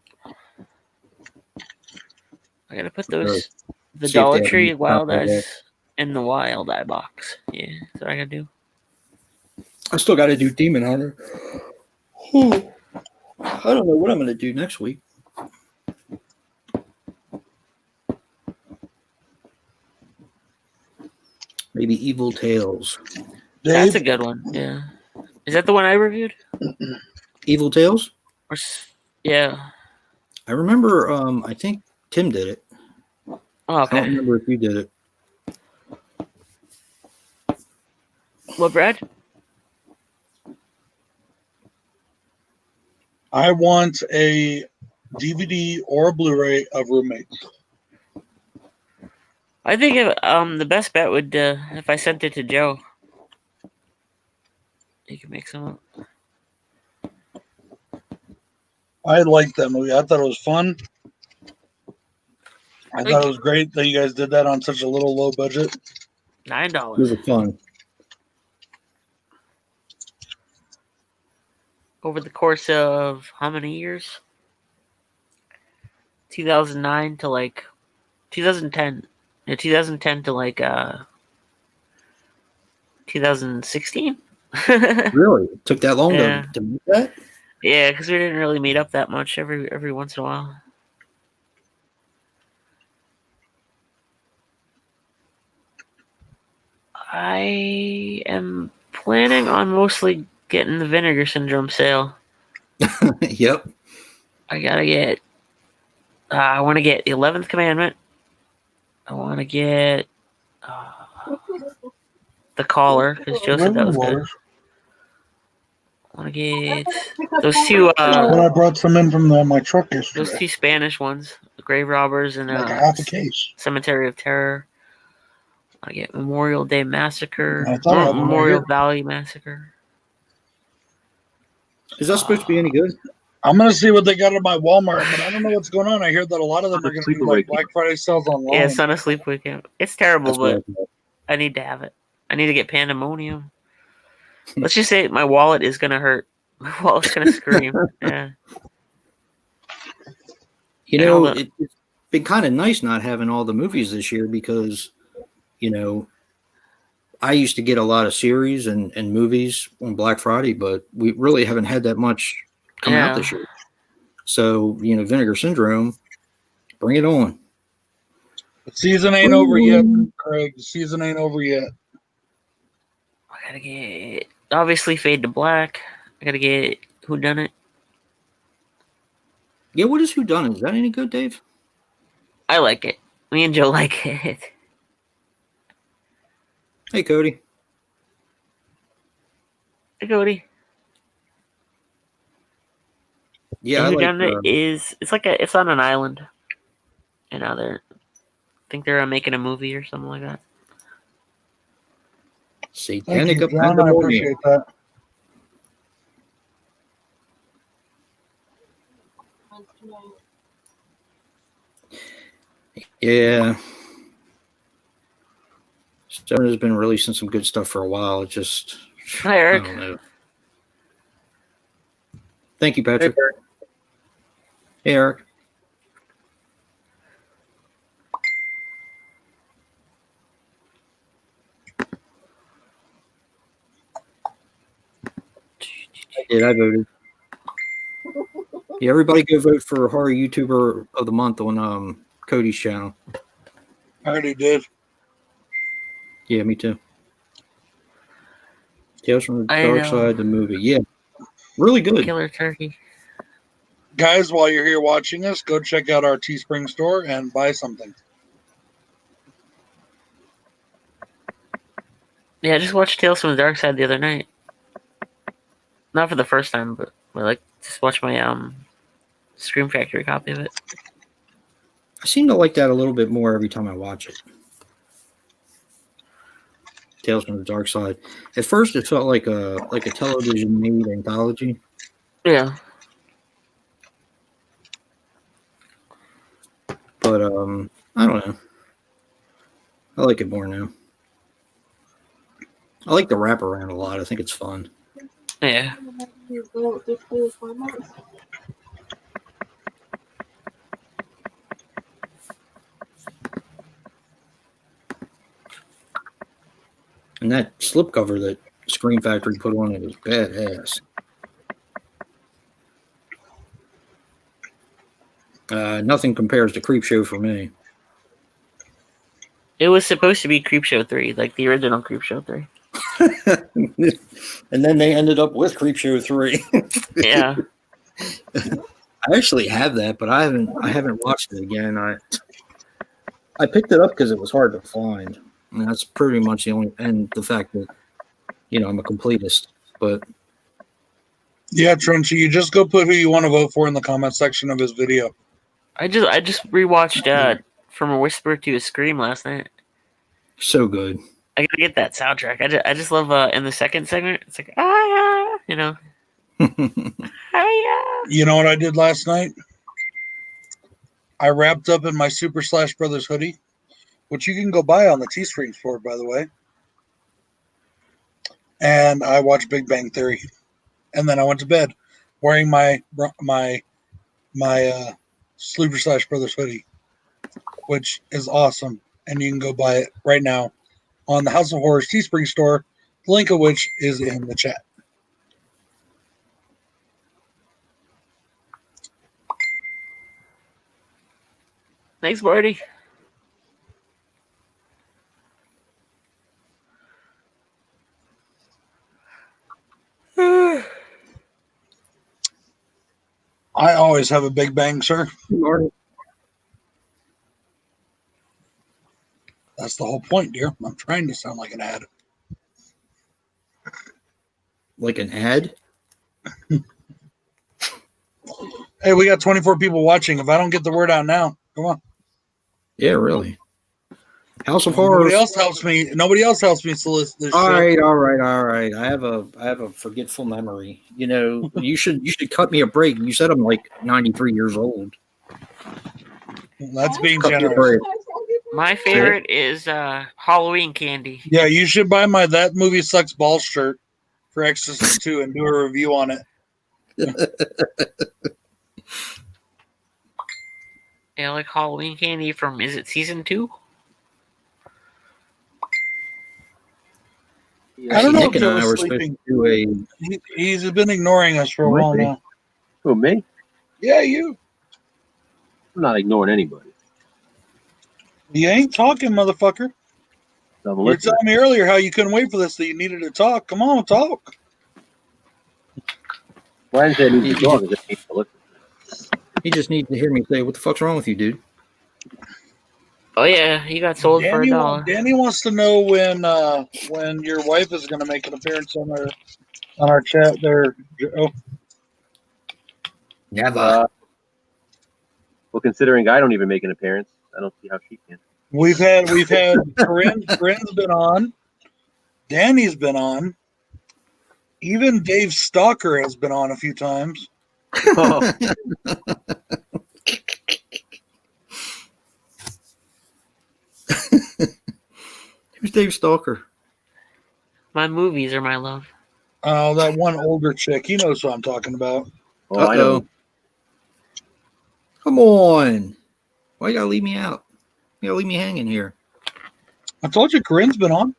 I gotta put those the See if Dollar they have Tree any Wild pop-up there. Eyes in the Wild Eye box. Yeah, that's what I gotta do. I still got to do Demon Hunter. I don't know what I'm going to do next week. Maybe Evil Tales. That's Dave, a good one. Yeah, is that the one I reviewed? Evil Tales? Yeah. I remember, I think Tim did it. Oh, I okay. don't remember if you did it. What, Brad? I want a DVD or a Blu-ray of Roommates. I think the best bet would if I sent it to Joe. He could make some up. I liked that movie. I thought it was fun. I thought it was great that you guys did that on such a little low budget. $9. It was fun. Over the course of how many years? 2009 to like 2010. Yeah, 2010 to like 2016. Really? It took that long Yeah. to make that? Yeah, because we didn't really meet up that much every once in a while. I am planning on mostly getting the Vinegar Syndrome sale. Yep. I gotta get. I want to get the 11th Commandment. I want to get the Caller because Joe said that was good. I want to get those two. Well, I brought some in from my truck yesterday. Those two Spanish ones, the Grave Robbers and Like a half a case. Cemetery of Terror. I get Memorial Day Massacre, I thought I had one right Memorial here. Valley Massacre. Is that supposed to be any good? I'm gonna see what they got at my Walmart, but I don't know what's going on. I hear that a lot of them are gonna do like Black Friday sales online. Yeah, it's not a sleepaway camp. It's terrible, That's what but I need to have it. I need to get pandemonium. Let's just say my wallet is gonna hurt. My wallet's gonna scream. Yeah. You And all know, the- it's been kind of nice not having all the movies this year because, you know, I used to get a lot of series and movies on Black Friday, but we really haven't had that much come out this year. So, you know, Vinegar Syndrome, bring it on. The season ain't over yet, Craig. The season ain't over yet. I gotta get obviously Fade to Black. I gotta get Who Done It. Yeah, what is Who Done It? Is that any good, Dave? I like it. Me and Joe like it. Hey, Cody. Hey, Cody. Yeah, I Who like. Done It is it's on an island. And now I think they're making a movie or something like that. Thank Satanic you, John. I appreciate that. Yeah. Stone has been releasing some good stuff for a while. It just, Hi, Eric. I don't know. Thank you, Patrick. Hey, Eric. I did. I voted. Yeah, everybody go vote for Horror YouTuber of the Month on Cody's channel. I already did. Yeah, me too. Tales from the I Dark know. Side, the movie. Yeah, really good. Killer Turkey. Guys, while you're here watching us, go check out our Teespring store and buy something. Yeah, I just watched Tales from the Dark Side the other night. Not for the first time, but I like just watch my Scream Factory copy of it. I seem to like that a little bit more every time I watch it. Tales from the Dark Side. At first, it felt like a television-made anthology. Yeah. But I don't know. I like it more now. I like the wraparound a lot. I think it's fun. Yeah. And that slipcover that Scream Factory put on it is badass. Nothing compares to Creepshow for me. It was supposed to be Creepshow 3, like the original Creepshow 3. And then they ended up with Creepshow 3. Yeah. I actually have that, but I haven't watched it again. I picked it up because it was hard to find. And that's pretty much the only, and the fact that, you know, I'm a completist. But Yeah, Trenchy, you just go put who you want to vote for in the comment section of his video. I just rewatched From a Whisper to a Scream last night. so good. I gotta get that soundtrack. I just love in the second segment. It's like you know. You know what I did last night? I wrapped up in my Super Slash Brothers hoodie, which you can go buy on the Teespring store, by the way. And I watched Big Bang Theory, and then I went to bed wearing my Super Slash Brothers hoodie, which is awesome. And you can go buy it right now on the House of Horrors Teespring store, the link of which is in the chat. Thanks, Marty. I always have a Big Bang, sir. That's the whole point, dear. I'm trying to sound like an ad. Like an ad? Hey, we got 24 people watching. If I don't get the word out now, come on. Yeah, really. House of Nobody Horrors. else helps me. Nobody else helps me solicit this All shit. right. I have a forgetful memory. You know, you should cut me a break. You said I'm like 93 years old. That's being Cut me a generous. break. My favorite is Halloween candy. Yeah, you should buy my That Movie Sucks Balls shirt for Exorcist 2 and do a review on it. Yeah, I like Halloween candy from, is it season 2? I don't know Nick if and Joe I was were supposed sleeping. to do He's been ignoring us for a while Might be. now. Who, me? Yeah, you. I'm not ignoring anybody. You ain't talking, motherfucker. I'm You were listening. telling me earlier how you couldn't wait for this, that you needed to talk. Come on, talk. Why didn't I need You to talk? just- I just need to listen. He just needs to hear me say, "What the fuck's wrong with you, dude?" Oh yeah, you got sold for $1. Danny wants to know when your wife is going to make an appearance on our chat there. Oh, Never. Well, considering I don't even make an appearance, I don't see how she can. we've had Corinne's been on, Danny's been on, even Dave Stalker has been on a few times. Oh, Who's Dave Stalker? My movies are my love. Oh, that one older chick. He knows what I'm talking about. I know. Come on. Why you gotta leave me out? You gotta leave me hanging here. I told you Corinne's been on.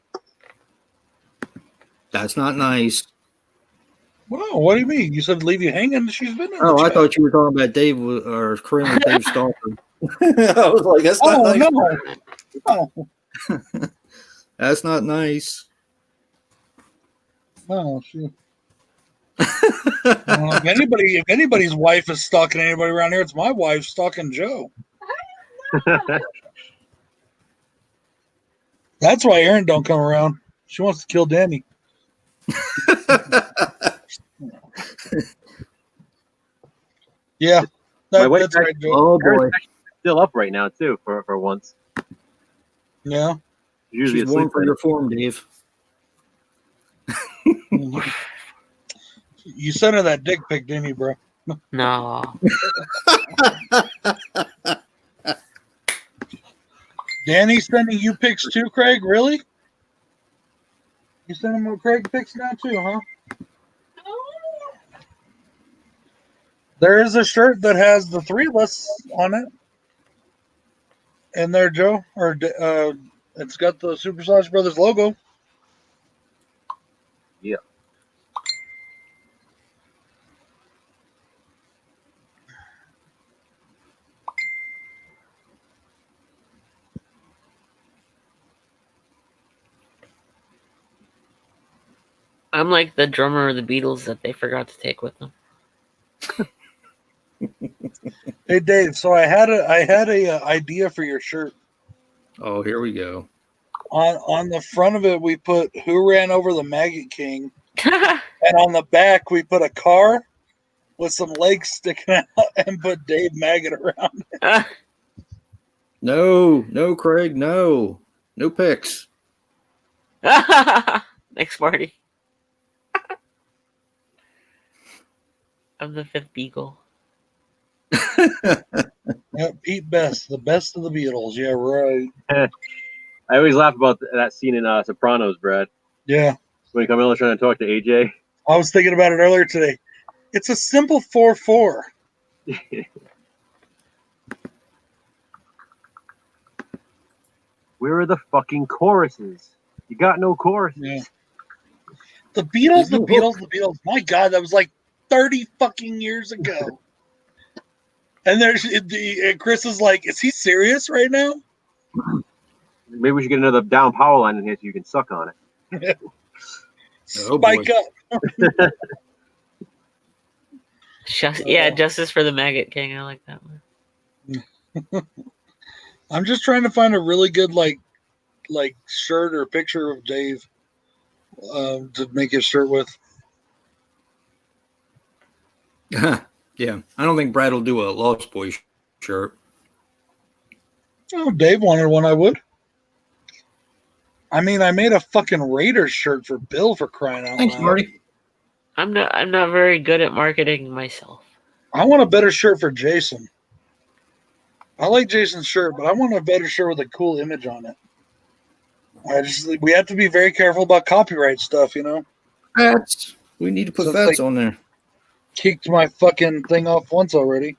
That's not nice. Wow, what do you mean? You said leave you hanging. She's been in the Oh, I chat. thought you were talking about Dave or Corinne with Dave Stalker. I was like, that's not Oh, nice. no. Oh, That's not nice. no. If anybody's wife is stalking anybody around here, it's my wife stalking Joe. That's why Erin don't come around. She wants to kill Danny. Yeah, My wife that's right, Joe. Oh boy. Erin's actually still up right now too, for once. Yeah. She's usually She's warm asleep. for your form, Dave. You sent her that dick pic, didn't you, bro? No. Danny's sending you pics too, Craig? Really? You sending him Craig pics now too, huh? There is a shirt that has the three of us on it. In there, Joe. Or it's got the Super Sausage Brothers logo. Yeah. I'm like the drummer of the Beatles that they forgot to take with them. Hey Dave, so I had a idea for your shirt. Oh, here we go. On the front of it, we put "Who ran over the Maggot King," and on the back, we put a car with some legs sticking out and put Dave Maggot around it. No, Craig, no pics. Next party. Of the fifth Beagle. Yeah, Pete Best, the best of the Beatles. Yeah, right. I always laugh about that scene in Sopranos, Brad. Yeah, When Carmelo's trying to talk to AJ. I was thinking about it earlier today. It's a simple 4/4. Where are the fucking choruses? You got no choruses. Yeah. The Beatles. My God, that was like 30 fucking years ago. And Chris is like, is he serious right now? Maybe we should get another down power line in here so you can suck on it. Oh, boy. Spike up. Justice for the Maggot King. I like that one. I'm just trying to find a really good like shirt or picture of Dave to make his shirt with. Yeah, I don't think Brad will do a Lost Boys shirt. Oh, Dave wanted one. I would. I mean, I made a fucking Raiders shirt for Bill for crying out Thanks, loud. Marty. I'm not very good at marketing myself. I want a better shirt for Jason. I like Jason's shirt, but I want a better shirt with a cool image on it. We have to be very careful about copyright stuff, you know. Fats. We need to put So it's fats like- on there Kicked my fucking thing off once already.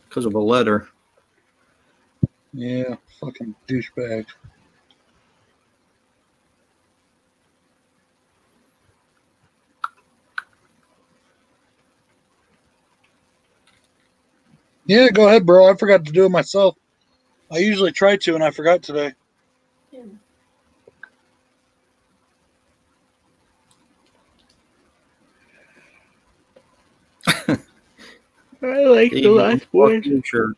because of a letter. Yeah, fucking douchebag. Yeah, go ahead, bro. I forgot to do it myself. I usually try to, and I forgot today. I like the last word. Sure.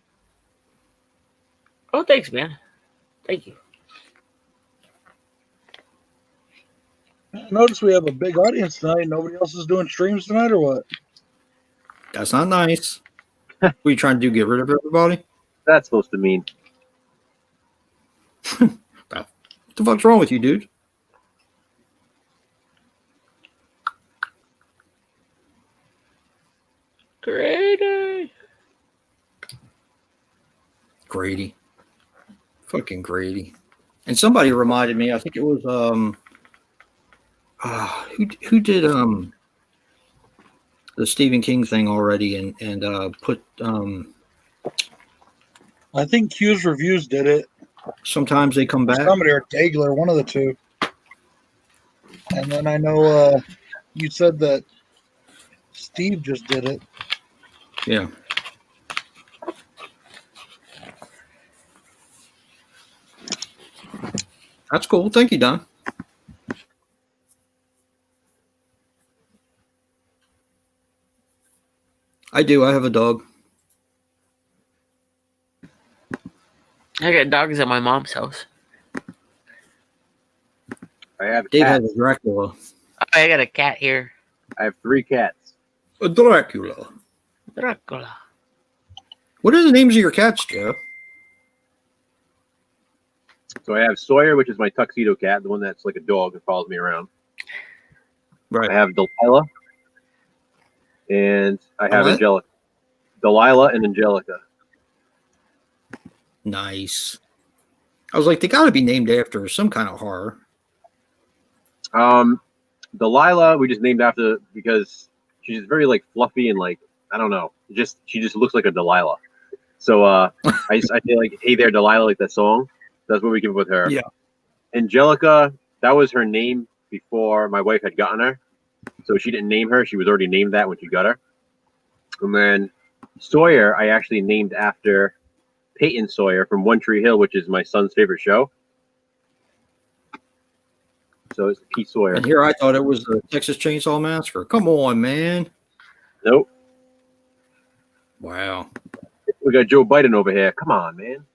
Oh, thanks, man. Thank you. I notice we have a big audience tonight. Nobody else is doing streams tonight, or what? That's not nice. What are you trying to do? Get rid of everybody? That's supposed to mean. What the fuck's wrong with you, dude? Grady. Grady. Fucking Grady. And somebody reminded me, I think it was who did the Stephen King thing already and put I think Q's Reviews did it. sometimes they come back. Somebody or Dagler, one of the two. And then I know you said that Steve just did it. Yeah. That's cool. Thank you, Don. I do. I have a dog. I got dogs at my mom's house. I have Dave cats. has a Dracula. Oh, I got a cat here. I have 3 cats. A Dracula. Dracula. What are the names of your cats, Joe? So I have Sawyer, which is my tuxedo cat, the one that's like a dog that follows me around. Right. I have Delilah, and I have What? Angelica. Delilah and Angelica. Nice. I was like, they got to be named after some kind of horror. Delilah, we just named after because she's very like fluffy and like I don't know, she just looks like a Delilah. So I feel like Hey There Delilah, like that song. That's what we came up with her. Yeah. Angelica, that was her name before my wife had gotten her. So she didn't name her. She was already named that when she got her. And then Sawyer, I actually named after Peyton Sawyer from One Tree Hill, which is my son's favorite show. So it's Pete Sawyer. And here I thought it was the Texas Chainsaw Massacre. Come on, man. Nope. Wow. We got Joe Biden over here. Come on, man.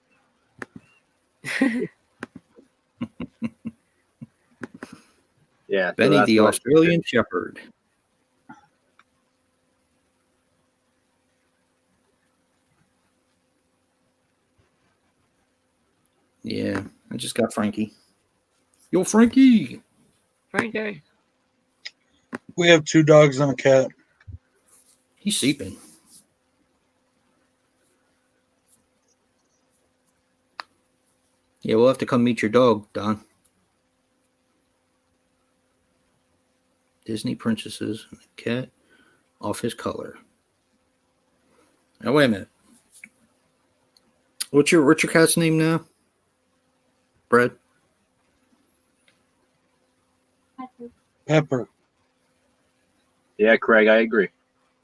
Yeah. Benny that's the what- Australian Shepherd. Yeah, I just got Frankie. Yo, Frankie. Frankie. We have 2 dogs and a cat. He's sleeping. Yeah, we'll have to come meet your dog, Don. Disney princesses and the cat off his color. Now wait a minute. What's your cat's name now? Brad? Pepper. Yeah, Craig, I agree.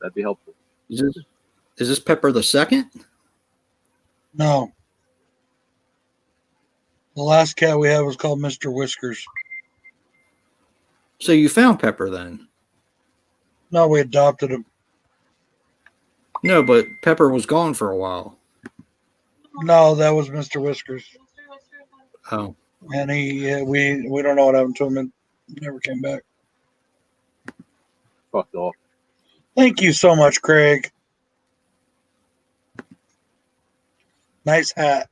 That'd be helpful. Is this Pepper the second? No. The last cat we had was called Mr. Whiskers. So you found Pepper then? No, we adopted him. No, but Pepper was gone for a while. No, that was Mr. Whiskers. Oh. And we don't know what happened to him and never came back. Fucked off. Thank you so much, Craig. Nice hat.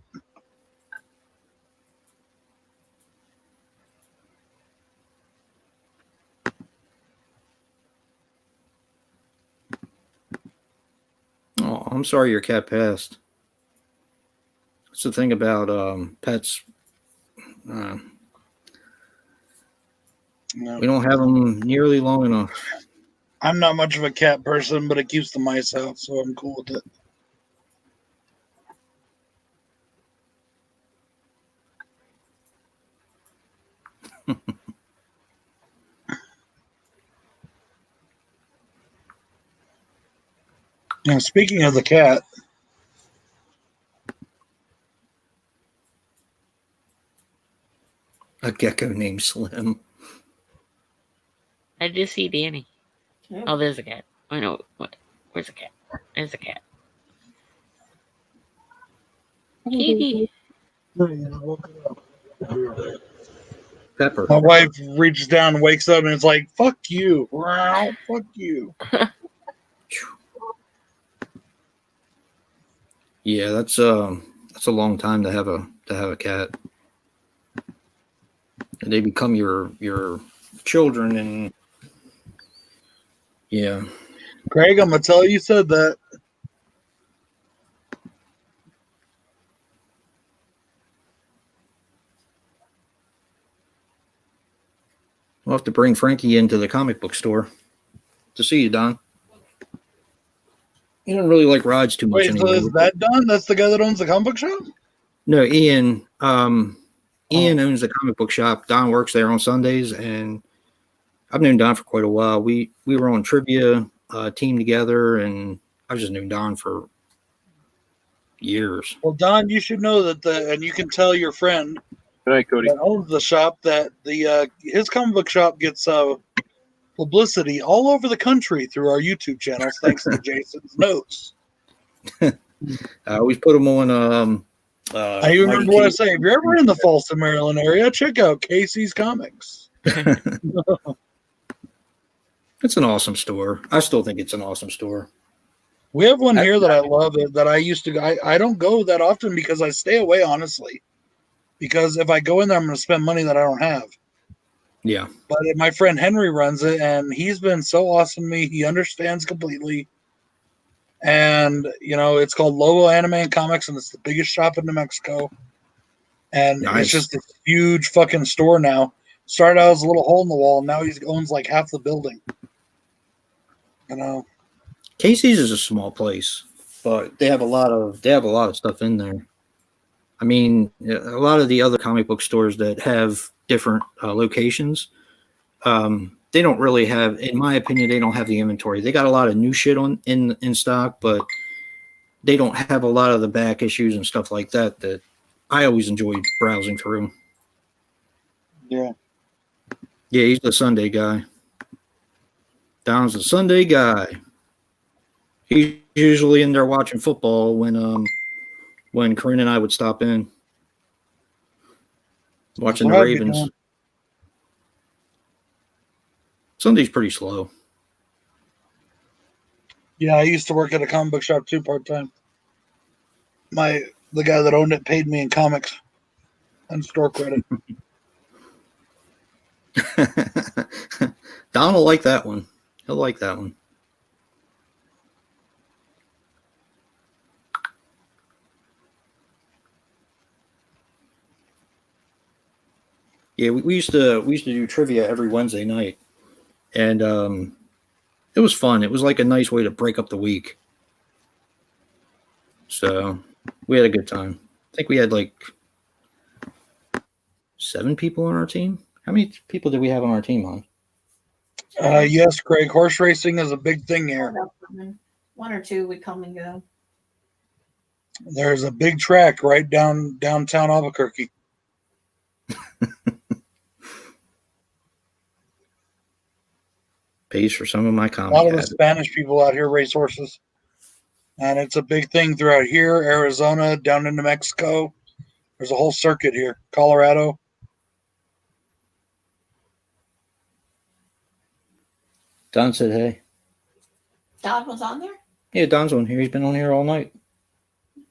I'm sorry your cat passed. That's the thing about pets. Uh, No. we don't have them nearly long enough. I'm not much of a cat person, but it keeps the mice out, so I'm cool with it. Now, speaking of the cat, A gecko named Slim. I just see Danny. Yeah. Oh, there's a cat. I know. What? Where's the cat? There's a cat. Kitty. Pepper. my wife reaches down and wakes up, and it's like, "Fuck you, wow, fuck you." Yeah, that's a long time to have a cat. And they become your children, and yeah. Craig, I'm gonna tell you said that. We'll have to bring Frankie into the comic book store to see you, Don. You don't really like rides too much Wait, so anymore. is that done? That's the guy that owns the comic book shop? No, Ian. Ian owns the comic book shop. Don works there on Sundays, and I've known Don for quite a while. We were on trivia team together, and I've just known Don for years. Well, Don, you should know that and you can tell your friend Good night, Cody. that owns the shop that his comic book shop gets publicity all over the country through our YouTube channels, thanks to Jason's notes. I always put them on. I remember what I say. If you're ever in the Falston, Maryland area, check out Casey's Comics. It's an awesome store. I still think it's an awesome store. We have one here that I love that I used to. I don't go that often because I stay away, honestly. Because if I go in there, I'm going to spend money that I don't have. Yeah. But my friend Henry runs it, and he's been so awesome to me. He understands completely. And, it's called Lobo Anime and Comics, and it's the biggest shop in New Mexico. And Nice. it's just this huge fucking store now. Started out as a little hole in the wall, and now he owns like half the building. Casey's is a small place, but they have a lot of stuff in there. I mean, a lot of the other comic book stores that have different locations, they don't really have, in my opinion, they don't have the inventory. They got a lot of new shit in stock, but they don't have a lot of the back issues and stuff like that I always enjoy browsing through. Yeah. Yeah, he's the Sunday guy. Don's the Sunday guy. He's usually in there watching football when Corinne and I would stop in. Watching the Ravens. Sunday's pretty slow. Yeah, I used to work at a comic book shop too, part-time. The guy that owned it paid me in comics and store credit. Don will like that one. He'll like that one. Yeah, we used to do trivia every Wednesday night, and it was fun. It was like a nice way to break up the week. So we had a good time. I think we had like 7 people on our team. How many people did we have on our team, Hon? Yes, Craig. Horse racing is a big thing here. One or two would come and go. There's a big track right downtown Albuquerque. Pays for some of my A comic. lot of the Spanish people out here race horses. And it's a big thing throughout here, Arizona, down into Mexico. There's a whole circuit here. Colorado. Don said, hey. Don was on there? Yeah, Don's on here. He's been on here all night.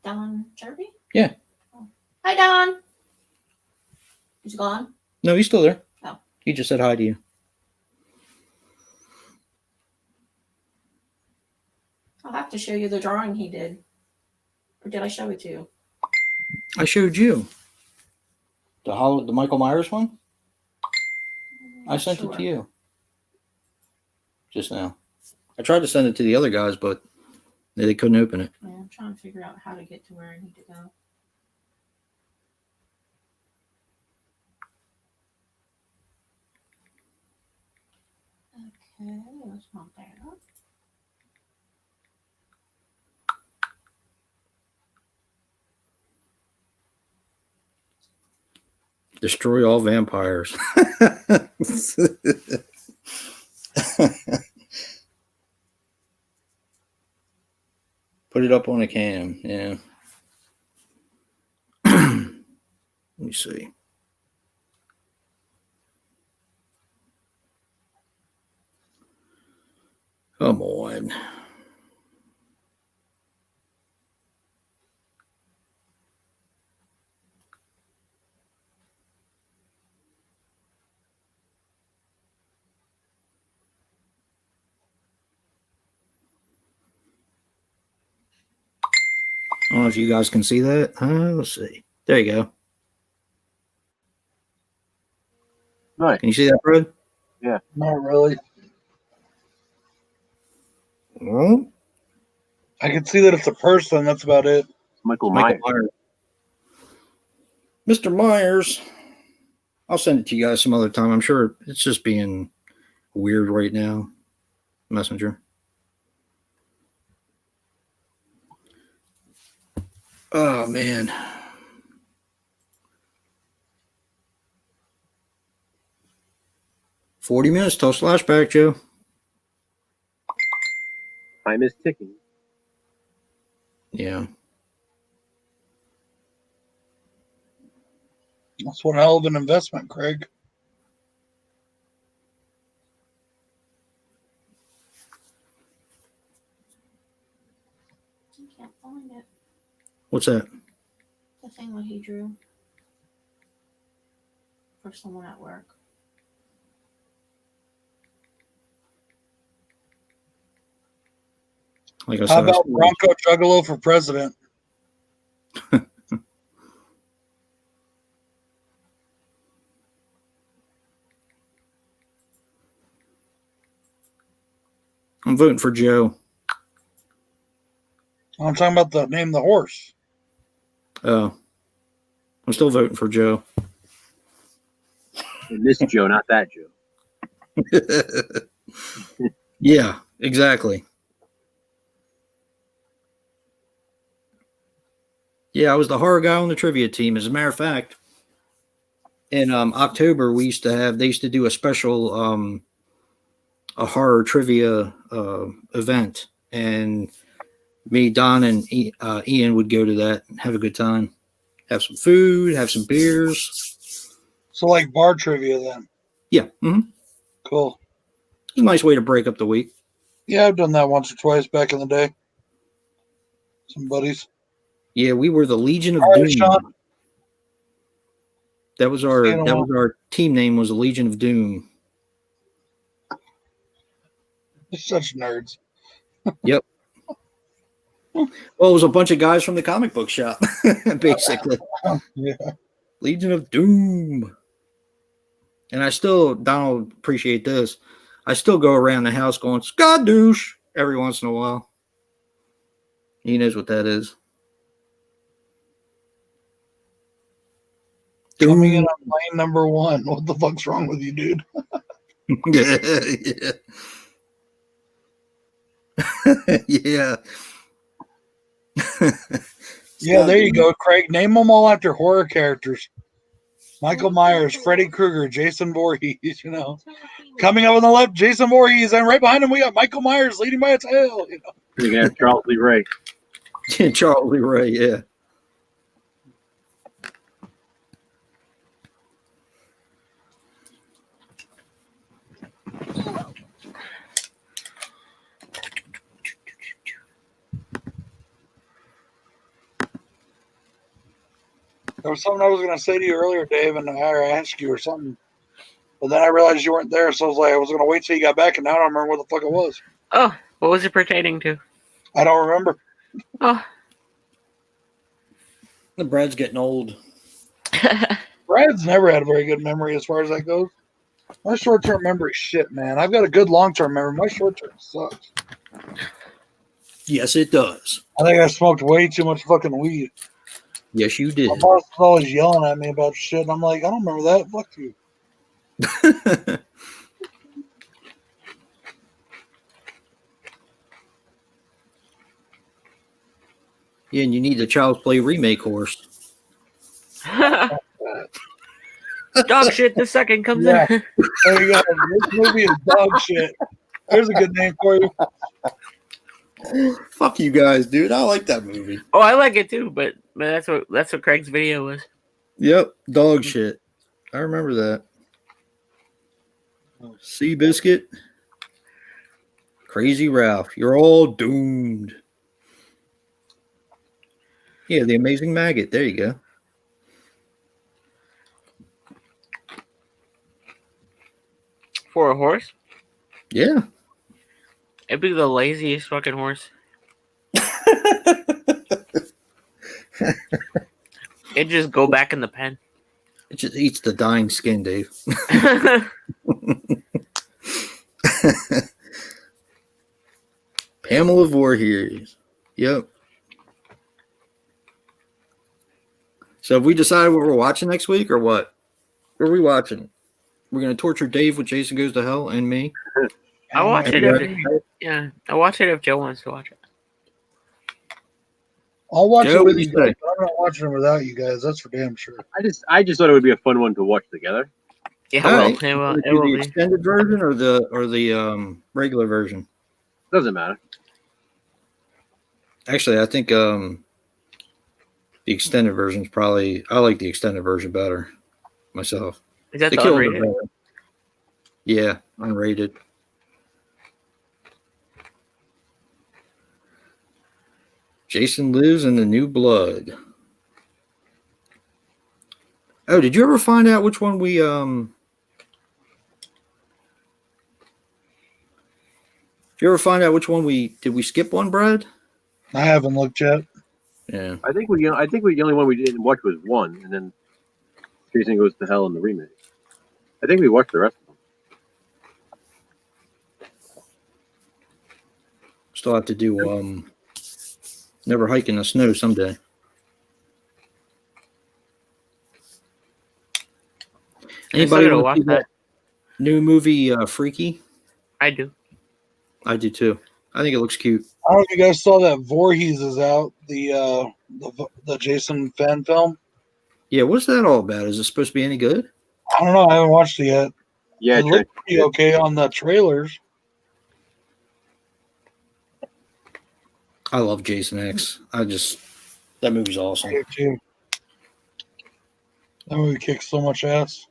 Don Chirpy? Yeah. Oh. Hi, Don. He's gone? No, he's still there. Oh. He just said hi to you. Oh, have to show you the drawing he did. Or did I show it to you? I showed you the Michael Myers one. I sent it to you just now. I tried to send it to the other guys, but they couldn't open it. Yeah, I'm trying to figure out how to get to where I need to go. Okay, that's not bad. Destroy all vampires. Put it up on a cam. Yeah. Let me see. Come on. I don't know if you guys can see that. Let's see. There you go. Nice. Can you see that, Fred? Not really. Well, I can see that it's a person. That's about it. Michael Myers. Myers. Mr. Myers. I'll send it to you guys some other time. I'm sure it's just being weird right now. Messenger. Oh, man. $40 minutes till Slashback, Joe. Time is ticking. Yeah. That's one hell of an investment, Craig. I can't find it. What's that? The thing that he drew for someone at work. Like I How said, about Bronco Juggalo for president? I'm voting for Joe. I'm talking about the name of the horse. Oh. I'm still voting for Joe. And this Joe, not that Joe. Yeah, exactly. Yeah, I was the horror guy on the trivia team. As a matter of fact, in October, they used to do a special a horror trivia event, and me, Don, and Ian would go to that and have a good time. Have some food, have some beers. So like bar trivia then. Yeah. Mm-hmm. Cool. It's a nice way to break up the week. Yeah, I've done that once or twice back in the day. Some buddies. Yeah, we were the Legion of All right, Doom. Sean. That was our team name, was the Legion of Doom. They're such nerds. Yep. Well, it was a bunch of guys from the comic book shop, basically. Yeah. Legion of Doom. And I still, Donald, appreciate this. I still go around the house going, Skadoosh, every once in a while. He knows what that is. Coming in on lane number 1. What the fuck's wrong with you, dude? Yeah. Yeah. Yeah, there you go, Craig. Name them all after horror characters. Michael Myers, Freddy Krueger, Jason Voorhees, you know. Coming up on the left, Jason Voorhees, and right behind him we got Michael Myers leading by a tail. You know. You're gonna have Charles Lee Ray. Charles Lee Ray, yeah. There was something I was going to say to you earlier, Dave, and I asked you or something. But then I realized you weren't there, so I was going to wait till you got back, and now I don't remember what the fuck it was. Oh, what was it pertaining to? I don't remember. Oh. The Brad's getting old. Brad's never had a very good memory as far as that goes. My short-term memory shit, man. I've got a good long-term memory. My short-term sucks. Yes, it does. I think I smoked way too much fucking weed. Yes, you My did. boss was always yelling at me about shit, and I'm like, I don't remember that. Fuck you. Yeah, and you need the Child's Play remake horse. Dog shit the second comes Yeah. in. There you go. This movie is dog shit. There's a good name for you. Fuck you guys, dude. I like that movie. Oh, I like it too, but that's what Craig's video was. Yep, dog shit. I remember that. Seabiscuit. Crazy Ralph. You're all doomed. Yeah, the Amazing Maggot. There you go. For a horse? Yeah. It'd be the laziest fucking horse. It'd just go back in the pen. It just eats the dying skin, Dave. Pamela Voorhees. Yep. So have we decided what we're watching next week or what? What are we watching? We're going to torture Dave with Jason Goes to Hell and me? I watch it I watch it if Joe wants to watch it. I'll watch Joe, it with what do you you guys. say? But I'm not watching it without you guys. That's for damn sure. I just thought it would be a fun one to watch together. Yeah, All well, right. it will, Wanna it do will the be. extended version or the regular version? Doesn't matter. Actually, I think the extended version is probably. I like the extended version better myself. Is that They the killed it unrated? better. Yeah, unrated. Jason Lives in the New Blood. Oh, did you ever find out which one we Did you ever find out which one did we skip one, Brad? I haven't looked yet. Yeah. I think the only one we didn't watch was one, and then Jason Goes to Hell in the remake. I think we watched the rest of them. Still have to do Never Hike in the Snow someday. Anybody gotta want to watch see that new movie Freaky? I do. I do too. I think it looks cute. I don't know if you guys saw that Voorhees is out, the Jason fan film. Yeah, what's that all about? Is it supposed to be any good? I don't know. I haven't watched it yet. Yeah, It looked pretty okay on the trailers. I love Jason X. That movie's awesome. I do too. That movie kicks so much ass.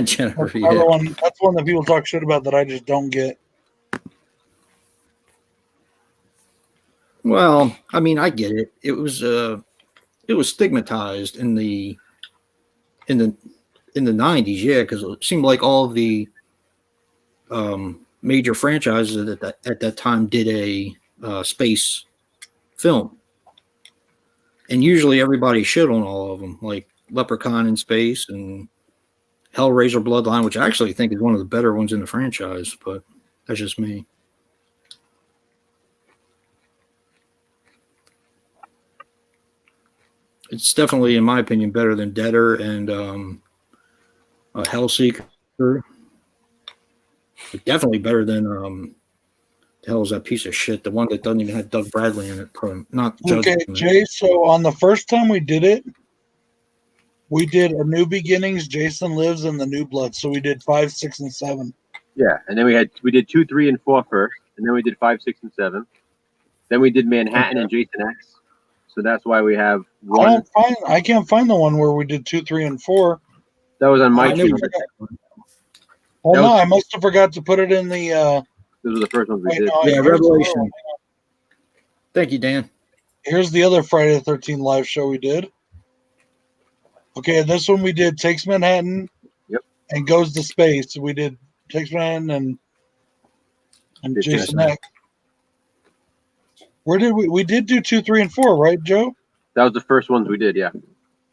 Jennifer, That's another yeah. one. That's one that people talk shit about that I just don't get. Well, I mean, I get it. It was stigmatized in the 90s, yeah, because it seemed like all of the major franchises at that time did a space film, and usually everybody shit on all of them, like Leprechaun in Space and Hellraiser Bloodline, which I actually think is one of the better ones in the franchise, but that's just me. It's definitely, in my opinion, better than Deader and Hellseeker. But definitely better than the hell is that piece of shit? The one that doesn't even have Doug Bradley in it. Not Okay, Judgment. Jay. So on the first time we did it, we did A New Beginnings, Jason Lives, and The New Blood. So we did 5, 6, and 7. Yeah, and then we did 2, 3, and 4 first, and then we did 5, 6, and 7. Then we did Manhattan and Jason X. So that's why we have one. I can't find the one where we did 2, 3, and 4. That was on my I knew team. Oh That no, was- I must have forgot to put it in the. Those were the first ones we Wait, did. no, Yeah, here's the other Revelation. one. Thank you, Dan. Here's the other Friday the 13th live show we did. Okay, this one we did Takes Manhattan. Yep. And Goes to Space. We did Takes Manhattan and And Jason Jason Eck. Where did we did do 2, 3, and 4, right, Joe? That was the first ones we did. Yeah,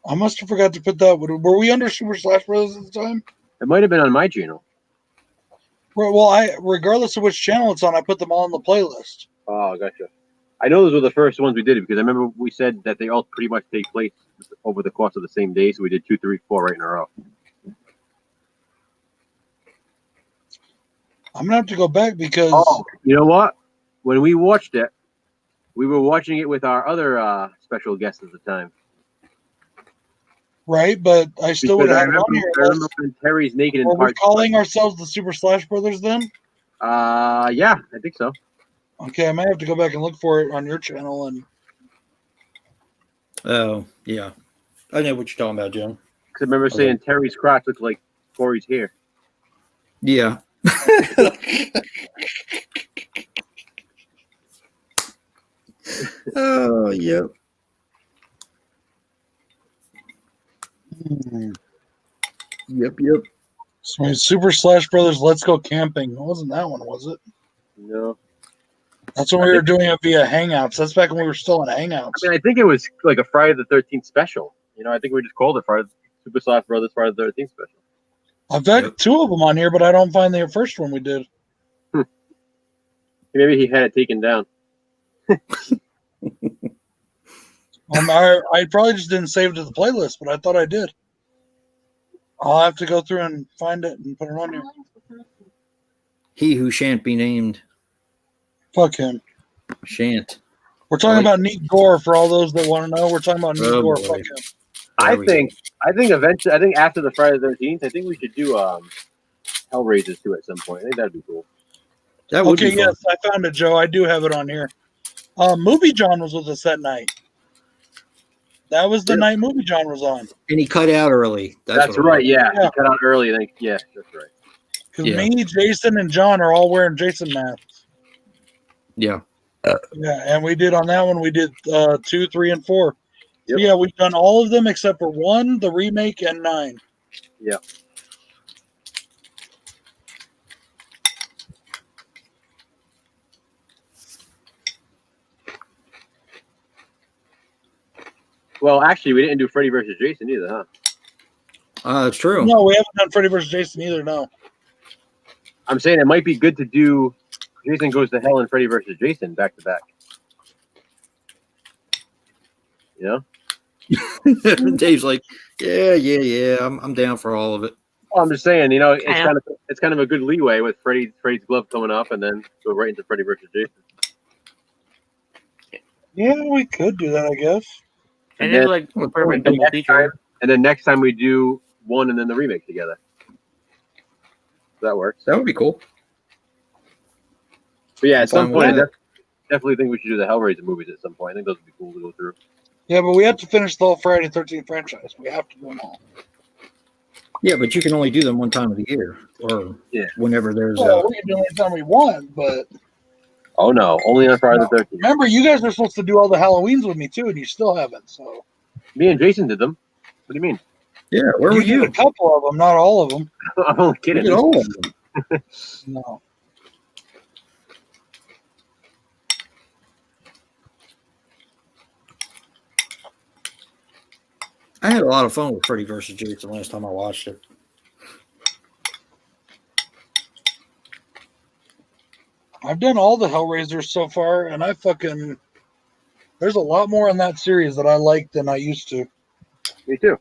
I must have forgot to put that. Were we under Super Slash Brothers at the time? it might have been on my channel. Well, regardless of which channel it's on, I put them all on the playlist. Oh, gotcha. I know those were the first ones we did because I remember we said that they all pretty much take place over the course of the same day. So we did 2, 3, 4 right in a row. I'm gonna have to go back because You know what? When we watched it, we were watching it with our other special guest at the time. right, but I still would Because have had it on here. I remember when Terry's naked in Were we part. calling ourselves the Super Slash Brothers then? Yeah, I think so. Okay, I might have to go back and look for it on your channel. And Oh, yeah. I know what you're talking about, Jim. Because I remember saying Terry's crotch looked like Corey's hair. Yeah. Oh, yep. Yep. so Super Slash Brothers, Let's Go Camping. It wasn't that one, was it? No. That's when we were doing it via Hangouts. That's back when we were still in Hangouts. I mean, I think it was like a Friday the 13th special. You know, I think we just called it Super Slash Brothers Friday the 13th special. I've got 2 of them on here, but I don't find the first one we did. Maybe he had it taken down. I probably just didn't save it to the playlist, but I thought I did. I'll have to go through and find it and put it on here. He who shan't be named Fuck him. shan't. We're talking about Neat Gore for all those that want to know. We're talking about Neat Oh, Gore. boy. Fuck him. I think eventually, I think after the Friday the 13th, I think we should do Hellraisers too at some point. I think that'd be cool. That would Okay, be fun. yes, I found it, Joe. I do have it on here. Movie John was with us that night. That was the night Movie John was on. And he cut out early. That's what it right. was. Yeah, Yeah. he cut out early. I think. Yeah, that's right. Because Yeah. me, Jason, and John are all wearing Jason masks. Yeah. Yeah, and we did on that one. We did 2, 3, and 4. So Yep. yeah, we've done all of them except for 1, the remake, and 9. Yeah. Well, actually, we didn't do Freddy versus Jason either, huh? That's true. No, we haven't done Freddy vs. Jason either. No. I'm saying it might be good to do Jason Goes to Hell and Freddy versus Jason back to back. You know? Dave's like, yeah. I'm down for all of it. Well, I'm just saying, you know, it's kind of a good leeway with Freddy's glove coming up, and then go right into Freddy versus Jason. Yeah, we could do that, I guess. And then- it's like a perfect double next feature. time- And then next time we do 1 and then the remake together. That works. That would be cool. But yeah, at some Fine with point, I that. definitely think we should do the Hellraiser movies at some point. I think those would be cool to go through. Yeah, but we have to finish the whole Friday the 13th franchise. We have to do them all. Yeah, but you can only do them one time of the year, or whenever there's. Well, we can do it anytime we want, but Oh no, only on Friday the 13th. remember, you guys were supposed to do all the Halloweens with me too, and you still haven't. So Me and Jason did them. What do you mean? Yeah, where were did you? a couple of them, not all of them. I'm only kidding. Look at all of them. No. I had a lot of fun with Freddy vs. Jason last time I watched it. I've done all the Hellraisers so far, and there's a lot more in that series that I like than I used to. Me too.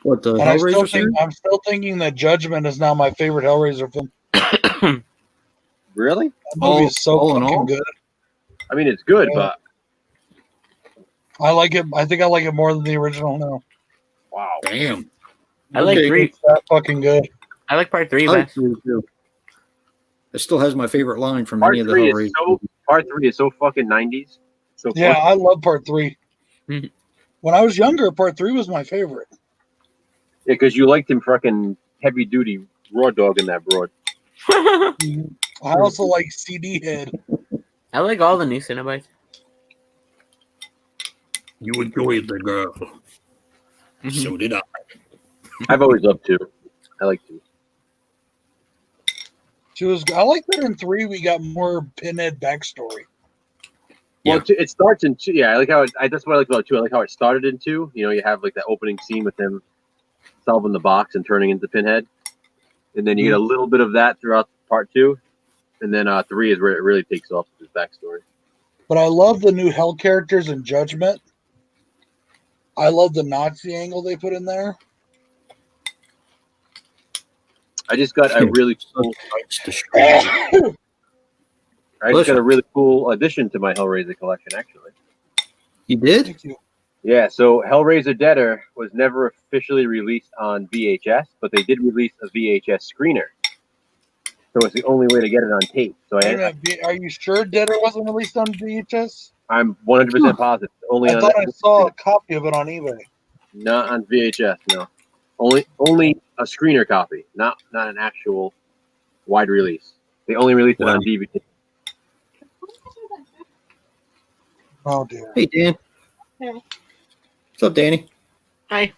What, the And Hellraiser series? I'm still thinking that Judgment is now my favorite Hellraiser film. Really? That movie is so all in fucking all? good. I mean, it's good, Yeah. but I like it. I think I like it more than the original now. wow. Damn. I like Okay. 3. It's that fucking good. I like part 3 I like best. 3 too. It still has my favorite line from Part any of the 3 Hellraiser. is so fucking 90s. So Yeah, fun. I love part 3. Mhm. When I was younger, part 3 was my favorite. Yeah, because you liked him fucking heavy duty raw dog in that broad. I also like CD Head. I like all the new Cenobites. You enjoyed the girl. Mhm. So did I. I've always loved 2. I like 2. 2 is. I like that in 3 we got more Pinhead backstory. Well, Yeah. it starts in 2. Yeah, I like how that's what I like about 2. I like how it started in 2. You know, you have like that opening scene with him solving the box and turning into Pinhead, and then you get a little bit of that throughout part 2, and then 3 is where it really takes off with his backstory. But I love the new Hell characters in Judgment. I love the Nazi angle they put in there. I just got a really cool. Oh, I just got a really cool addition to my Hellraiser collection, actually. You did? thank you. Yeah, so Hellraiser Deader was never officially released on VHS, but they did release a VHS screener. So it's the only way to get it on tape. So Wait a minute, are you sure Deader wasn't released on VHS? I'm 100% positive. Only I on thought I saw a copy of it on eBay. not on VHS, no. Only a screener copy, not an actual wide release. They only released it on DVD. Oh dear. Hey, Dan. Hey. What's up, Danny? Hi.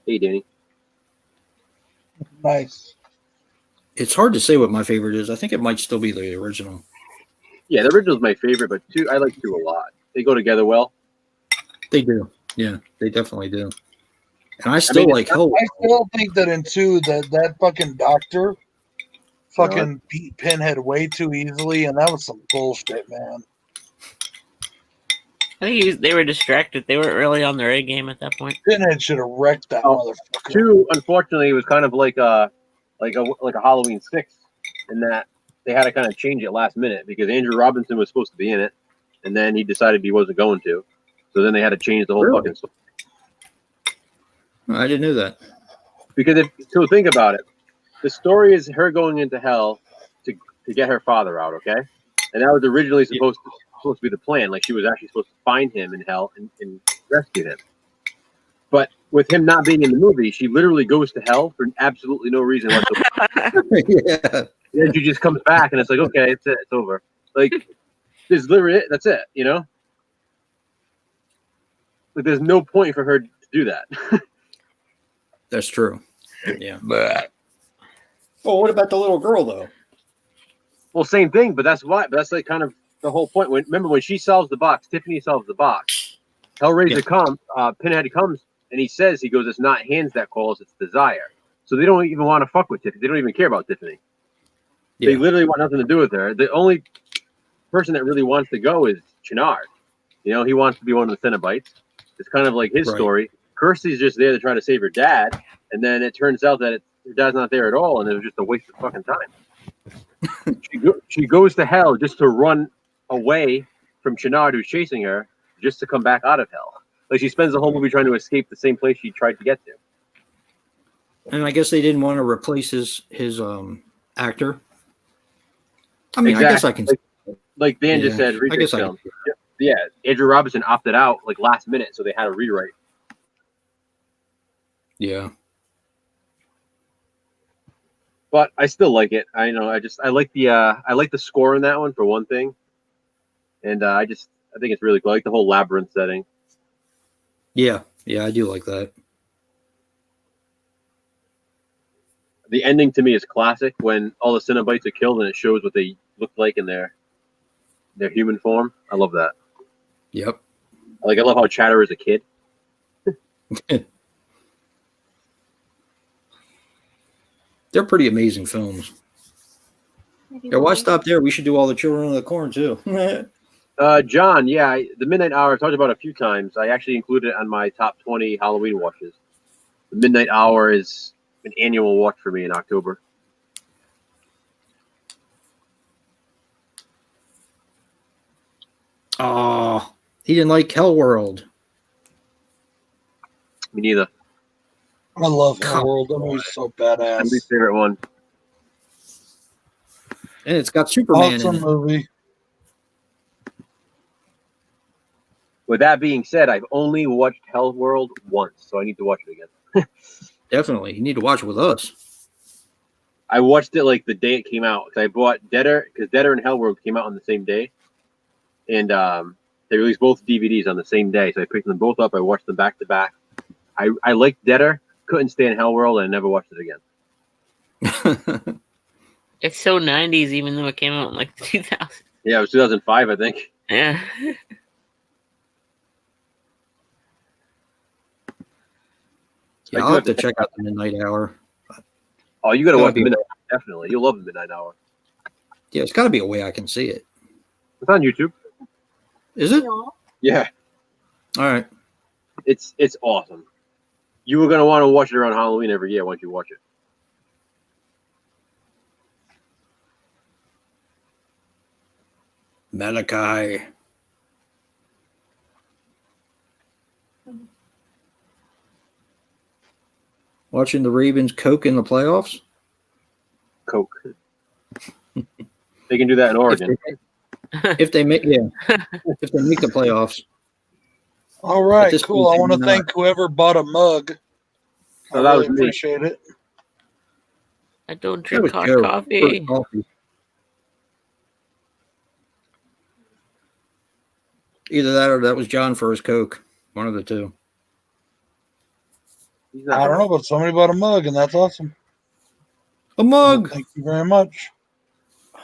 Hey, Danny. Nice. It's hard to say what my favorite is. I think it might still be the original. Yeah, the original's my favorite, but 2, I like 2 a lot. They go together well. They do. Yeah, they definitely do. And I still like Hell. I still think that in 2 that fucking doctor fucking beat Pinhead way too easily, and that was some bullshit, man. I think they were distracted. They weren't really on their A game at that point. Pinhead should have wrecked that motherfucker. 2, unfortunately, was kind of like a Halloween 6, in that they had to kind of change it last minute because Andrew Robinson was supposed to be in it, and then he decided he wasn't going to. So then they had to change the whole fucking story. I didn't know that. Because think about it, the story is her going into hell to get her father out, okay? And that was originally supposed to be the plan. Like, she was actually supposed to find him in hell and rescue him. But with him not being in the movie, she literally goes to hell for absolutely no reason whatsoever. Yeah. And then she just comes back, and it's like, okay, it's it, it's over. Like, there's literally it. That's it, you know? Like, there's no point for her to do that. That's true. Yeah. But well, what about the little girl though? Well, same thing, but that's why. But that's like kind of the whole point. Remember when she solves the box, Tiffany solves the box. Hellraiser comes, Pinhead comes, and he goes, it's not hands that calls, it's desire. So they don't even want to fuck with Tiffany. They don't even care about Tiffany. Yeah. They literally want nothing to do with her. The only person that really wants to go is Chenard. You know, he wants to be one of the Cenobites. It's kind of like his story. Kirsty's just there to try to save her dad, and then it turns out that her dad's not there at all, and it was just a waste of fucking time. She goes to hell just to run away from Chenard, who's chasing her, just to come back out of hell. Like, she spends the whole movie trying to escape the same place she tried to get to. And I guess they didn't want to replace his actor. I mean, Exactly. I guess I can. Like Dan just said, I guess film. Yeah, Andrew Robinson opted out like last minute, so they had to rewrite. Yeah. But I still like it. I like the score in that one for one thing, and I think it's really cool. I like the whole labyrinth setting. Yeah, I do like that. The ending to me is classic when all the Cenobites are killed and it shows what they look like in their human form. I love that. Yep. I love how Chatter is a kid. They're pretty amazing films. Yeah, why stop there? We should do all the Children of the Corn too. John, the Midnight Hour I've talked about a few times. I actually included it on my top 20 Halloween watches. The Midnight Hour is an annual watch for me in October. Oh, he didn't like Hell World. Me neither. I love Hell World. That movie's so badass. My favorite one. And it's got Superman Awesome in it. movie. With that being said, I've only watched Hell World once, so I need to watch it again. Definitely. You need to watch it with us. I watched it like the day it came out. I bought Deader, because Deader and Hell World came out on the same day. And they released both DVDs on the same day, so I picked them both up. I watched them back to back. I liked Deader, couldn't stand Hell World, and I never watched it again. It's so 90s, even though it came out in like 2000. Yeah, it was 2005, I think. Yeah. Yeah, I'll have to check out the Midnight Hour. Oh, you got to Gotta watch the be- Midnight Hour, definitely. You'll love the Midnight Hour. Yeah, it's got to be a way I can see it. It's on YouTube. Is it? Yeah, All right. it's awesome. You were gonna want to watch it around Halloween every year once you watch it. Malachi. Watching the Ravens coke in the playoffs. Coke. They can do that in Oregon. If they make the playoffs. All right, this cool. I point, want to not. thank whoever bought a mug. So I that really was me. appreciate it. I don't That drink was hot Joe. coffee. Coffee. Either that or that was John for his coke. One of the two. He's not I don't know, but somebody bought a mug, and that's awesome. A mug. Thank you very much. I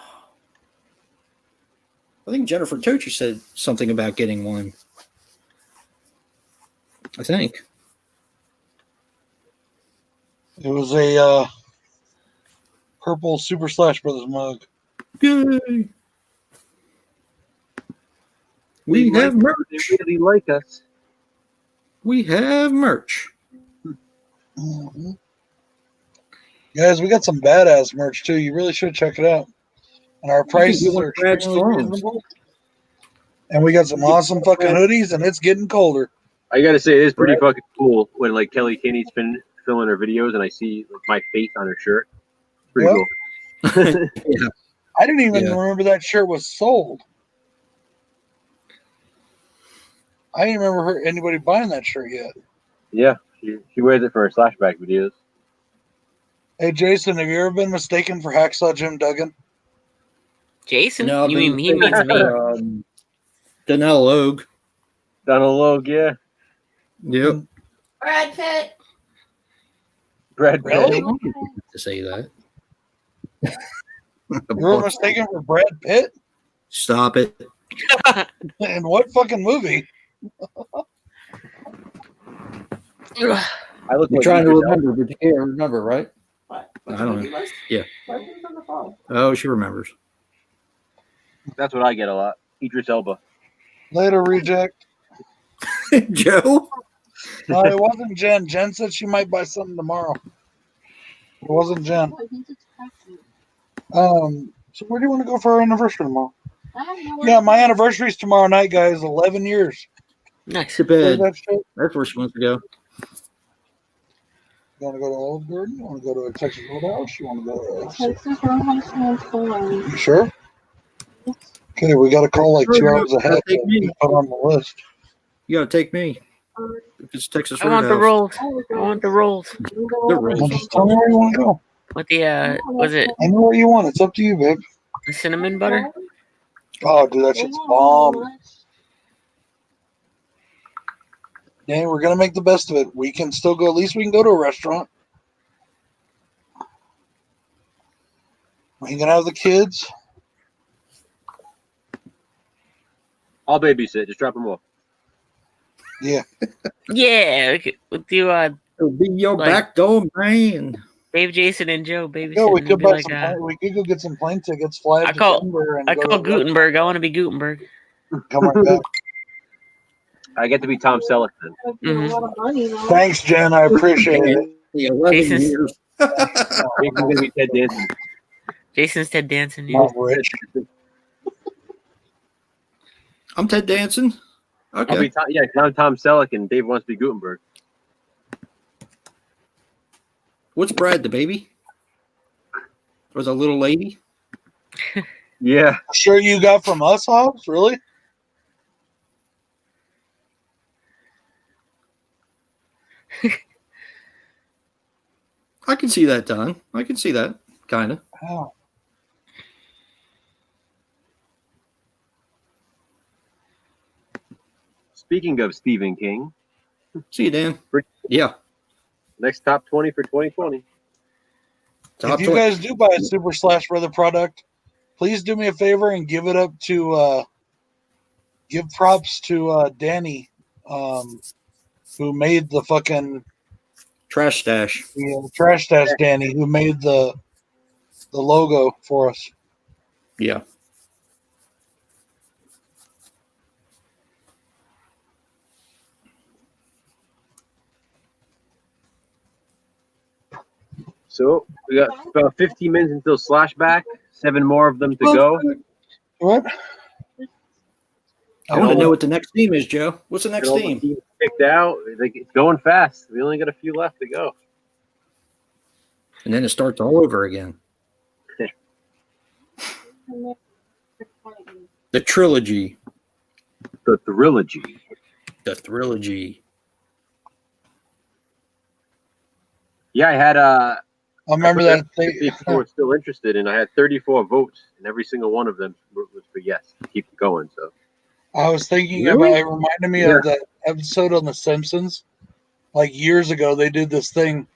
think Jennifer Tochi said something about getting one. I think. It was a purple Super Slash Brothers mug. Yay. We They have like- merch. They really like us. We have merch. Mhm. Guys, we got some badass merch too. You really should check it out. And our prices get one are of Brad's extremely thrones. reasonable. And we got some awesome fucking hoodies, and it's getting colder. I gotta say, it is pretty fucking cool when like Kelly Kinney's been filming her videos and I see like my face on her shirt. Pretty Yep. cool. I didn't even Yeah. remember that shirt was sold. I didn't remember anybody buying that shirt yet. Yeah, she wears it for her slashback videos. Hey, Jason, have you ever been mistaken for Hacksaw Jim Duggan? Jason? No, I've You been mean he means me? Danelle Logue. Donald Logue, yeah. Yep. Brad Pitt. Brad Really? Pitt. To say that. You were mistaken for Brad Pitt? Stop it. In what fucking movie? I look You're like trying to Idris remember, but you can't remember, right? What? I don't know. Yeah. Legends on the phone. Oh, she remembers. Elba. That's what I get a lot. Idris Elba. Later, reject. Joe? No, it wasn't Jen. Jen said she might buy something tomorrow. It wasn't Jen. So where do you want to go for our anniversary tomorrow? Yeah, my anniversary's tomorrow night, guys. 11 years. Nice. To Heard bed. that shit? That's where she wants to go. You want to go to Olive Garden? You want to go to a Texas Roadhouse? You want to go to... Texas Roadhouse sounds fun. You sure? Okay, we got to call like 2 hours ahead Take to me. be put on the list. You got to take me. If it's Texas I want the Roadhouse. rolls. I want the rolls. The Well, rolls. just tell me where you want to go. With the was it I know where you want. It's up to you, babe. the cinnamon butter? Oh, dude, that shit's bomb. Yeah, we're gonna make the best of it. We can still go. At least we can go to a restaurant. We can have the kids. I'll babysit. Just drop them off. Yeah. Yeah, we'll do It'll be your Like- backdoor man. Dave, Jason, and Joe babysitting. Yeah, we It'd could be buy like, some. We could go get some plane tickets, fly I to call- Denver, and I go call to Gutenberg. I want to be Gutenberg. come right back. I get to be Tom Selleck then. Thanks, Jen. I appreciate it. The 11 Jason's- years. Jason's gonna be Ted Danson. Jason's Ted Danson. Yeah. Not rich. I'm Ted Danson. I'll Okay. be I'm Tom Selleck and Dave wants to be Gutenberg. What's Brad, the baby? Or the little lady? Yeah. Sure, you got from us, Hobbs? Really? I can see that, Don. I can see that, kind of. Wow. Speaking of Stephen King, See you, Dan. Yeah. next top 20 for 2020. Top if you choice. guys do buy a Super Slash Brother product, please do me a favor and give it up to give props to Danny, who made the fucking Trash stash. Trash Stash Danny, who made the logo for us. Yeah. So we got about 15 minutes until Slashback. 7 more of them to go. What? I want to know what the next theme is, Joe. What's the next All the theme? teams picked out. Like, it's going fast. We only got a few left to go. And then it starts all over again. The trilogy. The Thrilogy. The trilogy. Yeah, I had I remember that thing. people were still interested, and I had 34 votes, and every single one of them was for yes to keep it going. So I was thinking Really? about it. Reminded me of that episode on The Simpsons. Like years ago, they did this thing.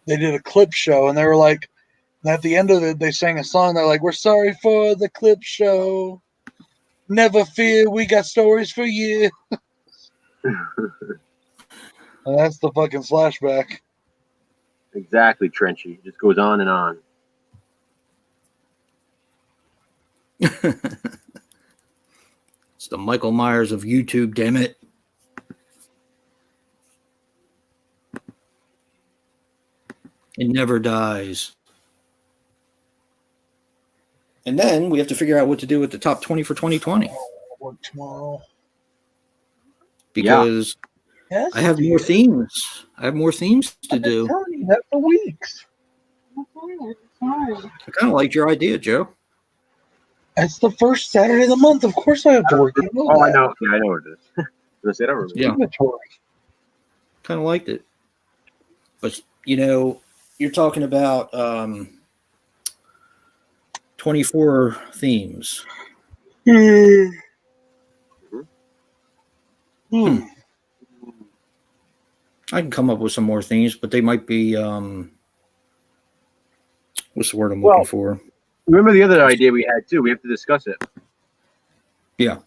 They did a clip show, and they were like, and at the end of it, they sang a song. They're like, "We're sorry for the clip show. Never fear, we got stories for you." And that's the fucking flashback. exactly, Trenchy. It just goes on and on. It's the Michael Myers of YouTube, damn it. It never dies. And then we have to figure out what to do with the top 20 for 2020. Work tomorrow. Because Yes, I have more themes. I have more themes to do. telling you that for weeks. I kind of liked your idea, Joe. It's the first Saturday of the month. Of course, I have to work. You know Oh, I that. know. Yeah, I know what it is. I said, I don't remember. Yeah. Obligatory. Kind of liked it. But, you know, you're talking about 24 themes. Hmm. I can come up with some more themes, but they might be what's the word I'm looking for? Remember the other idea we had too? We have to discuss it. Yeah.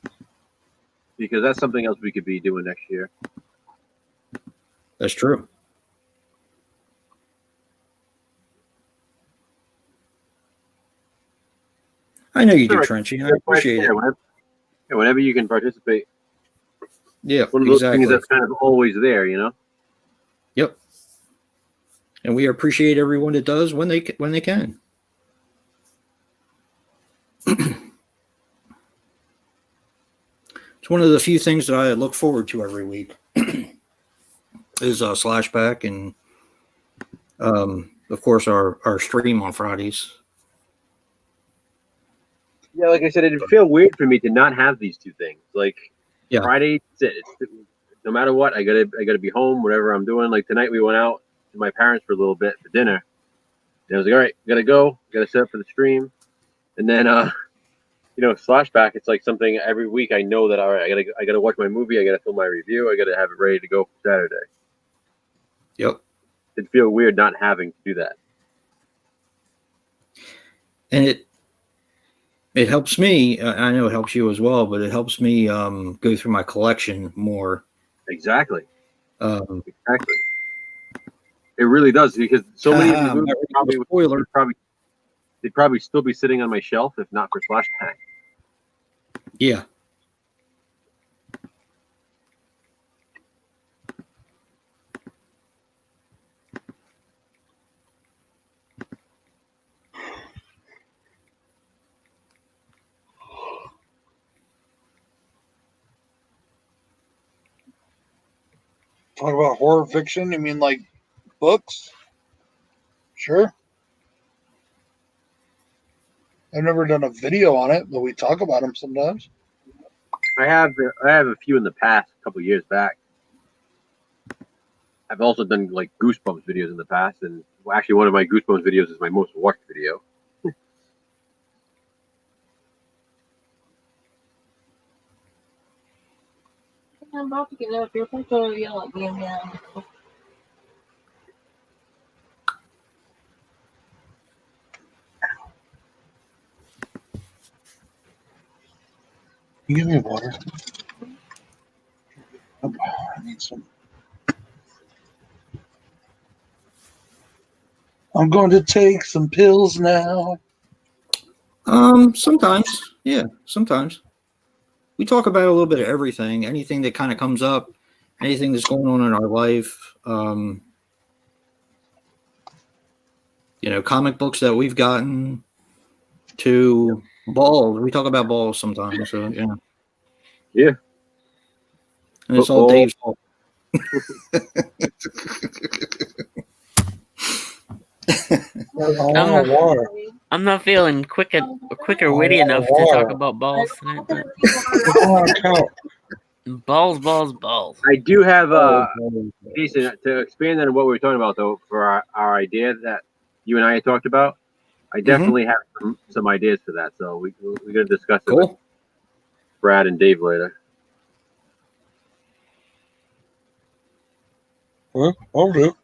Because that's something else we could be doing next year. That's true. I know you do, Sure. Trenchy. I appreciate it. Whenever you can participate. Yeah, One of those exactly. things that's kind of always there, you know? Yep. And we appreciate everyone that does when they can. It's one of the few things that I look forward to every week is Slashback and of course our stream on Fridays. Yeah, like I said, it'd feel weird for me to not have these two things. Like Yeah. Friday, no matter what, I gotta be home, whatever I'm doing. Like tonight we went out to my parents for a little bit for dinner. And I was like, all right, gotta go, gotta set up for the stream. And then Slashback, it's like something every week I know that all right, I gotta watch my movie, I gotta film my review, I gotta have it ready to go for Saturday. Yep. It'd feel weird not having to do that. And it helps me. I know it helps you as well, but it helps me go through my collection more. Exactly. Exactly. It really does, because so many of these movies they'd probably still be sitting on my shelf if not for Flashback. Yeah. Talk about horror fiction. You mean like books? Sure. I've never done a video on it, but we talk about them sometimes. I have a few in the past, a couple years back. I've also done like Goosebumps videos in the past, and actually one of my Goosebumps videos is my most watched video. I'm about to get up. You're supposed to yell at me again. You give me water. Oh, I need some. I'm going to take some pills now. Sometimes, yeah, sometimes we talk about a little bit of everything, anything that kind of comes up, anything that's going on in our life. Comic books that we've gotten to balls. We talk about balls sometimes. So yeah, Yeah. and it's all Football. Dave's fault. I'm not feeling quick or witty enough to talk about balls tonight. But balls. I do have Jason, to expand on what we were talking about though, for our idea that you and I had talked about. I definitely have some ideas for that, so we're gonna discuss it with Cool. Brad and Dave later. Well, I'll do.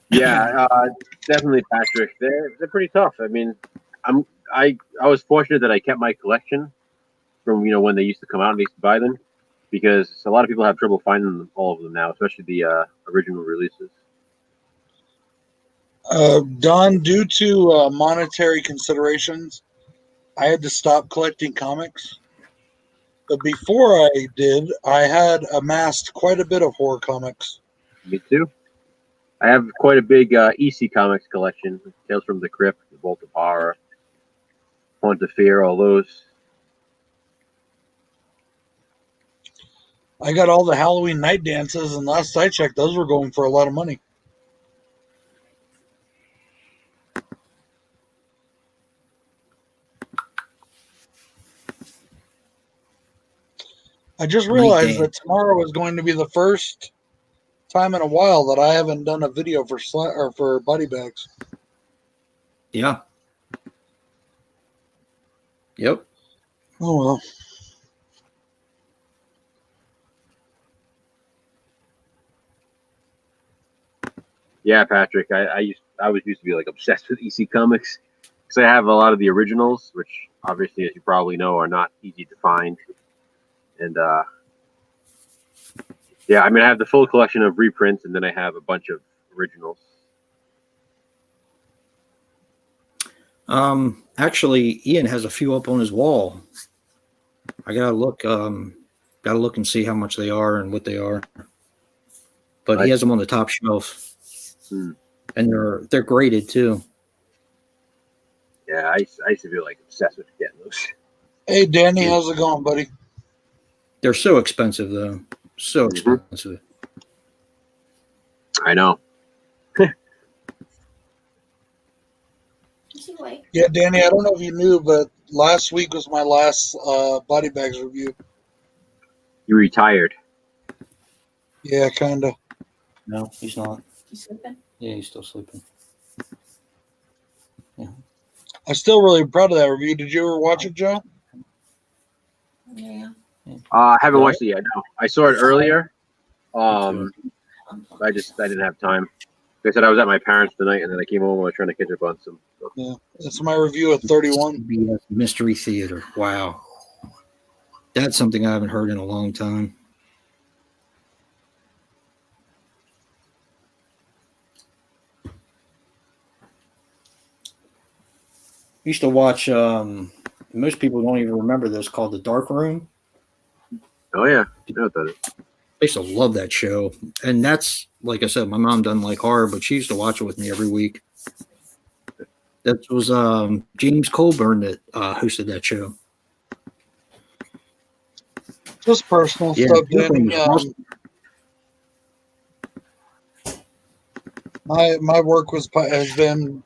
Yeah, definitely, Patrick. They're pretty tough. I mean, I was fortunate that I kept my collection from when they used to come out and I used to buy them, because a lot of people have trouble finding all of them now, especially the original releases. Don, due to monetary considerations, I had to stop collecting comics. But before I did, I had amassed quite a bit of horror comics. Me too. I have quite a big EC Comics collection. Tales from the Crypt, The Vault of Horror, Haunt of Fear, all those. I got all the Halloween night dances, and last I checked, those were going for a lot of money. I just realized that tomorrow is going to be the first time in a while that I haven't done a video for body bags. Yeah. Yep. Oh well. Yeah, Patrick. I was used to be like obsessed with EC Comics because I have a lot of the originals, which obviously, as you probably know, are not easy to find. And yeah, I mean, I have the full collection of reprints, and then I have a bunch of originals. Actually, Ian has a few up on his wall. I gotta look and see how much they are and what they are. But he has them on the top shelf, and they're graded too. Yeah, I used to be like obsessed with getting those. Hey, Danny, how's it going, buddy? They're so expensive, though. So expensive. I know. Yeah, Danny, I don't know if you knew, but last week was my last body bags review. You retired. Yeah, kind of. No, he's not. He's sleeping? Yeah, he's still sleeping. Yeah. I'm still really proud of that review. Did you ever watch it, Joe? Yeah. I haven't watched it yet. No, I saw it earlier. I didn't have time. Like I said, I was at my parents tonight, and then I came home and I was trying to catch up on some stuff. Yeah, that's my review at 31. CBS Mystery Theater. Wow. That's something I haven't heard in a long time. Used to watch, most people don't even remember this, called The Dark Room. Oh, yeah. You know what that is. I used to love that show. And that's, like I said, my mom doesn't like horror, but she used to watch it with me every week. That was James Colburn that hosted that show. Just personal stuff, Danny. My work has been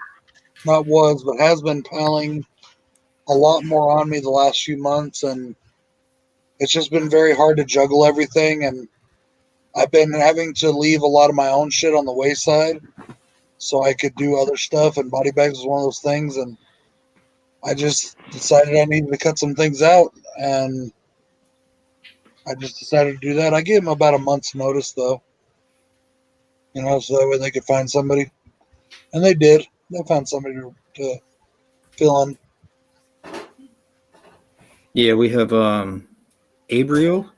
piling a lot more on me the last few months, and it's just been very hard to juggle everything, and I've been having to leave a lot of my own shit on the wayside so I could do other stuff, and body bags was one of those things, and I just decided I needed to cut some things out, and I just decided to do that. I gave them about a month's notice, though, so that way they could find somebody, and they did. They found somebody to fill in. Yeah, we have Abriel.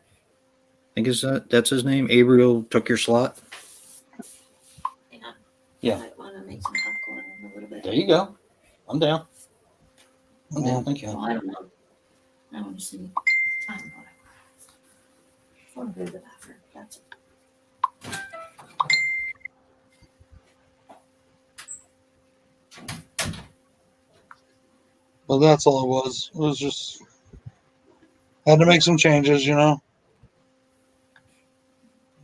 I think that's his name. Abriel took your slot. Hang on. Yeah. I might want to make some popcorn in a little bit. There you go. I'm down. I'm down. Thank you. Well, I don't know. I want to see. I don't know. I want to go to the bathroom. That's it. But that's all it was. It was just had to make some changes, you know.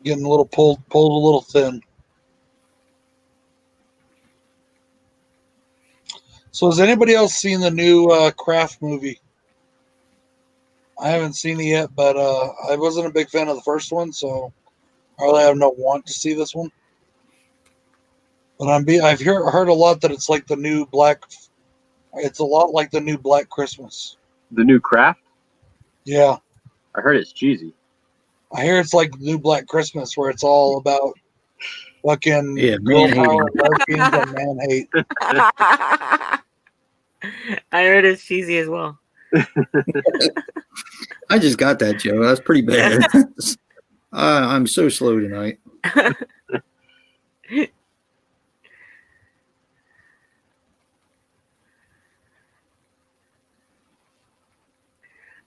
Getting a little pulled a little thin. So has anybody else seen the new Craft movie? I haven't seen it yet, but I wasn't a big fan of the first one, so I really have no want to see this one. But I've heard a lot that it's like the new Black. It's a lot like the new Black Christmas. The new Craft. Yeah, I heard it's cheesy. I hear it's like the new Black Christmas, where it's all about fucking Yeah, girl man power, hating. lesbians, and man hate. I heard it's cheesy as well. I just got that, Joe. That's pretty bad. I'm so slow tonight.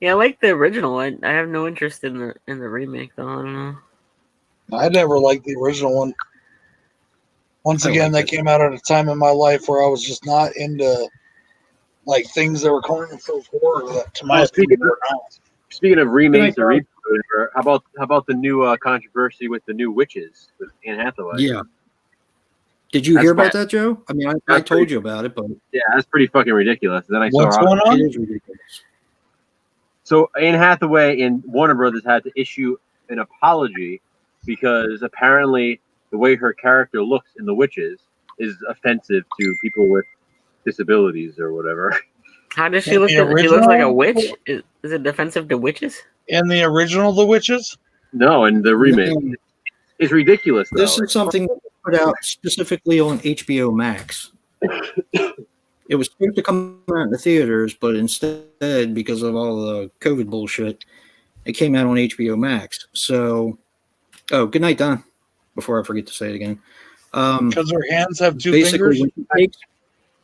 Yeah, I like the original. I have no interest in the remake though. I don't know. I never liked the original one. Once I again, like they it. came out at a time in my life where I was just not into like things that were calling themselves horror. That, to my Well, opinion, were not. Speaking of remakes Good or night, reboots, or whatever, how about the new controversy with the new Witches with Anne Hathaway? Yeah. Did you That's hear about bad. that, Joe? I mean, I That's told pretty- you about it, but Yeah, that's pretty fucking ridiculous. Then I What's saw going on? it is ridiculous. So Anne Hathaway and Warner Brothers had to issue an apology because apparently the way her character looks in The Witches is offensive to people with disabilities or whatever. How does she In look? the She looks like a original? witch. Is it defensive to witches? In the original The Witches? No, and the remake No, is ridiculous though. this is something that was put out specifically on HBO Max. It was supposed to come out in the theaters, but instead, because of all the COVID bullshit, it came out on HBO Max. So, good night, Don. Before I forget to say it again, Because her hands have two basically, fingers? when she takes,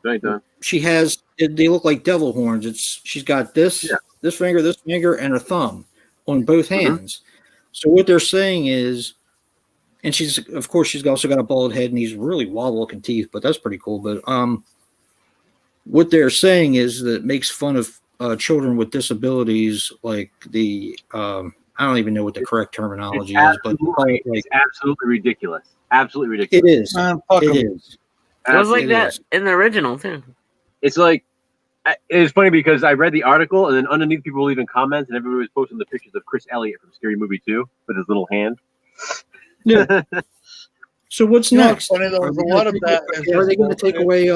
Right, Don? she has they look like devil horns. She's got this Yeah. this finger, and her thumb on both Mhm. hands. So what they're saying is, and she's also got a bald head and these really wild looking teeth, but that's pretty cool. But what they're saying is that it makes fun of children with disabilities, like the I don't even know what the correct terminology is, but they call it like It's absolutely ridiculous. Absolutely it ridiculous. is. Man, fuck It 'em. is. It was like It that is. in the original too. It's like it's funny because I read the article and then underneath people were leaving comments and everybody was posting the pictures of Chris Elliott from Scary Movie 2 with his little hand. Yeah. So what's You know next? what's funny, though, is a lot of that is Are they just going to take bullshit. away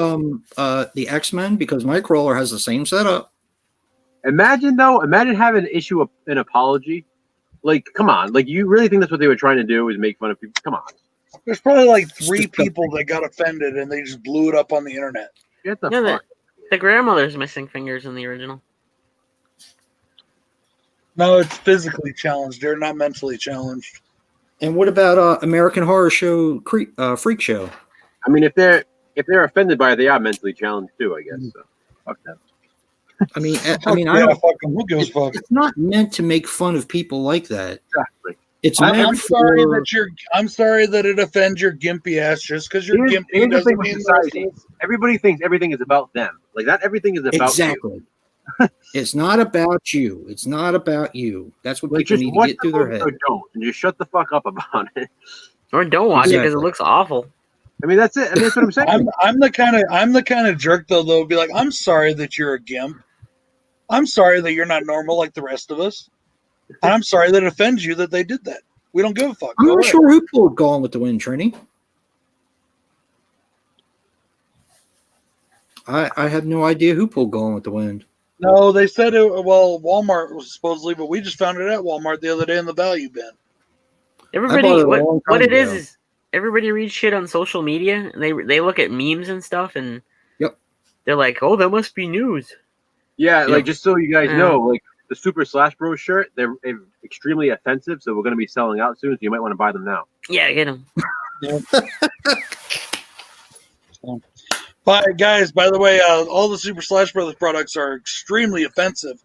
the X-Men because Nightcrawler has the same setup? Imagine having to issue an apology. Like, come on. Like, you really think that's what they were trying to do is make fun of people? Come on. There's probably like three disgusting. people that got offended and they just blew it up on the internet. Get the Yeah, fuck. the grandmother's missing fingers in the original. No, it's physically challenged. They're not mentally challenged. And what about American Horror Show Freak Show? I mean, if they're offended by it, they are mentally challenged too, I guess. So, fuck them. I mean, I Yeah, don't. fuck 'em. Who gives a fuck? It's not meant to make fun of people like that. Exactly. It's I'm meant sorry for. I'm sorry that it offends your gimpy ass. Just because you're Here's gimpy the doesn't thing with mean the society. rest of us- Everybody thinks everything is about them. Like, not everything is about you. Exactly. It's not about you. It's not about you. That's what Like, people just need to watch get the through their movie head. or don't, and just shut the fuck up about it. Or don't watch it because it Exactly. looks awful. I mean, that's it. I mean, that's what I'm saying. I'm the kind of jerk though be like, I'm sorry that you're a gimp. I'm sorry that you're not normal like the rest of us. And I'm sorry that it offends you that they did that. We don't give a fuck. I'm Go not away. sure who pulled Gone with the Wind, Trini. I have no idea who pulled Gone with the Wind. No, they said Walmart was supposedly, but we just found it at Walmart the other day in the value bin. Everybody, bought it a long what time it ago. is everybody reads shit on social media and they look at memes and stuff and they're like, oh, that must be news. Yeah, Yeah. like just so you guys Yeah. know, like the Super Slash Bros shirt, they're extremely offensive, so we're going to be selling out soon. So you might want to buy them now. Yeah, get them. But guys, by the way, all the Super Slash Brothers products are extremely offensive,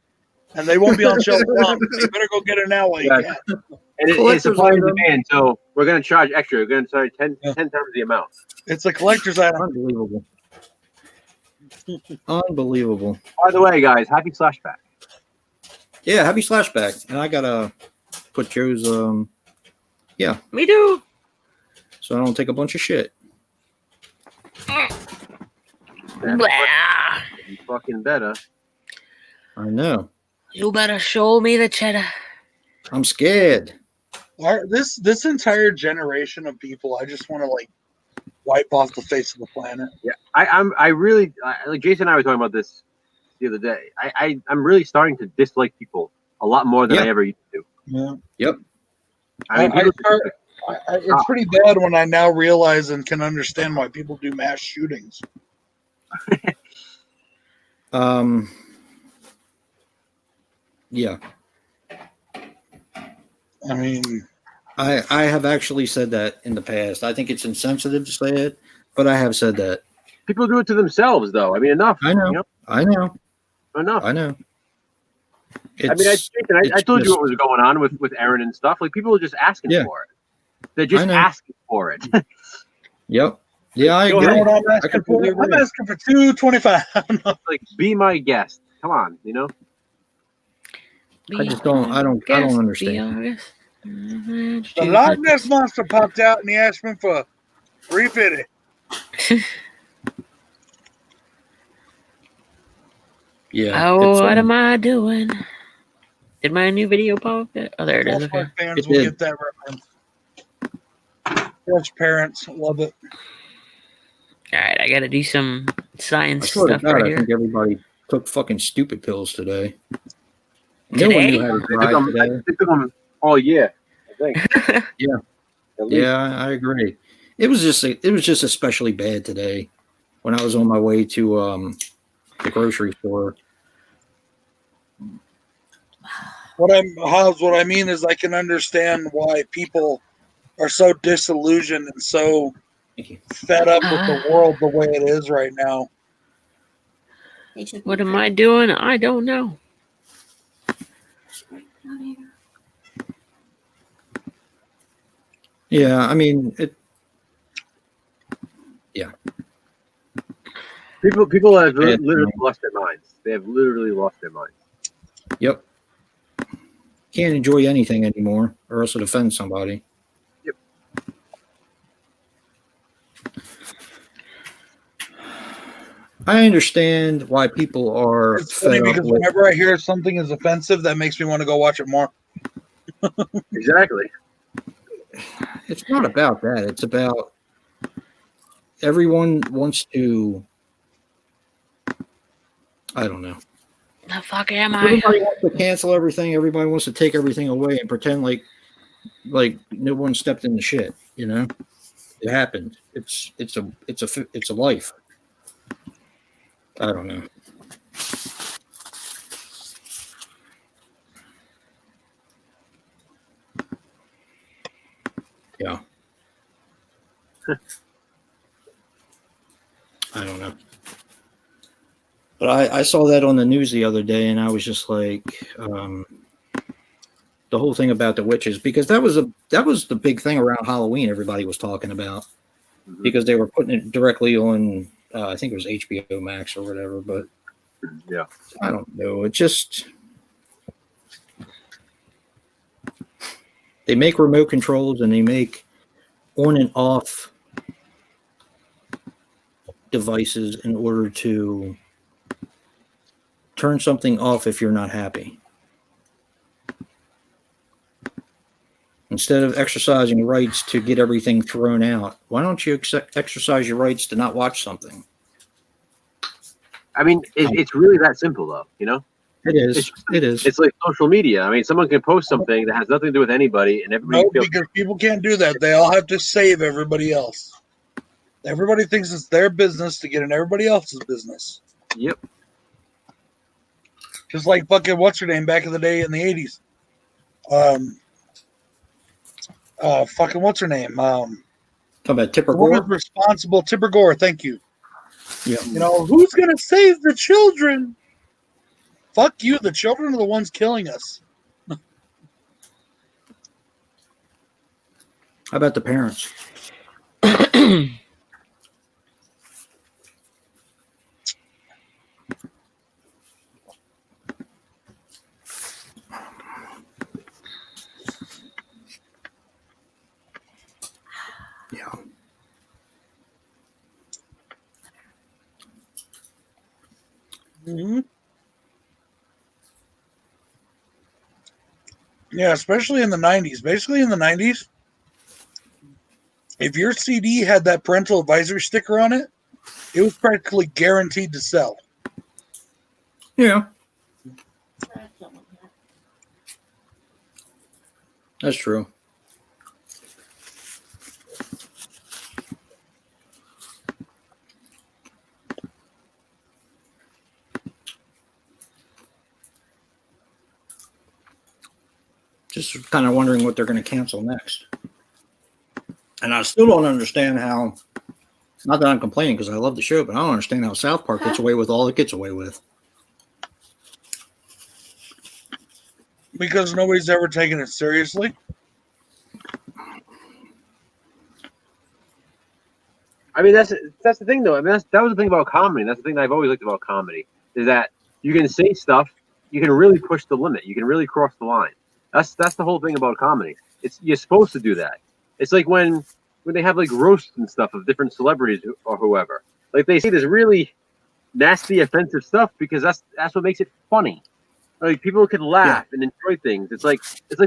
and they won't be on shelf long. So you better go get it now while you Yeah. can. And it's Collector's supply and item. demand, so we're going to charge extra. We're going to charge 10 times the amount. It's a collector's item. Unbelievable. Unbelievable. By the way, guys, happy Slash Pack. Yeah, happy Slashback. And I gotta put Joe's Me too. so I don't take a bunch of shit. Blah. You fucking better. I know. You better show me the cheddar. I'm scared. This entire generation of people, I just want to like wipe off the face of the planet. Yeah, I really like Jason and I were talking about this the other day. I'm really starting to dislike people a lot more than I ever used to. Yeah. Yep. I mean, It's pretty bad when I now realize and can understand why people do mass shootings. Yeah. I mean, I have actually said that in the past. I think it's insensitive to say it, but I have said that. people do it to themselves, though. I mean, enough. I know. You know? I know. Enough. I know. I mean, I told you what was going on with Aaron and stuff. Like, people are just asking Yeah. for it. They're just I know. asking for it. Yep. Yeah, I you agree. know what I'm I asking for? completely I'm agree. asking for $225. Like, be my guest. Come on, you know. I just don't. I don't understand. The Loch Ness Monster popped out and he asked me for $350. Yeah. Oh, it's, what am I doing? Did my new video pop up? Oh, there it is. That's why Okay. fans It will did. get that reference. Yes, parents love it. All right, I got to do some I science swear to stuff God, right I here. think everybody took fucking stupid pills today. No one knew Today? how to drive today. They took them all year, I think. Yeah. At least. Yeah, I agree. It was just especially bad today when I was on my way to the grocery store. What I mean is I can understand why people are so disillusioned and so Thank you. fed up with the world the way it is right now. They took What me am I doing? I don't know. out here. Yeah, I mean it. People have Yeah. literally lost their minds. They have literally lost their minds. Yep. Can't enjoy anything anymore, or else it offends somebody. Yep. I understand why people are It's funny fed up because with. whenever I hear something is offensive, that makes me want to go watch it more. Exactly. It's not about that. It's about everyone wants to. I don't know. The fuck am I? Everybody wants to cancel everything. Everybody wants to take everything away and pretend like no one stepped in the shit. You know, it happened. It's a life. I don't know. Yeah. I don't know. But I saw that on the news the other day, and I was just like, the whole thing about the witches, because that was the big thing around Halloween. Everybody was talking about because they were putting it directly on. I think it was HBO Max or whatever. But Yeah. I don't know. It just they make remote controls and they make on and off devices in order to turn something off if you're not happy. Instead of exercising your rights to get everything thrown out, why don't you exercise your rights to not watch something? I mean, it's really that simple, though. You know, It is. It is. it's like social media. I mean, someone can post something that has nothing to do with anybody, and everybody No, feels. because people can't do that. They all have to save everybody else. Everybody thinks it's their business to get in everybody else's business. Yep. Just like fucking what's her name back in the day in the 80s. Fucking what's her name? Talking about Tipper The woman Gore. responsible, Tipper Gore. Thank you. Yeah. You know, who's gonna save the children? Fuck you. The children are the ones killing us. How about the parents? Yeah. Mm-hmm. Yeah, especially in the 90s. Basically, in the 90s, if your CD had that parental advisory sticker on it, it was practically guaranteed to sell. Yeah. That's true. Just kind of wondering what they're going to cancel next. And I still don't understand how, not that I'm complaining because I love the show, but I don't understand how South Park gets away with all it gets away with. Because nobody's ever taken it seriously. I mean, that's the thing, though. I mean, that was the thing about comedy. That's the thing that I've always liked about comedy is that you can say stuff, you can really push the limit, you can really cross the line. That's the whole thing about comedy. You're supposed to do that. It's like when they have like roasts and stuff of different celebrities or whoever. Like they say this really nasty, offensive stuff because that's what makes it funny. Like people can laugh and enjoy things. It's like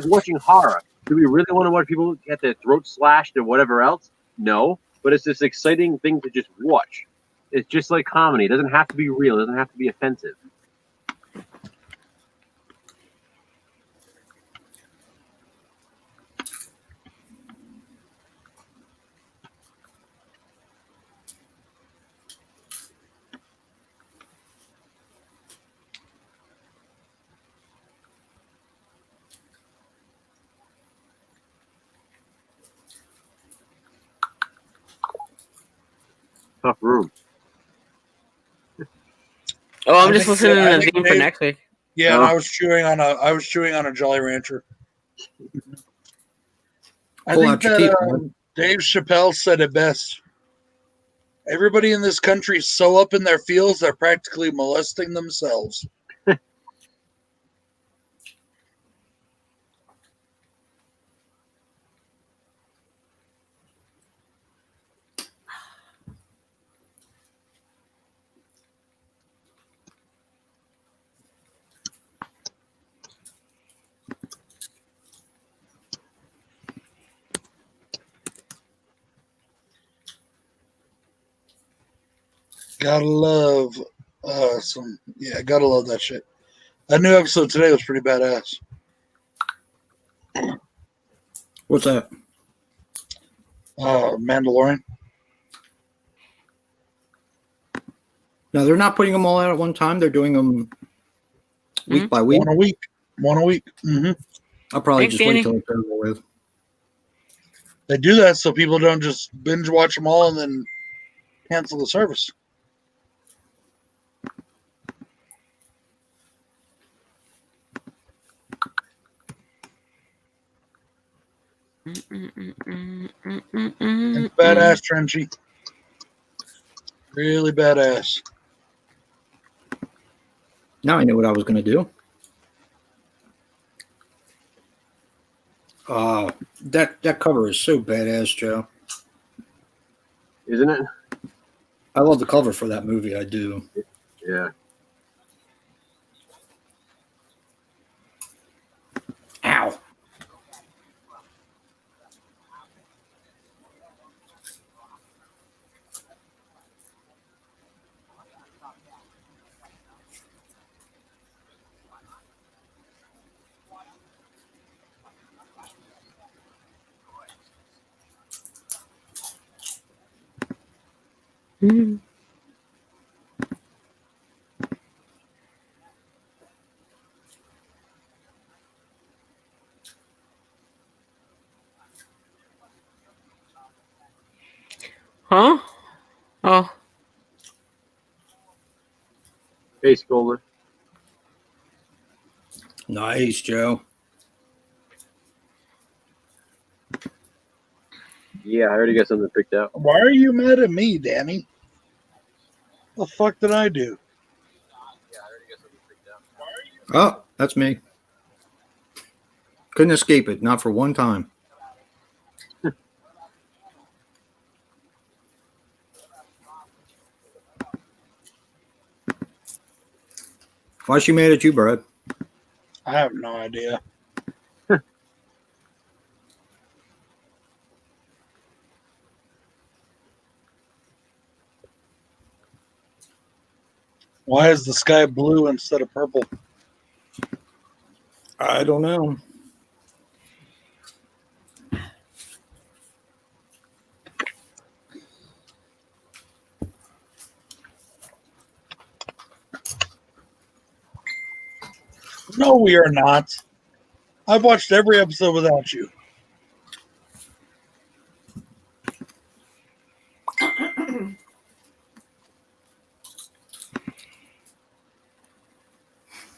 watching horror. Do we really want to watch people get their throats slashed or whatever else? No. But it's this exciting thing to just watch. It's just like comedy. It doesn't have to be real. It doesn't have to be offensive. Tough room. Oh, I'm I just think- listening I to the think theme for Dave- next week. Yeah, and Oh. I was chewing on a Jolly Rancher. I Pull think out your that teeth, man. Dave Chappelle said it best. Everybody in this country is so up in their feels they're practically molesting themselves. Gotta love gotta love that shit. That new episode today was pretty badass. What's that? Mandalorian. No, they're not putting them all out at one time. They're doing them week by week. One a week. One a week. Mm-hmm. I'll probably Thanks, just Danny. wait till it's over with. They do that so people don't just binge watch them all and then cancel the service. It's badass, Trenchy. Really badass. Now I knew what I was going to do. That cover is so badass, Joe. Isn't it? I love the cover for that movie. I do. Yeah. Ow. Huh? Oh, Hey, Skolder. Nice, Joe. Yeah, I already got something picked out. Why are you mad at me, Danny? What the fuck did I do? Oh, that's me. Couldn't escape it, not for one time. Why is she mad at you, Brad? I have no idea. Why is the sky blue instead of purple? I don't know. No, we are not. I've watched every episode without you.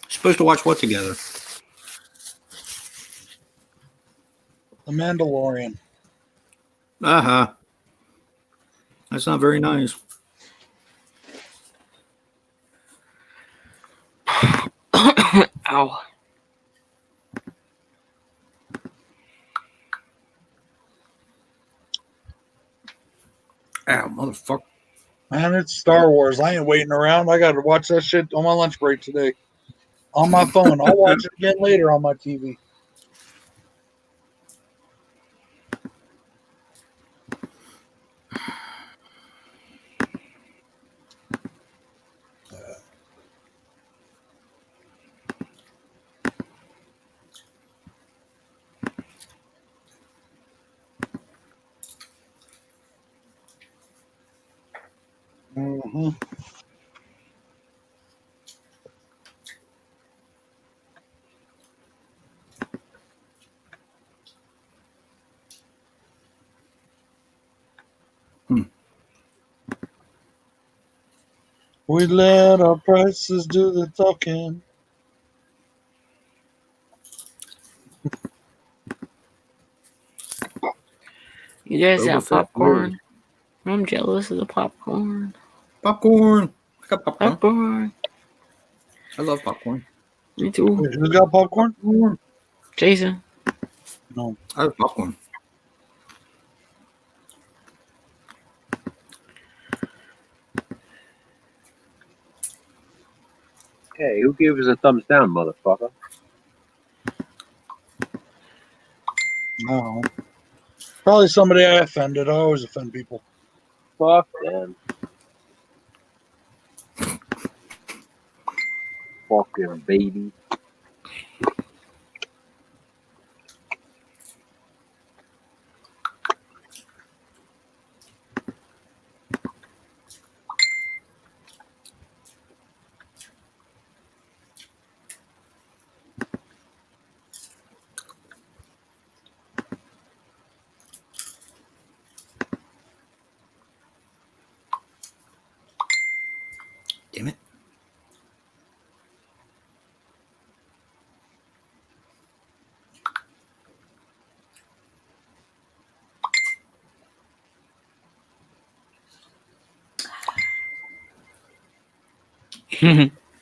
Supposed to watch what together? The Mandalorian. Uh-huh. That's not very nice. ow. Ow, motherfucker. Man, it's Star Wars. I ain't waiting around. I got to watch that shit on my lunch break today. On my phone. I'll watch it again later on my TV. Mm-hmm. We let our prices do the talking. You guys Boba got Fett popcorn? I'm jealous of the popcorn. Popcorn. I got popcorn. Popcorn. I love popcorn. Me too. Wait, who's got popcorn? Jason. No. I love popcorn. Hey, who gave us a thumbs down, motherfucker? No. Probably somebody I offended. I always offend people. Fuck them. Fucking baby. Damn it.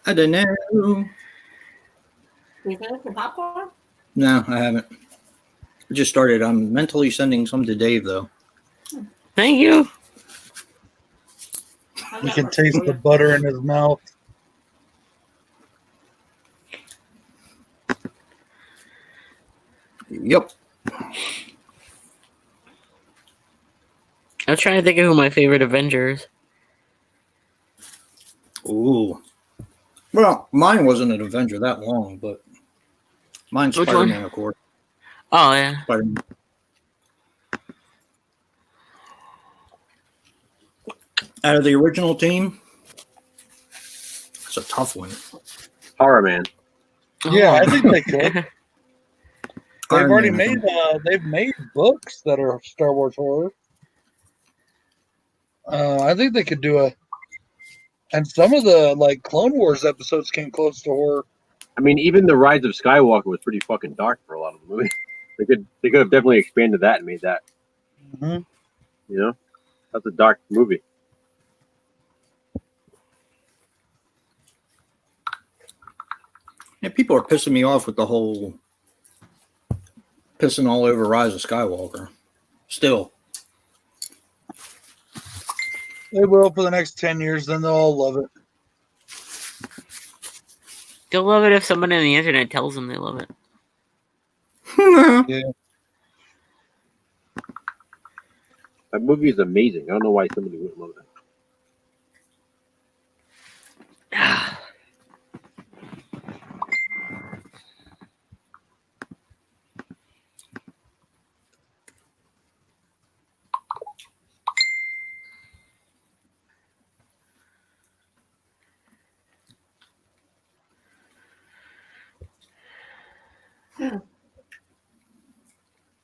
I don't know. You finished the popcorn? No, I haven't. I just started. I'm mentally sending some to Dave, though. Thank you. You can taste the butter in his mouth. Yep. I was trying to think of who my favorite Avenger is. Ooh. Well, mine wasn't an Avenger that long, but mine's Which one? Spider-Man, of course. Oh, yeah. Spider-Man. Out of the original team, it's a tough one. Horror Man. Yeah, I think they could. Yeah. They've Iron already Man, I made think. they've made books that are Star Wars horror. I think they could do and some of the like Clone Wars episodes came close to horror. I mean, even the Rise of Skywalker was pretty fucking dark for a lot of the movie. They could have definitely expanded that and made that. Mhm. You know, that's a dark movie. Yeah, people are pissing me off with the whole pissing all over Rise of Skywalker. Still, They will for the next 10 years, then they'll all love it. They'll love it if someone on the internet tells them they love it. Yeah. That movie is amazing. I don't know why somebody wouldn't love it.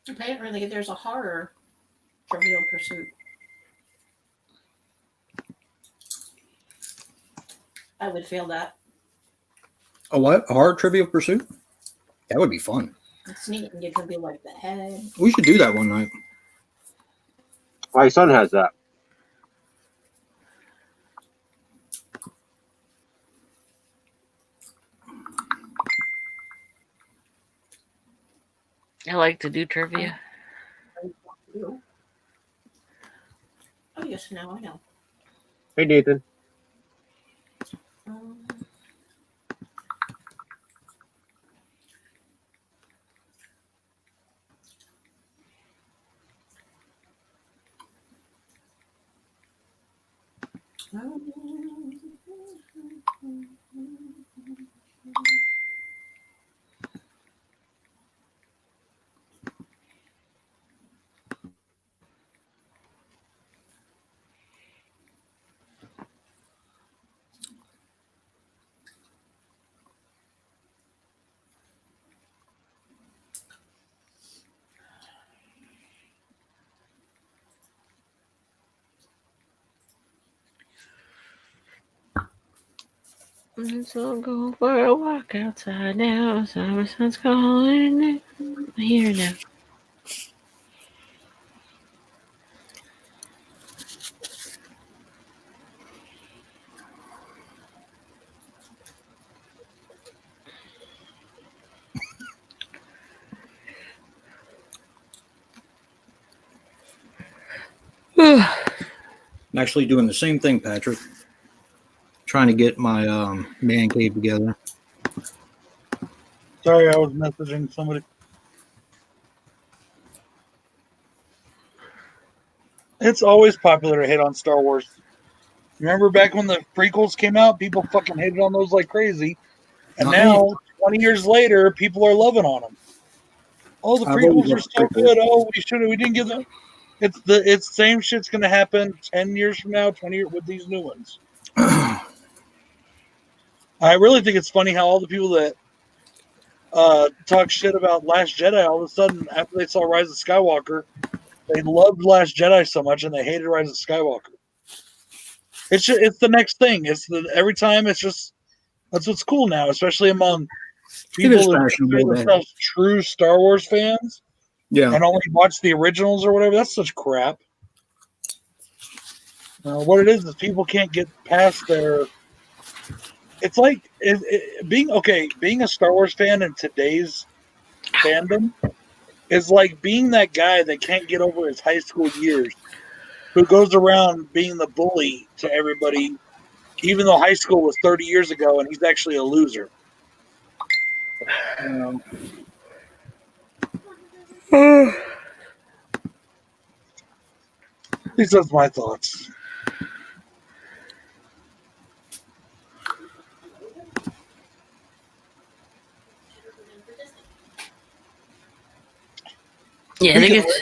Apparently, there's a horror Trivial Pursuit. I would fail that. a what? A hard Trivial Pursuit? That would be fun. It's neat, and you can be like the head. We should do that one night. My son has that. I like to do trivia. Oh, yes, now I know. Hey, Nathan. Um, Let's all go for a walk outside now. Summer sun's calling. Here now. I'm actually doing the same thing, Patrick. Trying to get my man cave together. Sorry, I was messaging somebody. It's always popular to hate on Star Wars. Remember back when the prequels came out, people fucking hated on those like crazy. And Not now, 20 years later, people are loving on them. Oh, the I've always prequels are loved so prequels. good. Oh, we didn't give them. It's same shit's gonna happen 10 years from now, 20 years with these new ones. I really think it's funny how all the people that talk shit about Last Jedi, all of a sudden, after they saw Rise of Skywalker, they loved Last Jedi so much and they hated Rise of Skywalker. It's the next thing. Every time it's just that's what's cool now, especially among It is people who fashionable consider to- themselves true Star Wars fans Yeah. and only watch the originals or whatever. That's such crap. What it is people can't get past their. It's like being a Star Wars fan in today's fandom is like being that guy that can't get over his high school years, who goes around being the bully to everybody, even though high school was 30 years ago and he's actually a loser. At least that's my thoughts. Yeah, I think it's.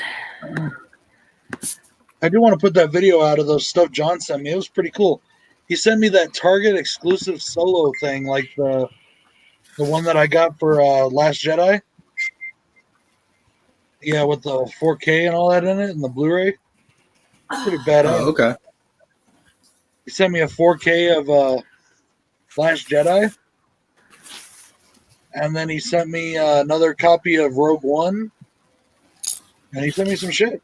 I do want to put that video out of those stuff John sent me. It was pretty cool. He sent me that Target exclusive solo thing, like the one that I got for Last Jedi. Yeah, with the 4K and all that in it, and the Blu-ray. Pretty badass. Oh, okay. He sent me a 4K of Last Jedi, and then he sent me another copy of Rogue One, and he sent me some shit.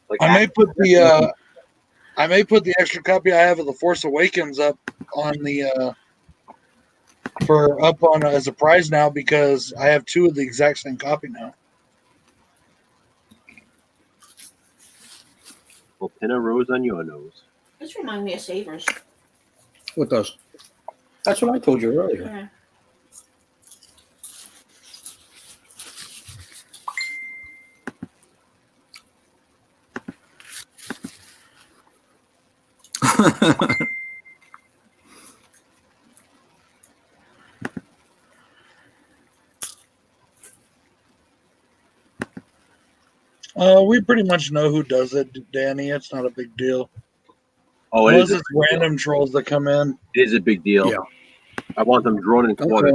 Like I may put the extra copy I have of The Force Awakens up on the as a prize now because I have two of the exact same copy now. Well, pin a rose on your nose. This reminds me of Savers. What does? That's what I told you earlier. Yeah. We pretty much know who does it, Danny. It's not a big deal. Oh, Unless it it's random trolls that come in. is a big deal. Yeah. I want them drawn and quartered.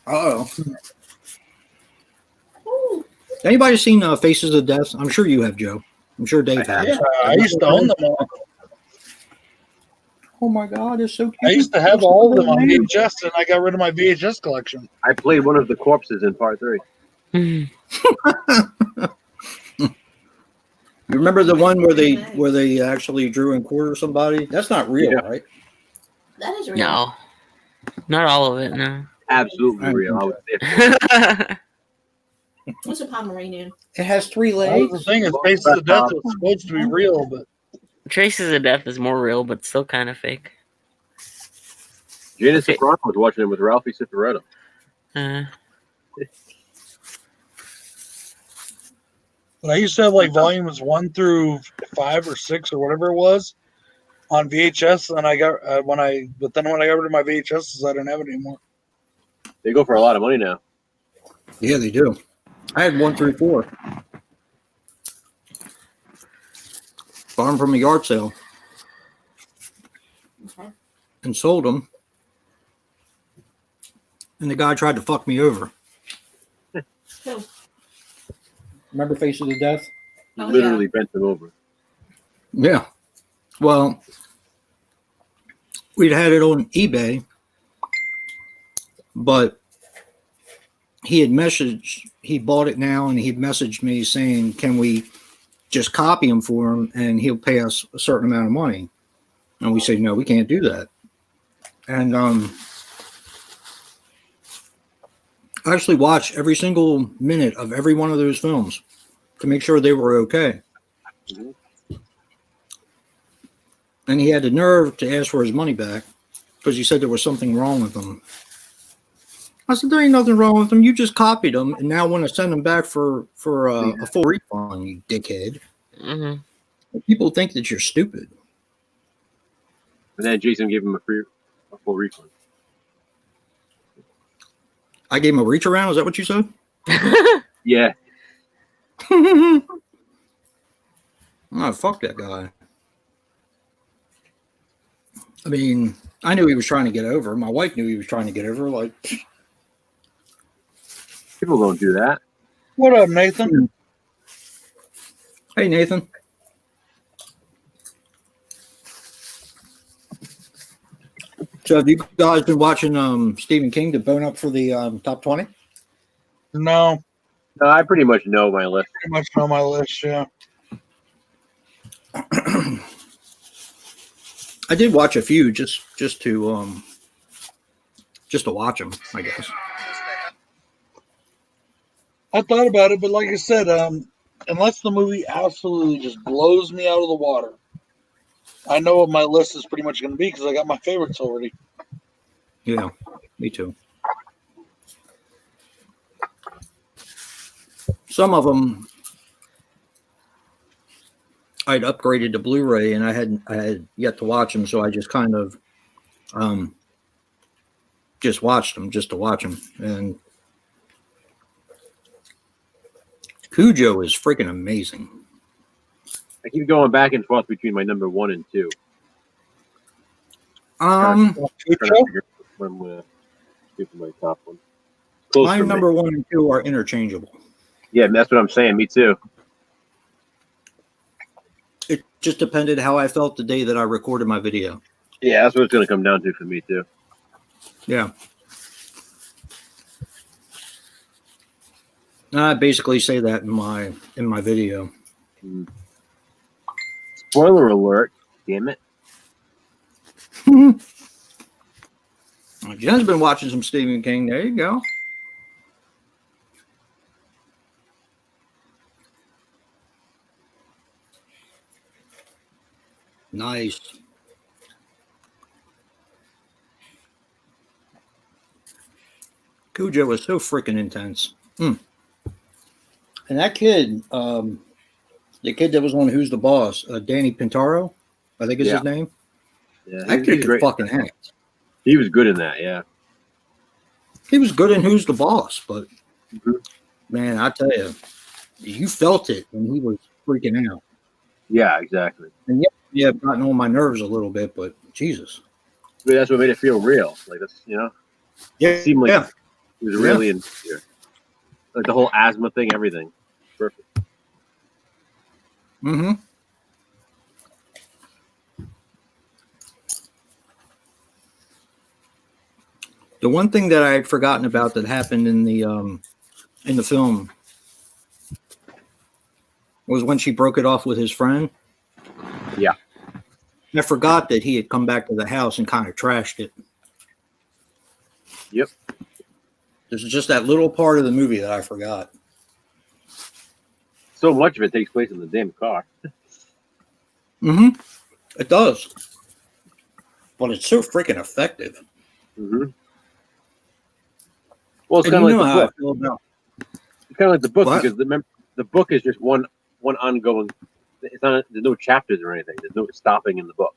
Uh-oh. Ooh, Anybody seen Faces of Death? I'm sure you have, Joe. I'm sure Dave I have. has. Yeah, I used to own them all. Oh my God, it's so cute. I used to have all of them on VHS, and I got rid of my VHS collection. I played one of the corpses in part 3. You remember the one where they actually drew and quartered somebody? That's not real, Yeah. right? that is real. No, not all of it. No. Absolutely real. I was there. What's a Pomeranian? It has 3 That legs. was the thing is, Faces of Death was supposed to be real, but Traces of Death is more real, but still kind of fake. Jada Okay. Soprano was watching it with Ralphie Cifaretto. but I used to have like volumes 1 through 5 or 6 or whatever it was on VHS, and I got but then when I got rid of my VHS, I didn't have it anymore. They go for a lot of money now. Yeah, they do. I had 1 through 4. Bought them from a yard sale Okay. and sold them. And the guy tried to fuck me over. Who? Remember Faces of Death? He Oh, literally bent them over. Yeah. Well, we'd had it on eBay, but he bought it now, and he'd messaged me saying, can we just copy him for him and he'll pay us a certain amount of money? And we said, no, we can't do that. And I actually watched every single minute of every one of those films to make sure they were okay. Mhm. And he had the nerve to ask for his money back because he said there was something wrong with them. I said, there ain't nothing wrong with them. You just copied them and now want to send them back for a full refund, you dickhead. Mm-hmm. People think that you're stupid. And then Jason gave him a full refund. I gave him a reach around. Is that what you said? Yeah. Oh, fuck that guy. I mean, I knew he was trying to get over. My wife knew he was trying to get over. Like, People don't do that. What up, Nathan? hey, Nathan. So have you guys been watching Stephen King to bone up for the top 20? No, No, I pretty much know my list. pretty much on my list. Yeah, I did watch a few just to watch them, I guess. I thought about it, but like I said, unless the movie absolutely just blows me out of the water, I know what my list is pretty much going to be because I got my favorites already. Yeah, me too. Some of them I'd upgraded to Blu-ray and I had yet to watch them, so I just kind of just watched them just to watch them. And Cujo is freaking amazing. I keep going back and forth between my number 1 and 2. Um, Trying to figure out what I'm going to do for my top one. Close my for me. number 1 and 2 are interchangeable. Yeah, that's what I'm saying. Me too. just depended how I felt the day that I recorded my video. Yeah, that's what it's going to come down to for me too. Yeah. And I basically say that in my video. Spoiler alert! Damn it. Jen's been watching some Stephen King. There you go. Nice. Cujo was so freaking intense. And that kid, the kid that was on Who's the Boss, Danny Pintaro, I think is his name. Yeah, That kid could fucking act. He was good in that, yeah. He was good in Who's the Boss, but man, I tell you, you felt it when he was freaking out. Yeah, exactly. And yeah, gotten on my nerves a little bit, but Jesus. But that's what made it feel real. Like that's Yeah, it seemed like he was really in here. Like the whole asthma thing, everything. Perfect. Mm-hmm. The one thing that I had forgotten about that happened in the film was when she broke it off with his friend. Yeah. I forgot that he had come back to the house and kind of trashed it. Yep. There's just that little part of the movie that I forgot. So much of it takes place in the damn car. Mm-hmm. It does. But it's so freaking effective. Mm-hmm. Well, it's And kind of you know like how the I book. feel about It's kind of like the book What? because the book is just one ongoing. It's not. There's no chapters or anything. There's no stopping in the book.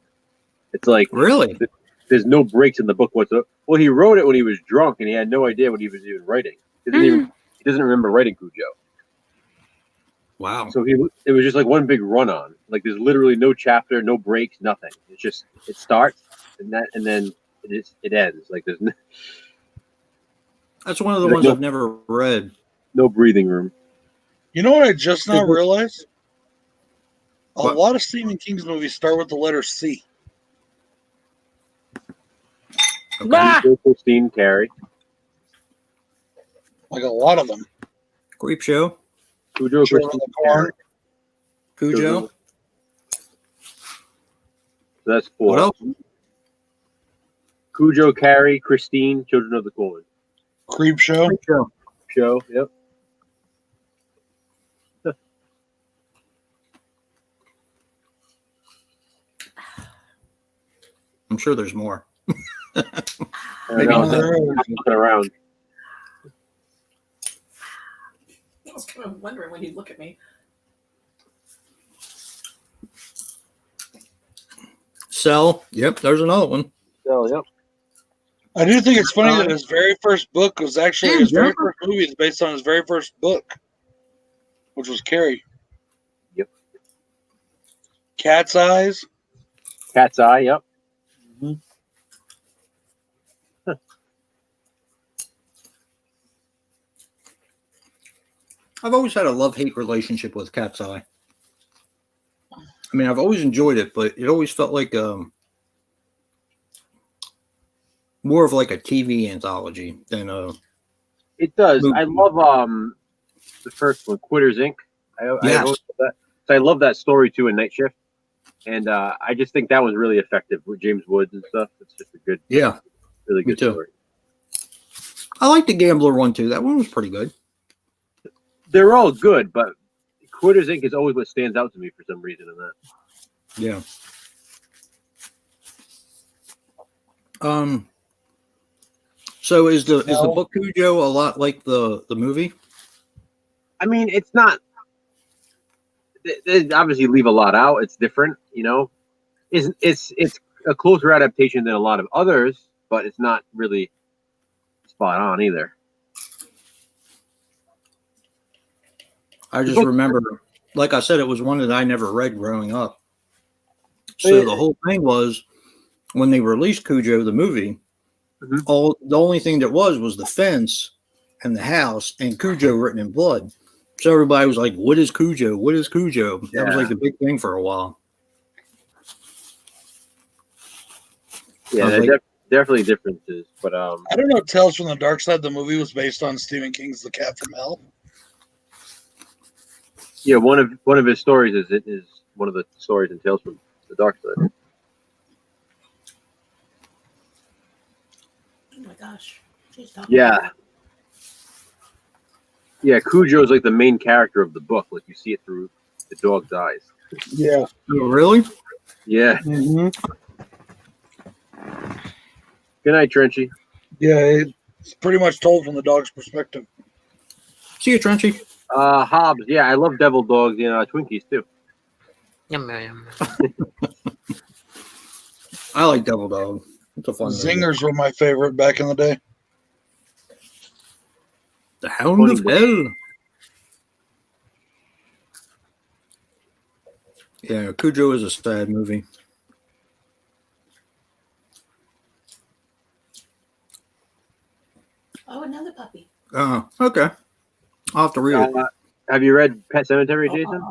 It's like really. there's no breaks in the book whatsoever. Well, he wrote it when he was drunk and he had no idea what he was even writing. He doesn't remember writing Cujo. Wow. So it was just like one big run on. Like there's literally no chapter, no breaks, nothing. It's just it starts and then it ends. Like there's That's one of the ones I've never read. no breathing room. You know what I just now realized? A What? lot of Stephen King's movies start with the letter C. Okay. Bah! Christine, Carrie, Like a lot of them. Creep Show. Cujo, Children Christine, of the Corn. Cujo. Children. So that's 4. What else? Cujo, Carrie, Christine, Children of the Corn. Creep Show. Creep Show. Show, yep. I'm sure there's more. I Maybe know, not. I'm looking around. I was kind of wondering when he'd look at me. Cell. Yep, there's another one. So, yep. I do think it's funny that his very first book was actually his very first movie is based on his very first book, which was Carrie. Yep. Cat's Eyes. Cat's Eye, yep. I've always had a love-hate relationship with Cat's Eye. I mean, I've always enjoyed it, but it always felt like more of like a TV anthology than a. It does. movie. I love the first one, Quitters Inc. I Yes. always love that. So I love that story too in Night Shift, and I just think that was really effective with James Woods and stuff. It's just a good, Yeah, really me good too. story. I like the Gambler one too. That one was pretty good. They're all good, but Quitters Inc. is always what stands out to me for some reason in that. Yeah. So is the book Cujo a lot like the movie? I mean, it's not. They obviously leave a lot out. It's different, you know. It's a closer adaptation than a lot of others, but it's not really spot on either. I just remember, like I said, it was one that I never read growing up. So the whole thing was when they released Cujo the movie, the only thing that was the fence and the house and Cujo written in blood. So everybody was like, "What is Cujo? What is Cujo?" That was like the big thing for a while. Yeah, Sounds there like- definitely differences, but I don't know. Tales from the Dark Side. The movie was based on Stephen King's The Cat from Hell. yeah, one of his stories is one of the stories in Tales from the Dark Side. Oh my gosh. She's talking. Yeah. Yeah, Cujo is like the main character of the book. Like you see it through the dog's eyes. Yeah. Oh, really? Yeah. Mm-hmm. Good night, Trenchy. Yeah, it's pretty much told from the dog's perspective. See you, Trenchy. Hobbs. Yeah, I love devil dogs and Twinkies too. Yum, yum. I like Devil Dog. It's a fun movie. Zingers were my favorite back in the day. The Hound of Hell. Yeah, Cujo is a sad movie. Oh, another puppy. Okay. I'll have to read it. Have you read Pet Cemetery, Jason?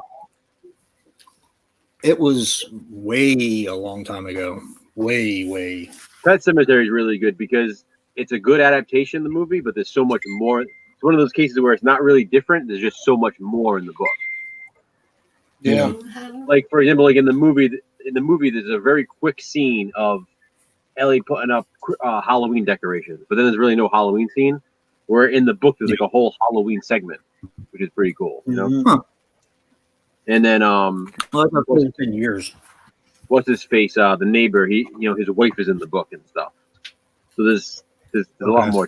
It was way a long time ago. Way. Pet Cemetery is really good because it's a good adaptation of the movie, but there's so much more. It's one of those cases where it's not really different. There's just so much more in the book. Yeah. Like for example, like in the movie, there's a very quick scene of Ellie putting up Halloween decorations, but then there's really no Halloween scene. Where in the book there's like a whole Halloween segment, which is pretty cool, you know. Mhm. Huh. And then Well, that's not been 10 years. what's his face? The neighbor. He, his wife is in the book and stuff. So there's a lot Okay. more.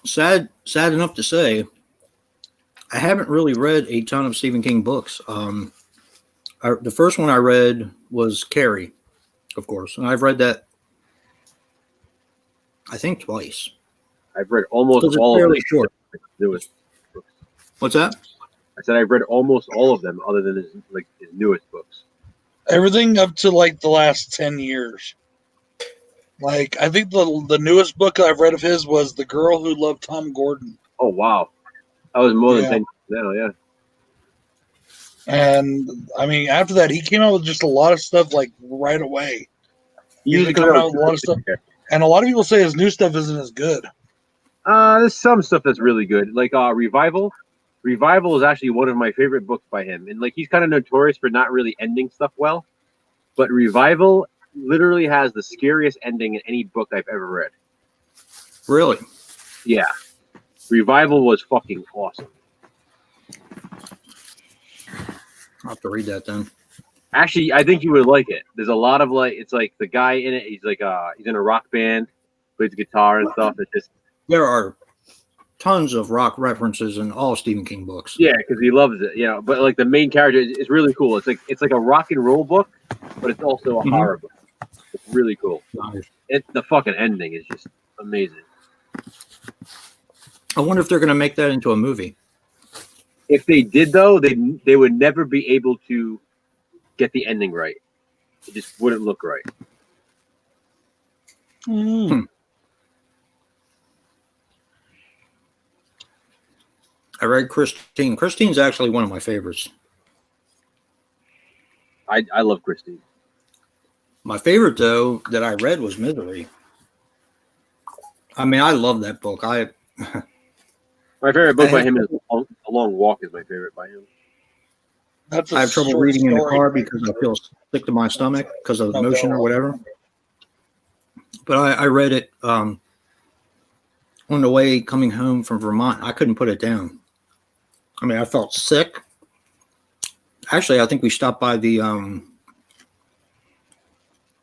Sad enough to say, I haven't really read a ton of Stephen King books. The first one I read was Carrie, of course, and I've read that I think twice. I've read almost Because it's all of fairly them. short. Newest books. What's that? I said I've read almost all of them, other than his newest books. Everything up to like the last 10 years. Like, I think the newest book I've read of his was The Girl Who Loved Tom Gordon. Oh wow, that was more Yeah. than 10 years now. Yeah. And I mean, after that, he came out with just a lot of stuff like right away. He He's usually been comes coming out with a lot of stuff. And a lot of people say his new stuff isn't as good. There's some stuff that's really good, like Revival. Revival is actually one of my favorite books by him, and like he's kind of notorious for not really ending stuff well. But Revival literally has the scariest ending in any book I've ever read. Really? Yeah, Revival was fucking awesome. I'll have to read that then. Actually, I think you would like it. There's a lot of it's like the guy in it. He's like he's in a rock band, plays guitar and stuff. It's just There are tons of rock references in all Stephen King books. yeah, because he loves it, But like the main character is really cool. It's like a rock and roll book, but it's also a Mhm. horror book. It's really cool. Nice. The fucking ending is just amazing. I wonder if they're going to make that into a movie. If they did though, they would never be able to get the ending right. It just wouldn't look right. I read Christine. Christine's actually one of my favorites. I love Christine. My favorite, though, that I read was Misery. I mean, I love that book. My favorite book by him is A Long Walk. Is my favorite by him. That's I have trouble short reading in the story. car because I feel sick to my stomach because of the motion or whatever. But I read it on the way coming home from Vermont. I couldn't put it down. I mean, I felt sick. Actually, I think we stopped by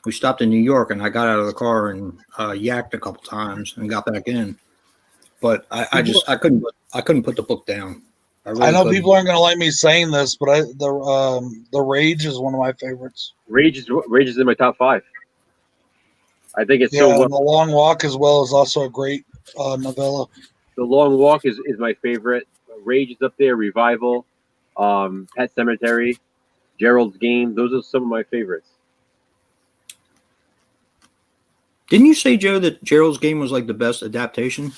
we stopped in New York, and I got out of the car and yacked a couple times and got back in. But I couldn't put the book down. I know people aren't going to like me saying this, but the Rage is one of my favorites. Rage is in my top 5. I think it's Yeah, so and well. The Long Walk as well is also a great novella. The Long Walk is my favorite. Rage is up there. Revival, Pet Cemetery, Gerald's Game. Those are some of my favorites. Didn't you say, Joe, that Gerald's Game was like the best adaptation?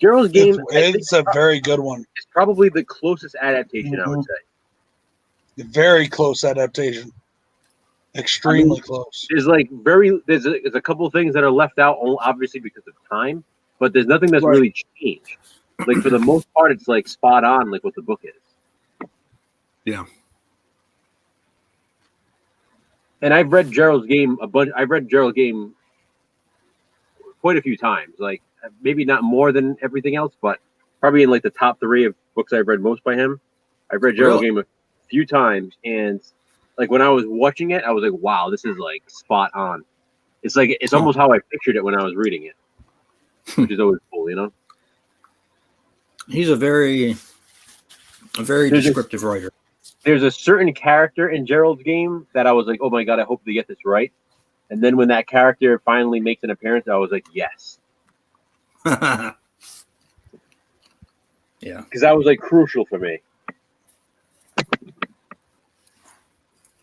Gerald's Game It's a very good one. is probably the closest adaptation, I would Mhm. say. Very close adaptation. Extremely close. There's there's a couple of things that are left out, obviously because of time, but there's nothing that's Right. really changed. Like for the most part, it's like spot on, like what the book is. Yeah. And I've read Gerald's Game a bunch. I've read Gerald's Game quite a few times. Like maybe not more than everything else, but probably in like the top 3 of books I've read most by him. I've read Gerald's Game a few times, and like when I was watching it, I was like, "Wow, this is like spot on." It's like it's almost how I pictured it when I was reading it, which is always cool, you know. He's a very descriptive writer. There's a certain character in Gerald's Game that I was like, "Oh my god, I hope they get this right." And then when that character finally makes an appearance, I was like, "Yes." Yeah. Because that was like crucial for me.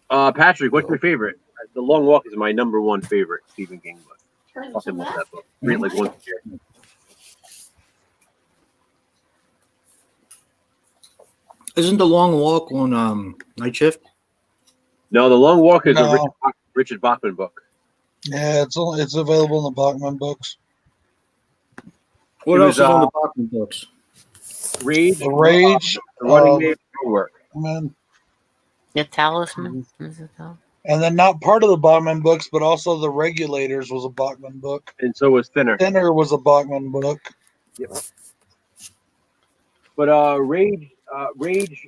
Patrick, what's your favorite? The Long Walk is my number 1 favorite Stephen King book. Fucking love that book. Read it like once a year. Isn't The Long Walk on Night Shift? No, The Long Walk is No. a Richard Bachman book. Yeah, it's available in the Bachman books. What It else was, is on the Bachman books? Rage, The Rage, The Running Man, Work. man, The Talisman. Is it that? and then not part of the Bachman books, but also The Regulators was a Bachman book. And so was Thinner. Thinner was a Bachman book. Yep. But Rage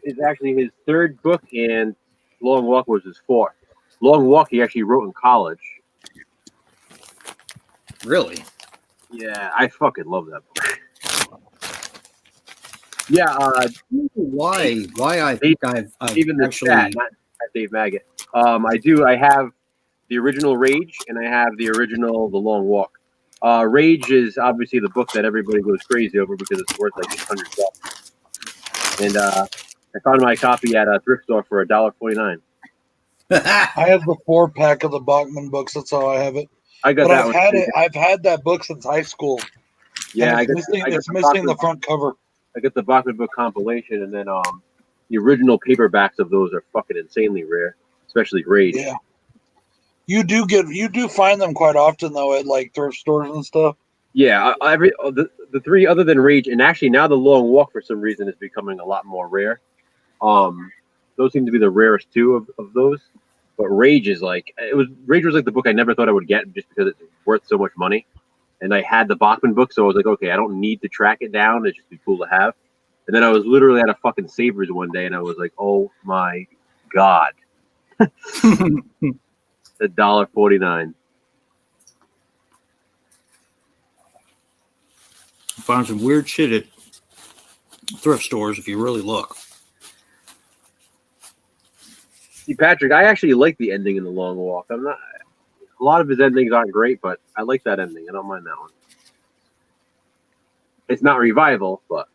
is actually his 3rd book, and Long Walk was his 4th. Long Walk he actually wrote in college. Really? Yeah, I fucking love that book. Yeah, Why I think I've even the actually chat, not Dave Maggot. I have the original Rage, and I have the original The Long Walk. Rage is obviously the book that everybody goes crazy over because it's worth like $800. And I found my copy at a thrift store for $1.49. I have the 4-pack of the Bachman books. That's how I have it. I got But that one. I've had that book since high school. Yeah, And it's missing the front cover. I got the Bachman book compilation, and then the original paperbacks of those are fucking insanely rare, especially Rage. Yeah. You do find them quite often though at like thrift stores and stuff. Yeah, the 3 other than Rage, and actually now The Long Walk for some reason is becoming a lot more rare. Those seem to be the rarest 2 of those. But Rage was like the book I never thought I would get just because it's worth so much money. And I had the Bachman book, so I was like, okay, I don't need to track it down. It'd just be cool to have. And then I was literally at a fucking Savers one day, and I was like, oh my god, $1.49. find some weird shit at thrift stores if you really look. See, Patrick, I actually like the ending in The Long Walk. A lot of his endings aren't great, but I like that ending. I don't mind that one. It's not revival, but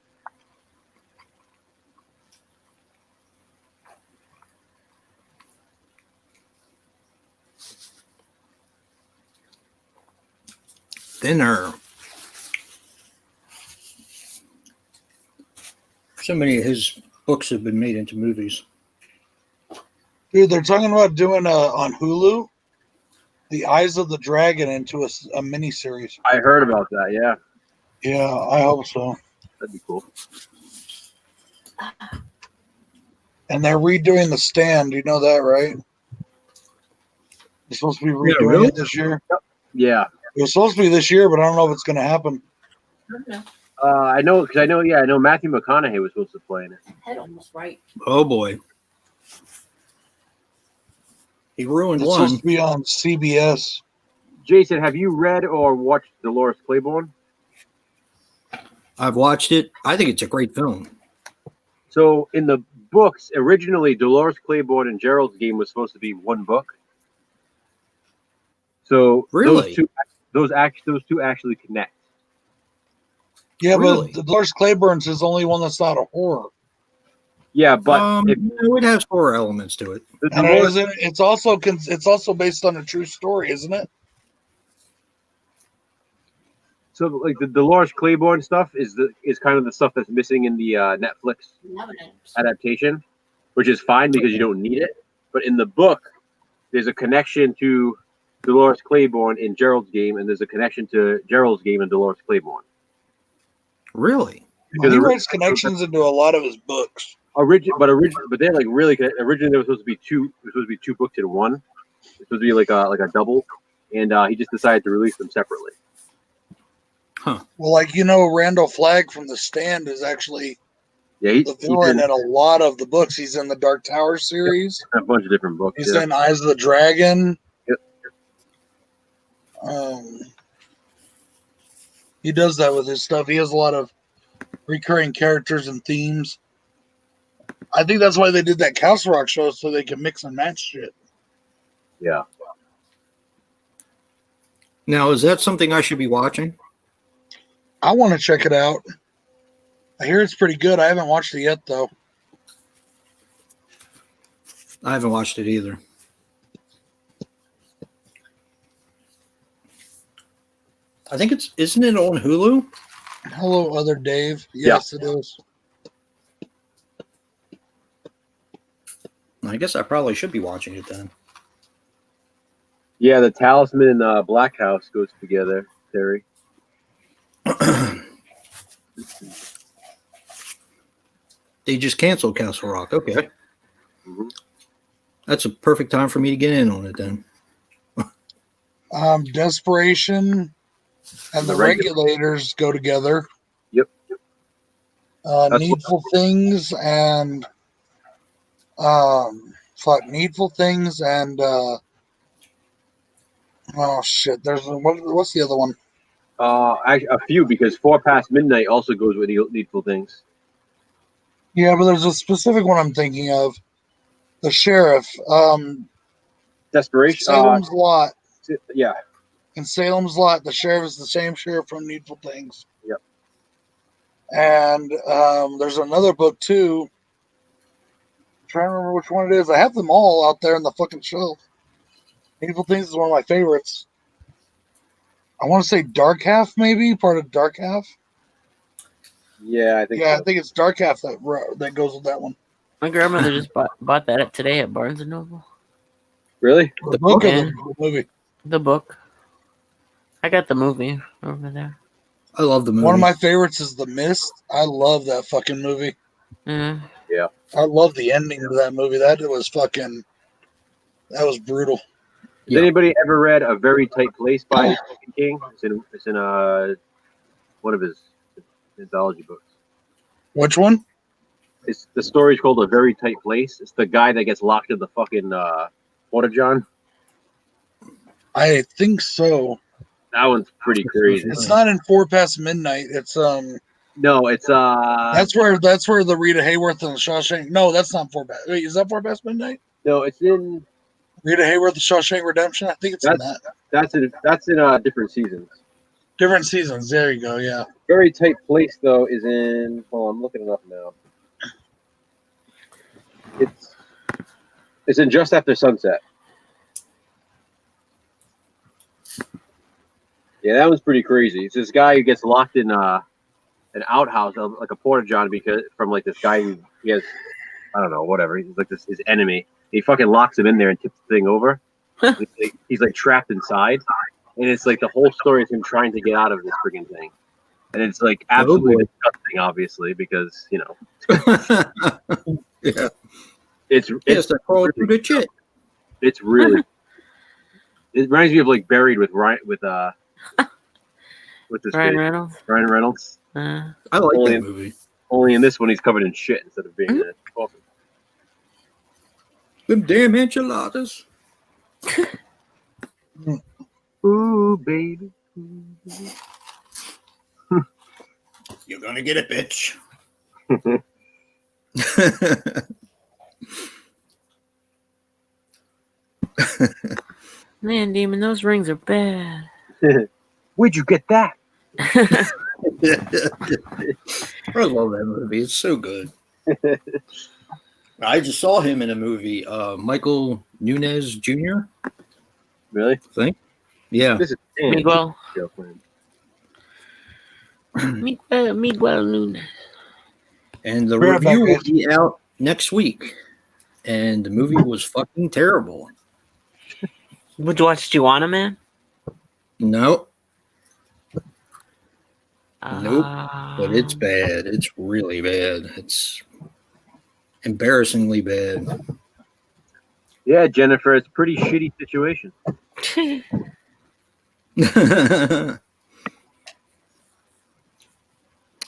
Thinner. So many of his books have been made into movies. Dude, they're talking about doing on Hulu, The Eyes of the Dragon into a miniseries. I heard about that. Yeah, Yeah, I hope so. that'd be cool. And they're redoing The Stand. You know that, right? They're supposed to be redoing really? it this year. Yeah, It was supposed to be this year, but I don't know if it's going to happen. I know because I know Matthew McConaughey was supposed to play in it. Head almost right. Oh boy. He ruined It's one. supposed to be on CBS. Jason, have you read or watched Dolores Claiborne? I've watched it. I think it's a great film. So in the books, originally Dolores Claiborne and Gerald's Game was supposed to be one book. So Really? those two actually connect. Yeah, Really? but Dolores Claiborne's is the only one that's not a horror. Yeah, but it has horror elements to it. the And Dolores, it's also based on a true story, isn't it? so like the Dolores Claiborne stuff is kind of the stuff that's missing in the Netflix adaptation, which is fine because you don't need it. But in the book, there's a connection to Dolores Claiborne in Gerald's game, and there's a connection to Gerald's game in Dolores Claiborne. Really? Well, he writes connections into a lot of his books. But they're like really originally there was supposed to be two. It was supposed to be two books in one. It was supposed to be like a double, and he just decided to release them separately. Huh. Well, like Randall Flagg from The Stand is actually the villain in a lot of the books. He's in the Dark Tower series. A bunch of different books. He's in Eyes of the Dragon. Yep. He does that with his stuff. He has a lot of recurring characters and themes. I think that's why they did that Castle Rock show, so they can mix and match shit. Yeah. Now, is that something I should be watching? I want to check it out. I hear it's pretty good. I haven't watched it yet, though. I haven't watched it either. I think isn't it on Hulu? Hello, Other Dave. Yes, It is. I guess I probably should be watching it then. Yeah, the Talisman and Black House goes together, Terry. They just canceled Castle Rock. Okay. Mm-hmm. That's a perfect time for me to get in on it then. Desperation and the Regulators go together. Yep. Needful Things and Needful Things and oh shit. There's what's the other one? A few, because 4 Past Midnight also goes with Needful Things. Yeah, but there's a specific one I'm thinking of. The Sheriff. Desperation. Salem's Lot. Yeah. In Salem's Lot, the sheriff is the same sheriff from Needful Things. Yep. And there's another book too. I'm trying to remember which one it is. I have them all out there in the fucking shelf. Needful Things is one of my favorites. I want to say Dark Half, maybe part of Dark Half. Yeah, I think. Yeah, so. I think it's Dark Half that goes with that one. My grandmother just bought that up today at Barnes and Noble. Really? The book or Yeah. the movie? The book. I got the movie over there. I love the movie. One of my favorites is The Mist. I love that fucking movie. Mm. Yeah. I love the ending of that movie. That was brutal. Has anybody ever read A Very Tight Place by Stephen King? It's in one of his anthology books. Which one? The story's called A Very Tight Place. It's the guy that gets locked in the fucking porta-john. I think so. That one's pretty crazy. It's not in 4 Past Midnight. It's No, it's That's where the Rita Hayworth and the Shawshank. No, that's not 4 Past. Wait, is that 4 Past Midnight? No, it's in. Rita Hayworth, the Shawshank Redemption. I think it's in that. That's in different seasons. Different seasons. There you go. Yeah. Very Tight Place though is in. Hold on, I'm looking it up now. It's in Just After Sunset. Yeah, that one's pretty crazy. It's this guy who gets locked in an outhouse, like a porta-john, because from like this guy who he has, I don't know, whatever. He's like his enemy. He fucking locks him in there and tips the thing over. He's like trapped inside, and it's like the whole story is him trying to get out of this freaking thing, and it's like absolutely disgusting, obviously, because Yeah. it's to crawl through the shit. It's really. It reminds me of like Buried with this Ryan kid, Reynolds. Ryan Reynolds. I like that movie. Only in this one he's covered in shit instead of being in it. Awesome. Them damn enchiladas. Ooh, baby. You're gonna get it, bitch. Man, Demon, those rings are bad. Where'd you get that? I love that movie. It's so good. I just saw him in a movie, Michael Nunez Jr. Really? I think. Yeah. This is Miguel. girlfriend. Miguel Nunes. And the Fair review enough. will be out next week. And the movie was fucking terrible. Would you watch Juana Man? Nope. Nope. But it's Um, bad. It's really bad. It's embarrassingly bad. Yeah, Jennifer, it's a pretty shitty situation.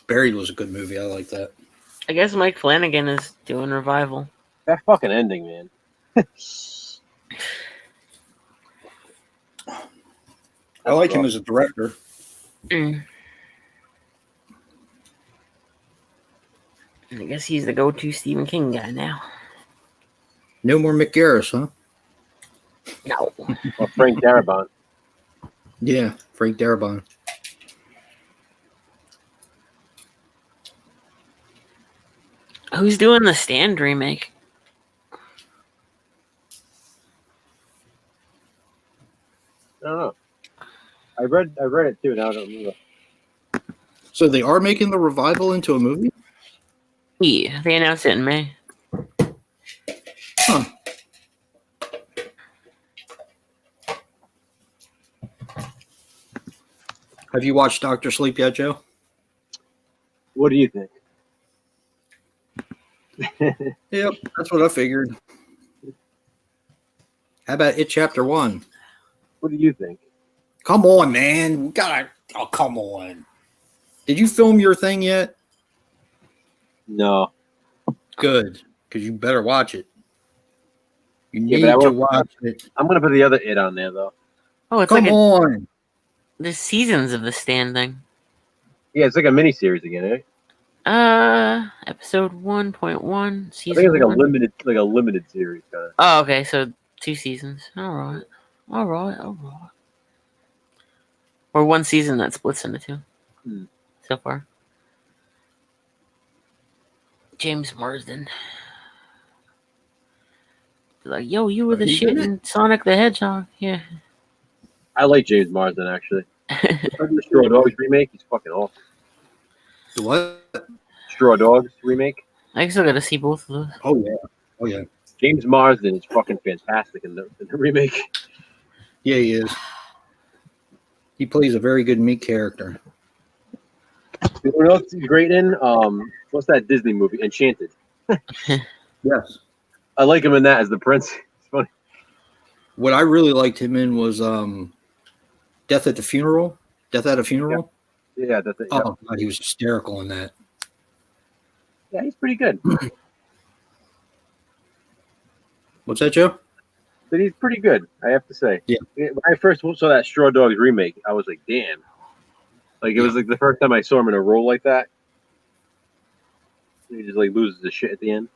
Buried was a good movie. I like that. I guess Mike Flanagan is doing revival. That fucking ending, man. I like him as a director. Mm. I guess he's the go-to Stephen King guy now. No more Mick Garris, huh? No. Or Frank Darabont. Yeah, Frank Darabont. Who's doing the Stand remake? I don't know. I read it too. Now I don't remember. So they are making the revival into a movie? Yeah, they announced it in May. Huh. Have you watched Doctor Sleep yet, Joe? What do you think? Yep, that's what I figured. How about It Chapter 1? What do you think? Come on, man. We gotta. Oh, come on. Did you film your thing yet? No. Good, because you better watch it. You Yeah, need but I to won't- watch it. I'm gonna put the other It on there though. Oh, it's Come like on. there's seasons of the Stand thing. Yeah, it's like a mini series again, eh? Episode 1.1, I season think it's like 1. a limited series kind of. Oh, okay, so 2 seasons. All right. Or 1 season that splits into 2 so far. James Marsden. Like, yo, you were the He's shit in it? in Sonic the Hedgehog. Yeah. I like James Marsden actually. The Straw Dogs remake, he's fucking awesome. The what? Straw Dogs remake. I still got to see both of those. Oh, yeah. Oh, yeah. James Marsden is fucking fantastic in the remake. Yeah, he is. He plays a very good meat character. You know what else he's great in? What's that Disney movie? Enchanted. Yes. I like him in that as the prince. It's funny. What I really liked him in was Death at the Funeral. Death at a Funeral. Yeah, that's it. Yeah. Oh, God, he was hysterical in that. Yeah, he's pretty good. What's that, Joe? But he's pretty good, I have to say. Yeah. When I first saw that Straw Dogs remake, I was like, damn. Like, it was like the first time I saw him in a role like that. He just like loses his shit at the end.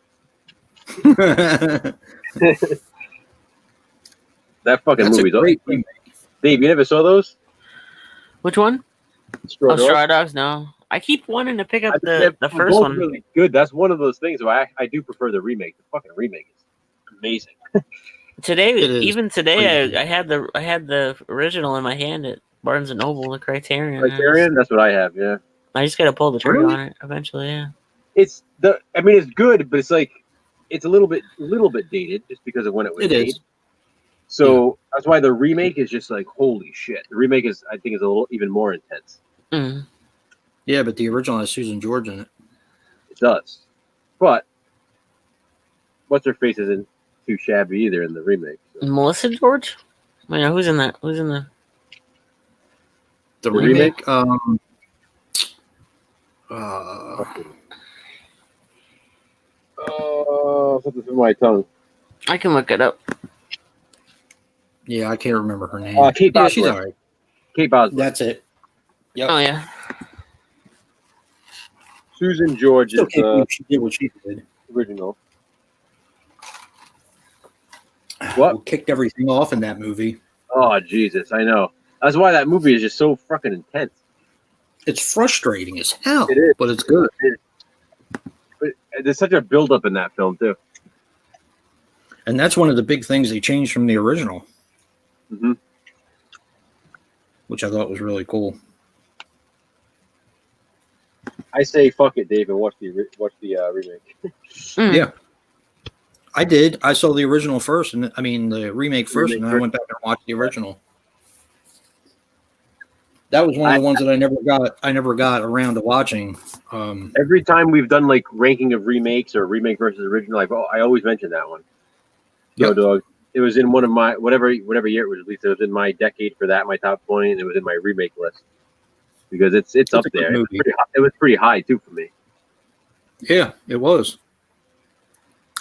That fucking That's a movie's great awesome. remake. Dave, you never saw those? Which one? Straw Oh, Dogs? Straw Dogs? No. I keep wanting to pick up the They're first both one. really good. That's one of those things where I do prefer the remake. The fucking remake is amazing. Today, It is. even today, Pretty I had the original in my hand at Barnes and Noble, the Criterion. Criterion, that's what I have. Yeah, I just gotta pull the trigger Really? on it eventually. Yeah. it's the. I mean, it's good, but it's like it's a little bit dated just because of when it was It made. is. So that's why the remake is just like holy shit. The remake is, I think, is a little even more intense. Mm. Yeah, but the original has Susan George in it. It does, but what's her face isn't too shabby either in the remake. So. Melissa George? Wait, no, who's in that? Who's in the? The The remake? remake. Oh, something's in my tongue. I can look it up. Yeah, I can't remember her name. Kate Yeah, she's Bosworth. all right. Kate Bosworth. That's it. Yep. Oh yeah. Susan George Still is can't the believe she did what she did. original. What? We kicked everything off in that movie. Oh Jesus, I know. That's why that movie is just so fucking intense. It's frustrating as hell, It is. but it's good. But there's such a buildup in that film too. And that's one of the big things they changed from the original, Mm-hmm. which I thought was really cool. I say fuck it, Dave, and watch the remake. Mm. Yeah. I did. I saw the original first, and the remake first, and then I went back and watched the original. That was one of the ones that I never got around to watching. Every time we've done like ranking of remakes or remake versus original, I always mention that one. Yep. Dog. It was in one of my whatever year it was released. It was in my decade for that, my top 20, and it was in my remake list because it's up there. It was pretty high too for me. Yeah, it was.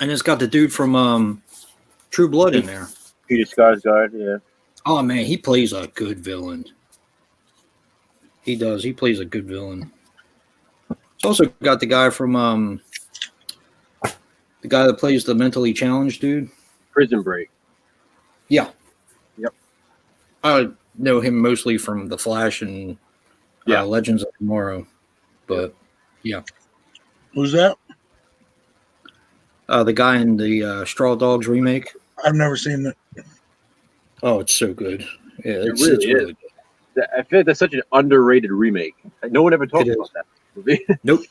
And it's got the dude from True Blood in there. Peter Skarsgård, yeah. Oh man, he plays a good villain. He does. He plays a good villain. It's also got the guy from the guy that plays the mentally challenged dude. Prison Break. Yeah. Yep. I know him mostly from The Flash and Legends of Tomorrow. But yeah. Who's that? The guy in the Straw Dogs remake. I've never seen it. Oh, it's so good. Yeah, it's really really good. I feel like that's such an underrated remake. No one ever talks about that movie. Nope.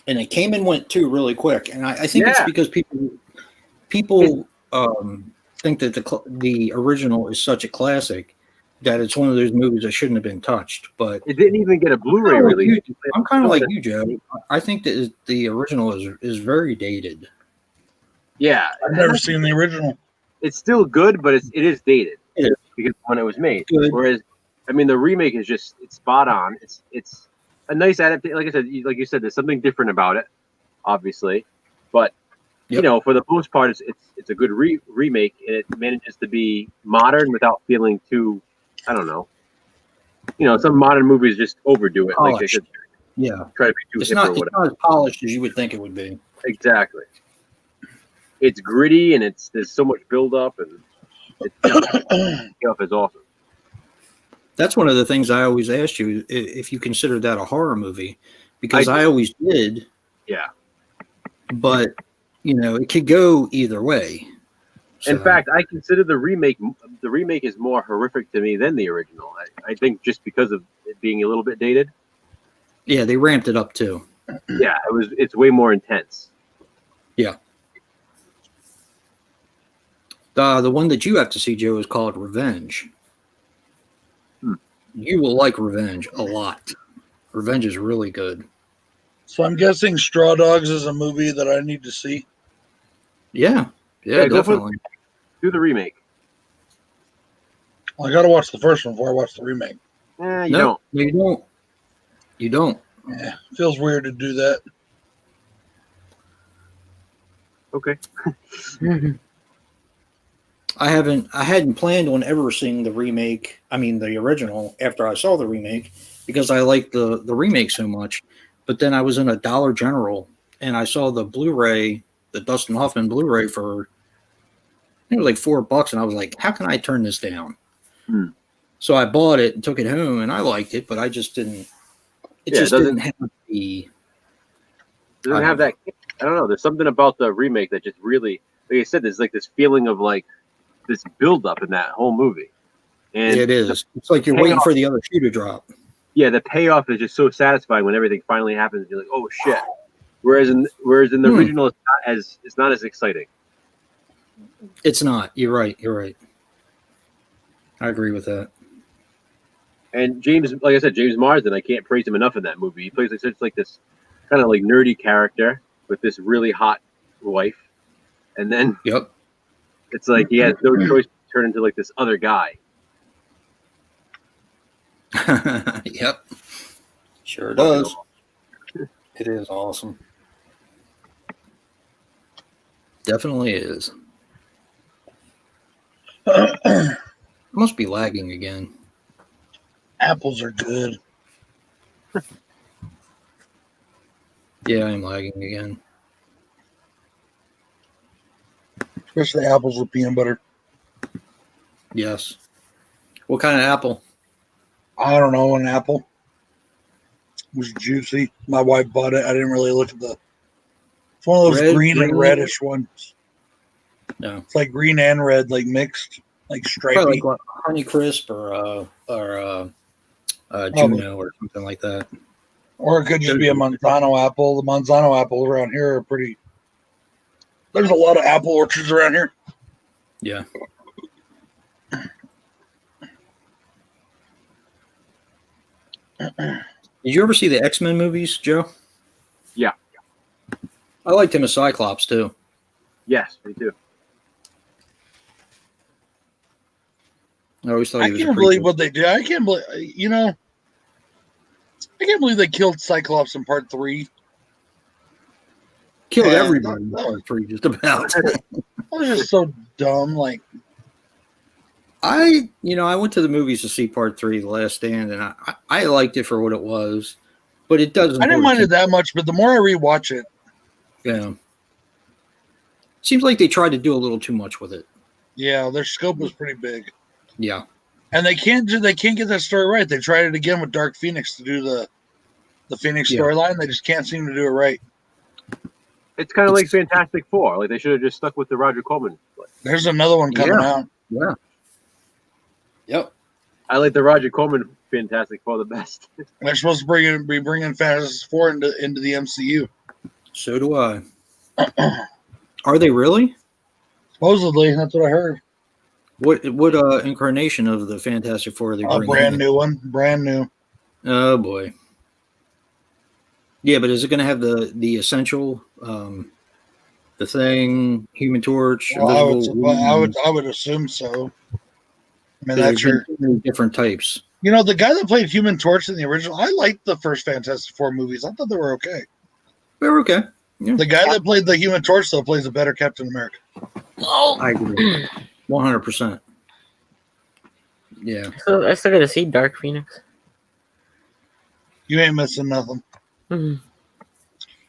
And it came and went too really quick. And I think it's because people think that the original is such a classic that it's one of those movies that shouldn't have been touched. But it didn't even get a Blu-ray release. I'm kind of like you, Joe. I think that the original is very dated. Yeah, I've never seen the original. It's still good, but it is dated because when it was made. Good. Whereas, the remake is just it's spot on. It's a nice adaptation. Like I said, like you said, there's something different about it, obviously, but for the most part, it's a good remake, and it manages to be modern without feeling too, I don't know. Some modern movies just overdo it. Polished. Like they should, try to be too it's hip not, or whatever. It's not as polished as you would think it would be. Exactly. It's gritty, and there's so much build up, and it's awesome. That's one of the things I always asked you if you consider that a horror movie, because I always did. Yeah. But it could go either way. So. In fact, I consider the remake is more horrific to me than the original. I think just because of it being a little bit dated. Yeah, they ramped it up too. Yeah, it's way more intense. Yeah. The one that you have to see, Joe, is called Revenge. You will like Revenge a lot. Revenge is really good. So I'm guessing Straw Dogs is a movie that I need to see. Yeah, definitely. Do the remake. Well, I got to watch the first one before I watch the remake. You don't. No, you don't. Yeah, feels weird to do that. Okay. I hadn't planned on ever seeing the remake. The original after I saw the remake because I liked the remake so much. But then I was in a Dollar General and I saw the Blu-ray, the Dustin Hoffman Blu-ray for it was like $4, and I was like, "How can I turn this down?" So I bought it and took it home, and I liked it, but I just didn't. It didn't have the. It doesn't have that. I don't know. There's something about the remake that just really, like I said, there's like this feeling of like this build-up in that whole movie. And it is. It's like you're waiting for the other shoe to drop. Yeah, the payoff is just so satisfying when everything finally happens. You're like, oh shit. Whereas in the original, it's not as exciting. It's not. You're right. I agree with that. And James, like I said, James Marsden, I can't praise him enough in that movie. He plays like this kind of like nerdy character with this really hot wife, and then it's like he has no choice to turn into like this other guy. Yep. Sure does. It is awesome. Definitely is. Must be lagging again. Apples are good. Yeah, I'm lagging again. Especially apples with peanut butter. Yes. What kind of apple? I don't know, an apple. It was juicy. My wife bought it. I didn't really look at the... It's one of those green and reddish ones. No. It's like green and red, like mixed, like stripy. Probably like what, Honeycrisp or Juno or something like that. Or it could just be a Manzano apple. The Manzano apples around here are pretty There's a lot of apple orchards around here. Yeah. Did you ever see the X-Men movies, Joe? Yeah. I liked him as Cyclops too. Yes, me too. I always thought I he was. can't believe what they did. I can't believe, I can't believe they killed Cyclops in part 3. Killed Yeah, everybody in part 3, just about. That was just so dumb. Like, I went to the movies to see part 3, The Last Stand, and I liked it for what it was, but it doesn't. I didn't mind it that much, but the more I rewatch it, yeah, seems like they tried to do a little too much with it. yeah, their scope was pretty big. Yeah, and they can't get that story right. They tried it again with Dark Phoenix to do the Phoenix storyline. They just can't seem to do it right. It's kind of like Fantastic Four. Like they should have just stuck with the Roger Corman. There's another one coming out. Yeah. Yep. I like the Roger Corman Fantastic Four the best. They're supposed to be bringing Fantastic Four into the MCU. So do I. Are they really? Supposedly, that's what I heard. What incarnation of the Fantastic Four are they bringing? A brand new one. Brand new. Oh boy. Yeah, but is it going to have the essential, the Thing, Human Torch? Well, I would assume so. I mean, that's your different types. The guy that played Human Torch in the original, I liked the first Fantastic Four movies. I thought they were okay. They were okay. Yeah. The guy that played the Human Torch, though, plays a better Captain America. Oh, I agree. 100%. Yeah. So I still got to see Dark Phoenix. You ain't missing nothing. Mm-hmm.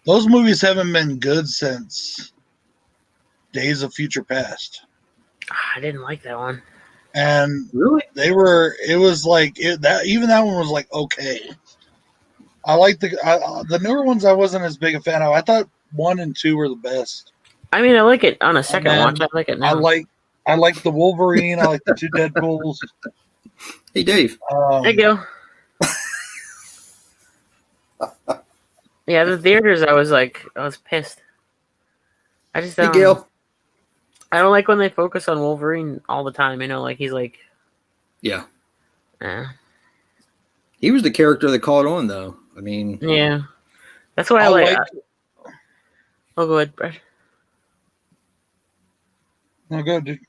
Those movies haven't been good since Days of Future Past. I didn't like that one. And really, it was like that one was like okay. I like the newer ones. I wasn't as big a fan of. I thought 1 and 2 were the best. I mean, I like it on a second watch. I like it now. I like the Wolverine. I like the 2 Deadpools. Hey, Dave. There you go. Yeah, the theaters. I was pissed. I just don't. Hey, Gail. I don't like when they focus on Wolverine all the time. Like he's like. Yeah. He was the character that caught on, though. I mean. Yeah. That's why I like. Oh, go ahead, Brett. No, go, dude.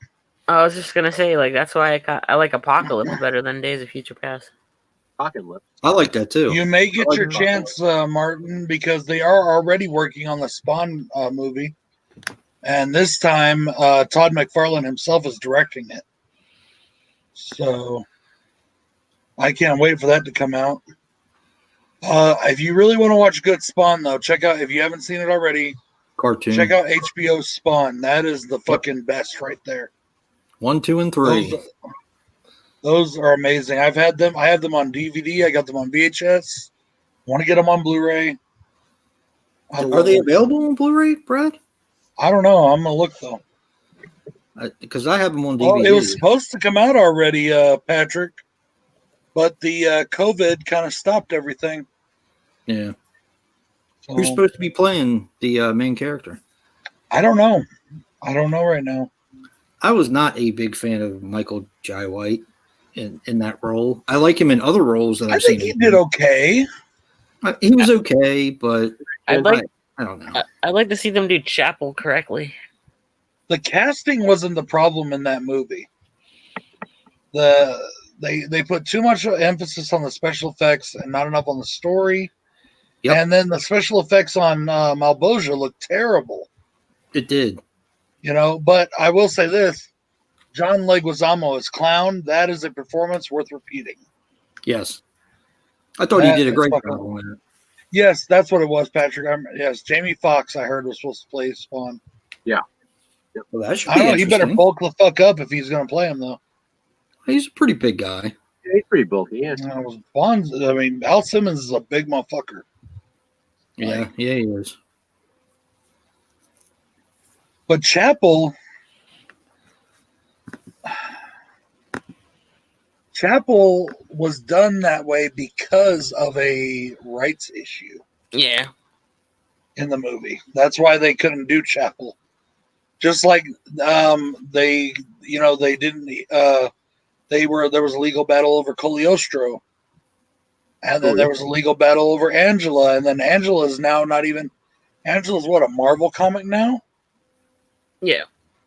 I was just gonna say, that's why I like Apocalypse better than Days of Future Past. Apocalypse. I like that too. You may get your chance, Martin, because they are already working on the Spawn movie, and this time Todd McFarlane himself is directing it. So I can't wait for that to come out. If you really want to watch good Spawn, though, check out, if you haven't seen it already, cartoon. Check out HBO Spawn. That is the fucking best right there. 1, 2, and 3. Those are amazing. I have them on DVD. I got them on VHS. Want to get them on Blu-ray. Are they available on Blu-ray, Brad? I don't know. I'm gonna look though. Because I have them on DVD. Well, it was supposed to come out already, Patrick, but the COVID kind of stopped everything. Yeah. So, who's supposed to be playing the main character? I don't know. I don't know right now. I was not a big fan of Michael Jai White in that role. I like him in other roles that I've seen. I think he did okay. He was okay, but I don't know. I'd like to see them do Chapel correctly. The casting wasn't the problem in that movie. They put too much emphasis on the special effects and not enough on the story. Yep. And then the special effects on Malboja looked terrible. It did. But I will say this. John Leguizamo as Clown, that is a performance worth repeating. Yes. I thought he did a great job on it. Yes, that's what it was, Patrick. Yes, Jamie Foxx, I heard, was supposed to play Spawn. Yeah. Well, that should be I don't know. He better bulk the fuck up if he's going to play him, though. He's a pretty big guy. Yeah, he's pretty bulky, yeah. Al Simmons is a big motherfucker. Yeah, he is. But Chapel was done that way because of a rights issue. Yeah. In the movie. That's why they couldn't do Chapel. Just like they, they didn't. There was a legal battle over Cogliostro, and then there was a legal battle over Angela, and then Angela is now not even. Angela's what, a Marvel comic now? Yeah.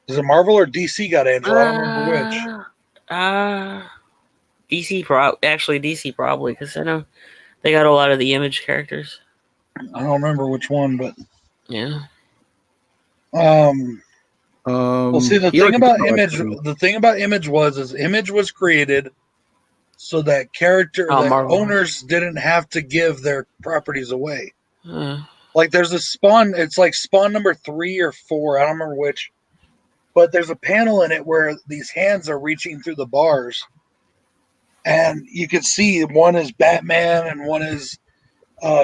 Is it Marvel or DC got Angela? I don't remember which. DC probably, because I know they got a lot of the Image characters. I don't remember which one, but yeah. Well, see, the thing about Image was Image was created so that owners didn't have to give their properties away. Like there's a Spawn, it's like Spawn number 3 or 4, I don't remember which, but there's a panel in it where these hands are reaching through the bars, and you can see one is Batman and one is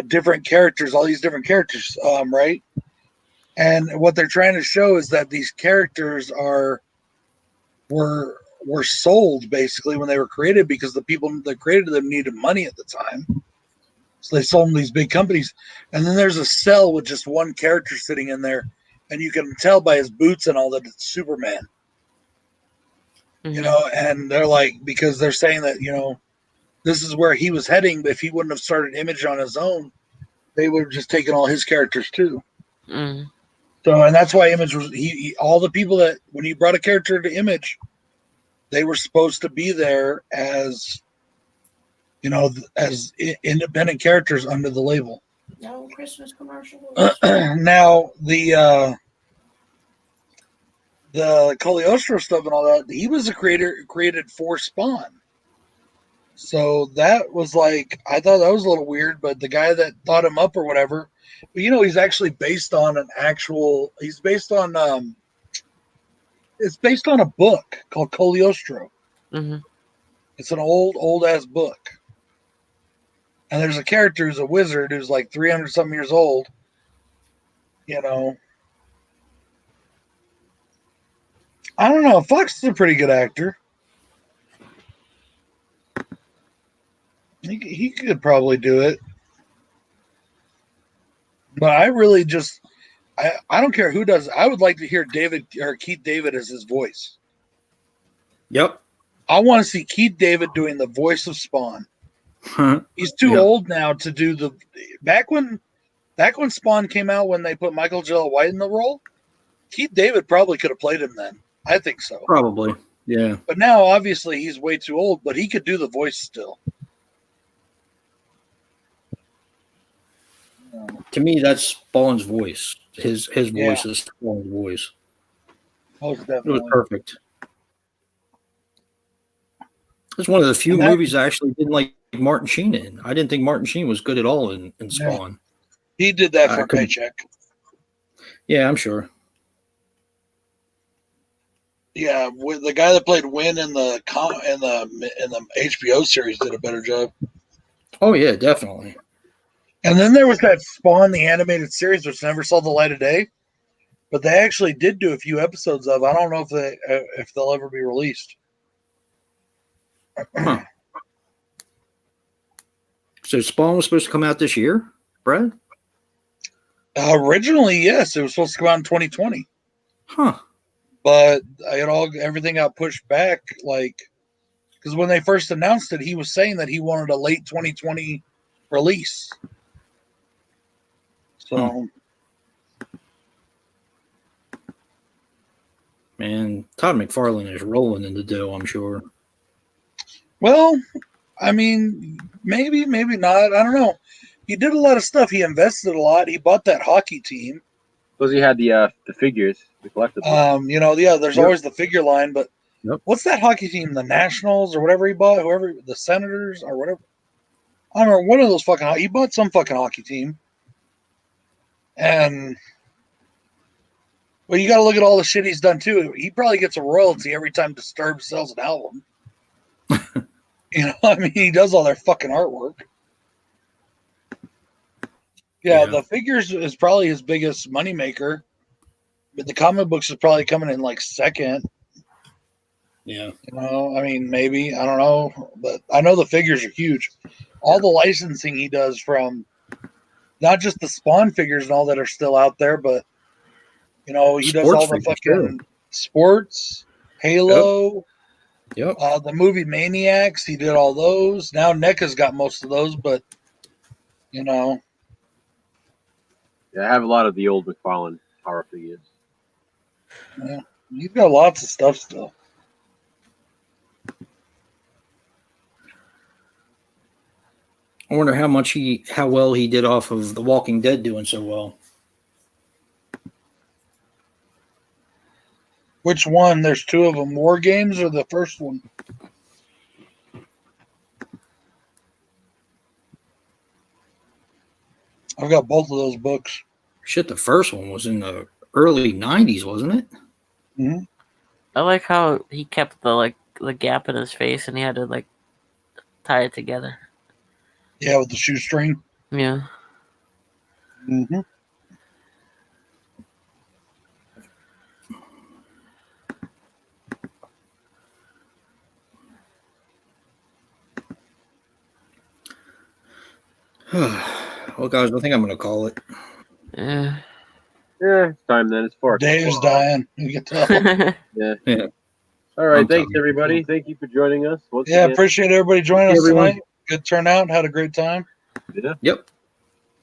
different characters, all these different characters, right? And what they're trying to show is that these characters were sold basically when they were created, because the people that created them needed money at the time. So they sold them to these big companies. And then there's a cell with just one character sitting in there, and you can tell by his boots and all that it's Superman. And they're like, because they're saying that, this is where he was heading, but if he wouldn't have started Image on his own, they would have just taken all his characters too. So, and that's why Image was, all the people that, when he brought a character to Image, they were supposed to be there as, as independent characters under the label. No Christmas commercials. Now, the Cogliostro stuff and all that, he was a created for Spawn. So that was like, I thought that was a little weird, but the guy that thought him up or whatever, but he's actually based on it's based on a book called Cogliostro. It's an old ass book. And there's a character who's a wizard who's like 300 something years old. I don't know. Fox is a pretty good actor. He could probably do it. But I really just, I don't care who does it. I would like to hear Keith David as his voice. Yep. I want to see Keith David doing the voice of Spawn. He's too old now to do back when Spawn came out, when they put Michael J. White in the role, Keith David probably could have played him then. I think so. Probably. Yeah. But now obviously he's way too old, but he could do the voice still. To me, that's Spawn's voice. His voice is Spawn's voice. Most It definitely. was perfect. It's one of the few movies I actually didn't like Martin Sheen in. I didn't think Martin Sheen was good at all in Spawn. He did that for a paycheck. Yeah, I'm sure. Yeah, the guy that played Win in the HBO series did a better job. Oh yeah, definitely. And then there was that Spawn, the animated series, which never saw the light of day, but they actually did do a few episodes of. I don't know if they'll ever be released. Huh. So Spawn was supposed to come out this year, Brad? Originally, yes, it was supposed to come out in 2020. Huh. But everything got pushed back, because when they first announced it, he was saying that he wanted a late 2020 release. So, man, Todd McFarlane is rolling in the dough, I'm sure. Well, I mean, maybe not. I don't know. He did a lot of stuff. He invested a lot. He bought that hockey team. Because he had the figures, the collectibles. There's always the figure line, but what's that hockey team? The Nationals or whatever he bought, the Senators or whatever. I don't know, one of those he bought some fucking hockey team. And well, you got to look at all the shit he's done too. He probably gets a royalty every time Disturbed sells an album. I mean, he does all their fucking artwork. Yeah, the figures is probably his biggest moneymaker, but the comic books is probably coming in second. Yeah. I mean, maybe, I don't know, but I know the figures are huge. All the licensing he does from not just the Spawn figures and all that are still out there, but You know, he does all the Sports freak, fucking sports, Halo, Yep. the movie Maniacs. He did all those. Now NECA's got most of those, but you know, Yeah, I have a lot of the old McFarlane horror figures. yeah, he's got lots of stuff still. I wonder how well he did off of The Walking Dead doing so well. Which one? There's two of them. War Games or the first one? I've got both of those books. Shit, the first one was in the early 90s, wasn't it? Mm-hmm. I like how he kept the gap in his face and he had to tie it together. Yeah, with the shoestring. Yeah. Mm-hmm. Well, guys, I think I'm going to call it. Yeah. Yeah, it's time then. It's 4 o'clock. Dave's dying. You can tell. Yeah. Yeah. All right. I'm Thanks, tired. everybody. Thank you for joining us. Once Yeah, again. appreciate everybody joining Thank us you, everyone. tonight. Good turnout. Had a great time. Yeah. Yep. Get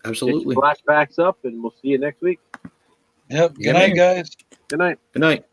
Absolutely. your flashbacks up, and we'll see you next week. Yep. Yeah, Good night, man. guys. Good night. Good night.